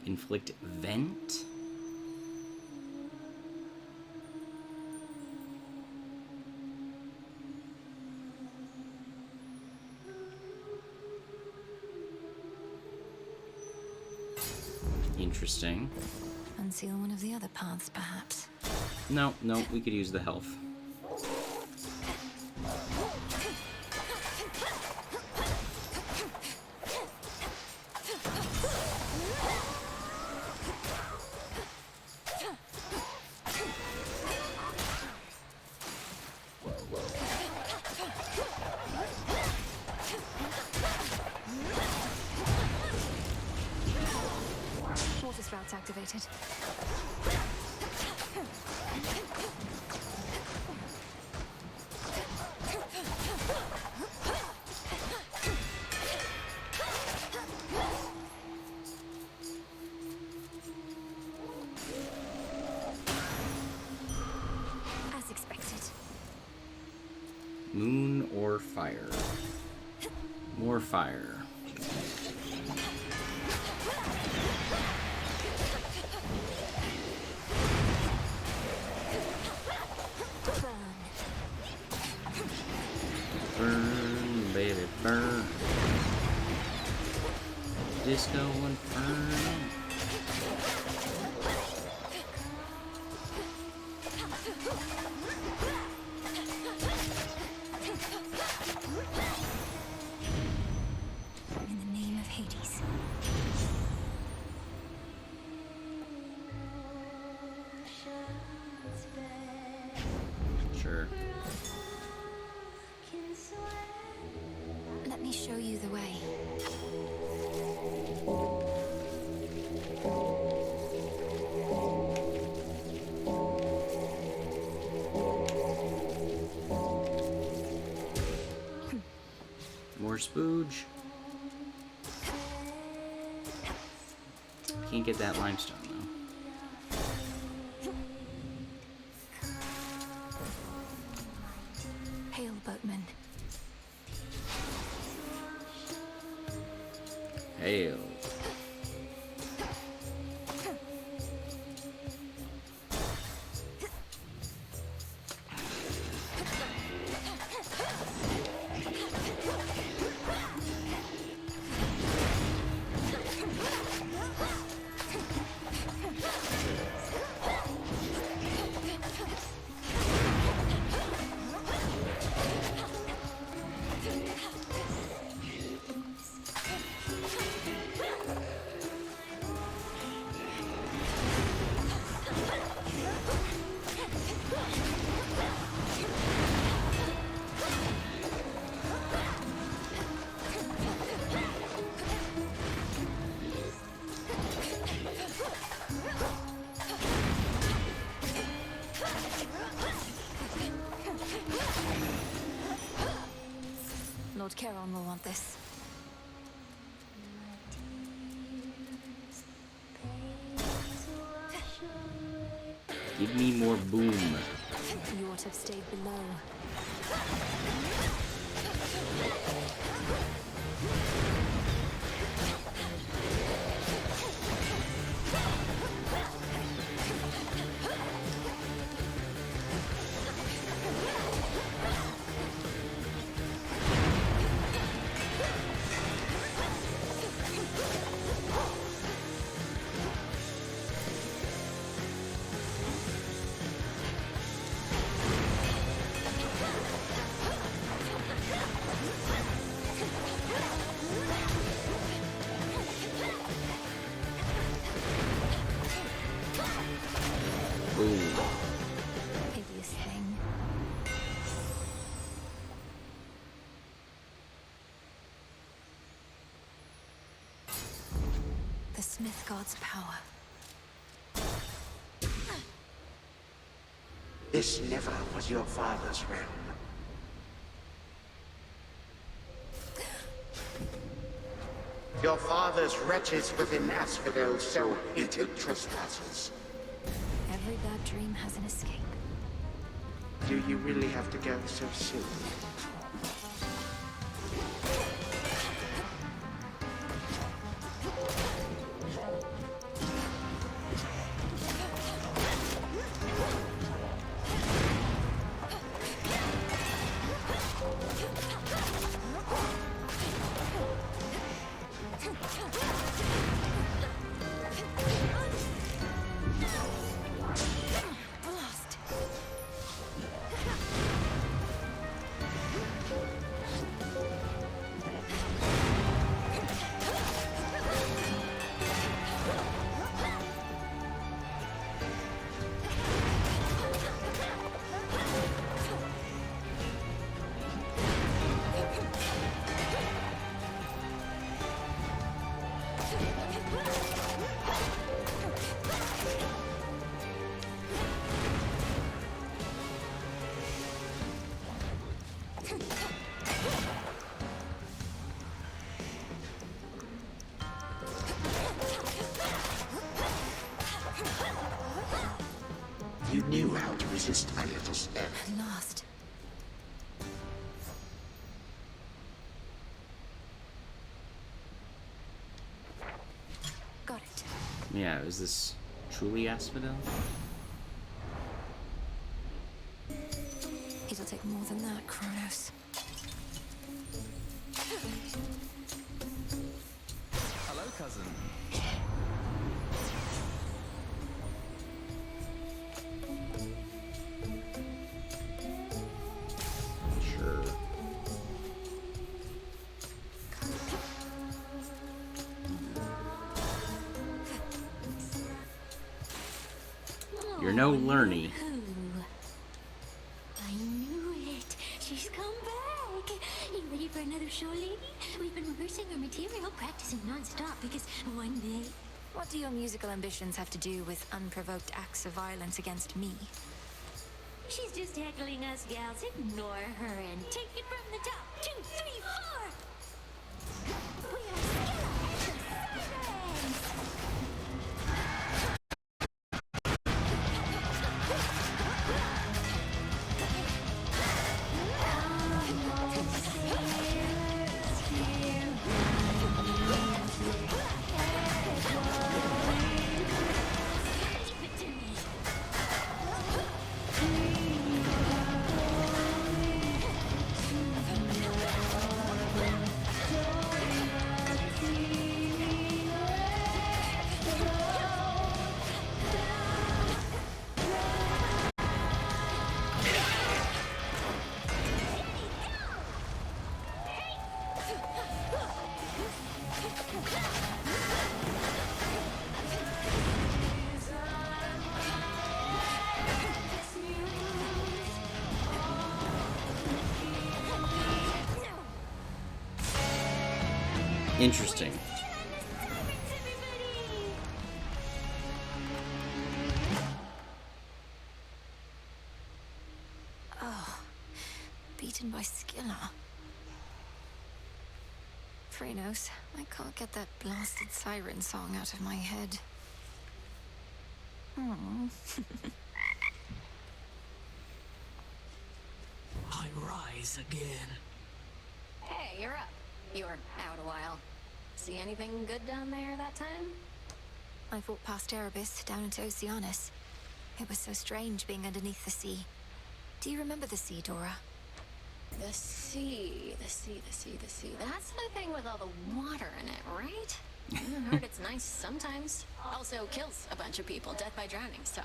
Inflict vent? Interesting. Unseal one of the other paths, perhaps. No, we could use the health. Water sprouts activated. As expected. Moon or fire? More fire. Burn, baby, burn. Disco Inferno. In the name of Hades. Sure. Let me show you the way. More spooge. Can't get that limestone though. Hail, boatman. Hail. Lord Charon will want this. Give me more boom. You ought to have stayed below. Boom. Hideous thing. The Smith God's power. This never was your father's realm. Your father's wretches within Asphodel so hated trespassers. Every bad dream has an escape. Do you really have to go so soon? You knew how to resist my little step. Lost. Got it. Yeah, is this truly Asphodel? It'll take more than that, Kronos. Hello, cousin. Sure. You're no Lerny. I knew it. She's come back. You ready for another show, lady? We've been rehearsing our material, practicing non-stop because one day... What do your musical ambitions have to do with unprovoked acts of violence against me? She's just heckling us gals. Ignore her and take it from the top. 2, 3, 4! We are Scylla and the Sirens! Interesting. Oh, beaten by Scylla. Phrenos, I can't get that blasted siren song out of my head. Hmm. I rise again. Hey, you're up. You were out a while. See anything good down there that time? I fought past Erebus down into Oceanus. It was so strange being underneath the sea. Do you remember the sea, Dora? The sea. That's the thing with all the water in it, right? I heard it's nice sometimes. Also kills a bunch of people, death by drowning, so...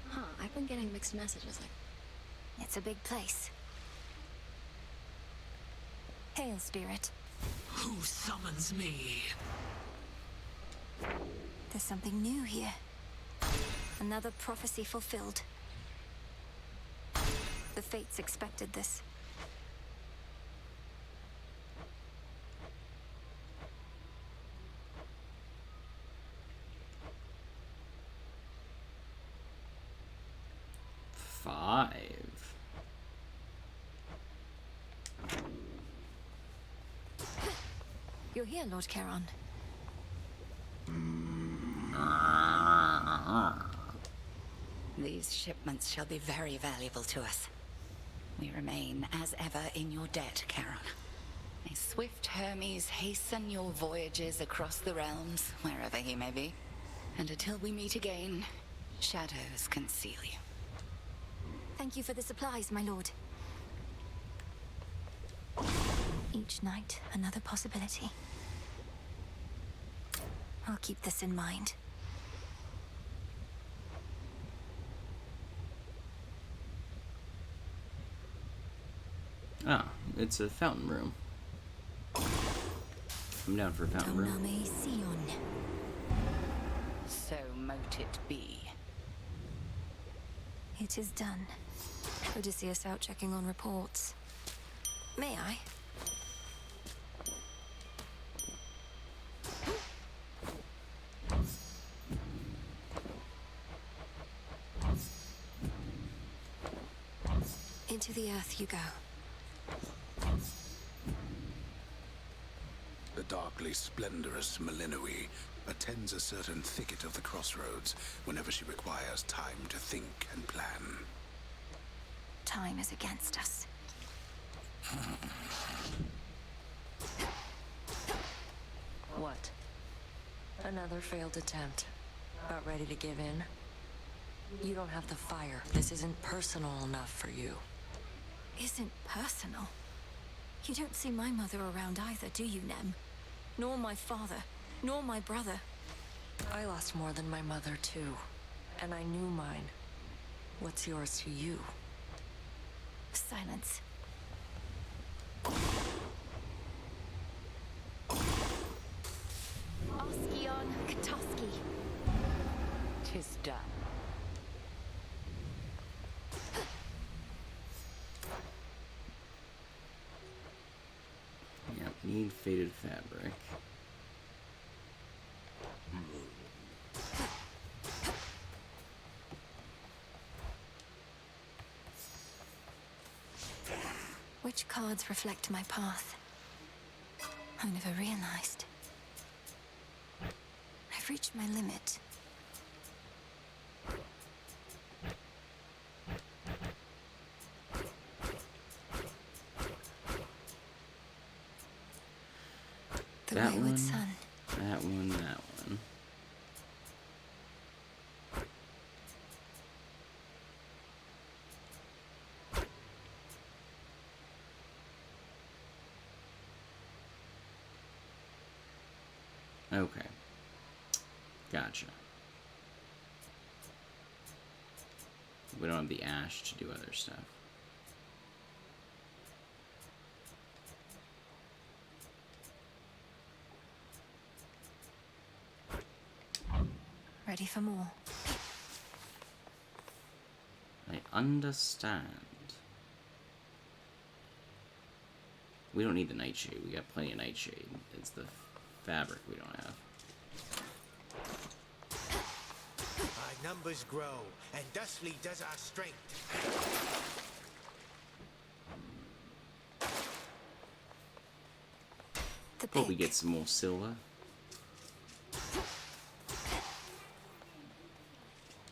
Huh, I've been getting mixed messages. It's a big place. Hail, Spirit. Who summons me? There's something new here. Another prophecy fulfilled. The Fates expected this. You're here, Lord Charon. These shipments shall be very valuable to us. We remain, as ever, in your debt, Charon. May swift Hermes hasten your voyages across the realms, wherever he may be. And until we meet again, shadows conceal you. Thank you for the supplies, my lord. Each night, another possibility. I'll keep this in mind. Ah, it's a fountain room. I'm down for a fountain room. Domname Sion. So mote it be. It is done. Odysseus out checking on reports. May I? Into the earth you go. The darkly splendorous Melinoi attends a certain thicket of the crossroads whenever she requires time to think and plan. Time is against us. What? Another failed attempt. About ready to give in? You don't have the fire. This isn't personal enough for you. Isn't personal? You don't see my mother around either, do you, Nem? Nor my father, nor my brother. I lost more than my mother, too. And I knew mine. What's yours to you? Silence. Oskion Katoski. 'Tis done. Yep, need faded fabric. Which cards reflect my path? I never realized. I've reached my limit. The That wayward one, son. that one, that one. Okay. Gotcha. We don't have the ash to do other stuff. Ready for more. I understand. We don't need the nightshade. We got plenty of nightshade. It's the fabric we don't have. Our numbers grow, and thusly does our strength. Hope we get some more silver.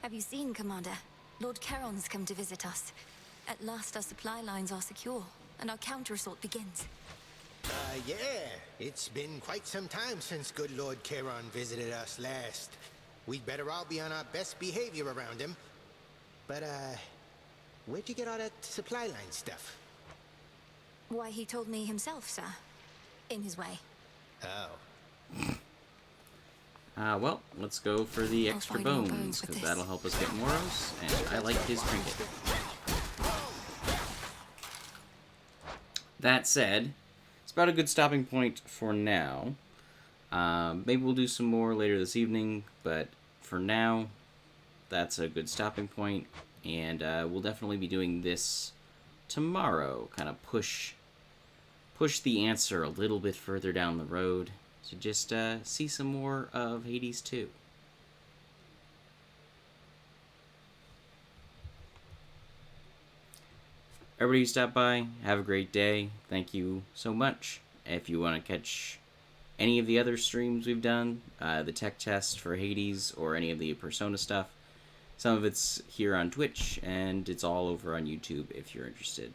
Have you seen, Commander? Lord Charon's come to visit us. At last our supply lines are secure, and our counter-assault begins. Yeah. It's been quite some time since good Lord Charon visited us last. We'd better all be on our best behavior around him. But, where'd you get all that supply line stuff? Why, he told me himself, sir. In his way. Oh. Well, let's go for the I'll extra find more bones bones, with because this. that'll help us get Moros, and I like his trinket. That said, it's about a good stopping point for now. Maybe we'll do some more later this evening, but for now, that's a good stopping point, and we'll definitely be doing this tomorrow. Kind of push the answer a little bit further down the road to just see some more of Hades 2. Everybody who stopped by, have a great day. Thank you so much. If you want to catch any of the other streams we've done, the tech test for Hades or any of the Persona stuff. Some of it's here on Twitch, and it's all over on YouTube if you're interested.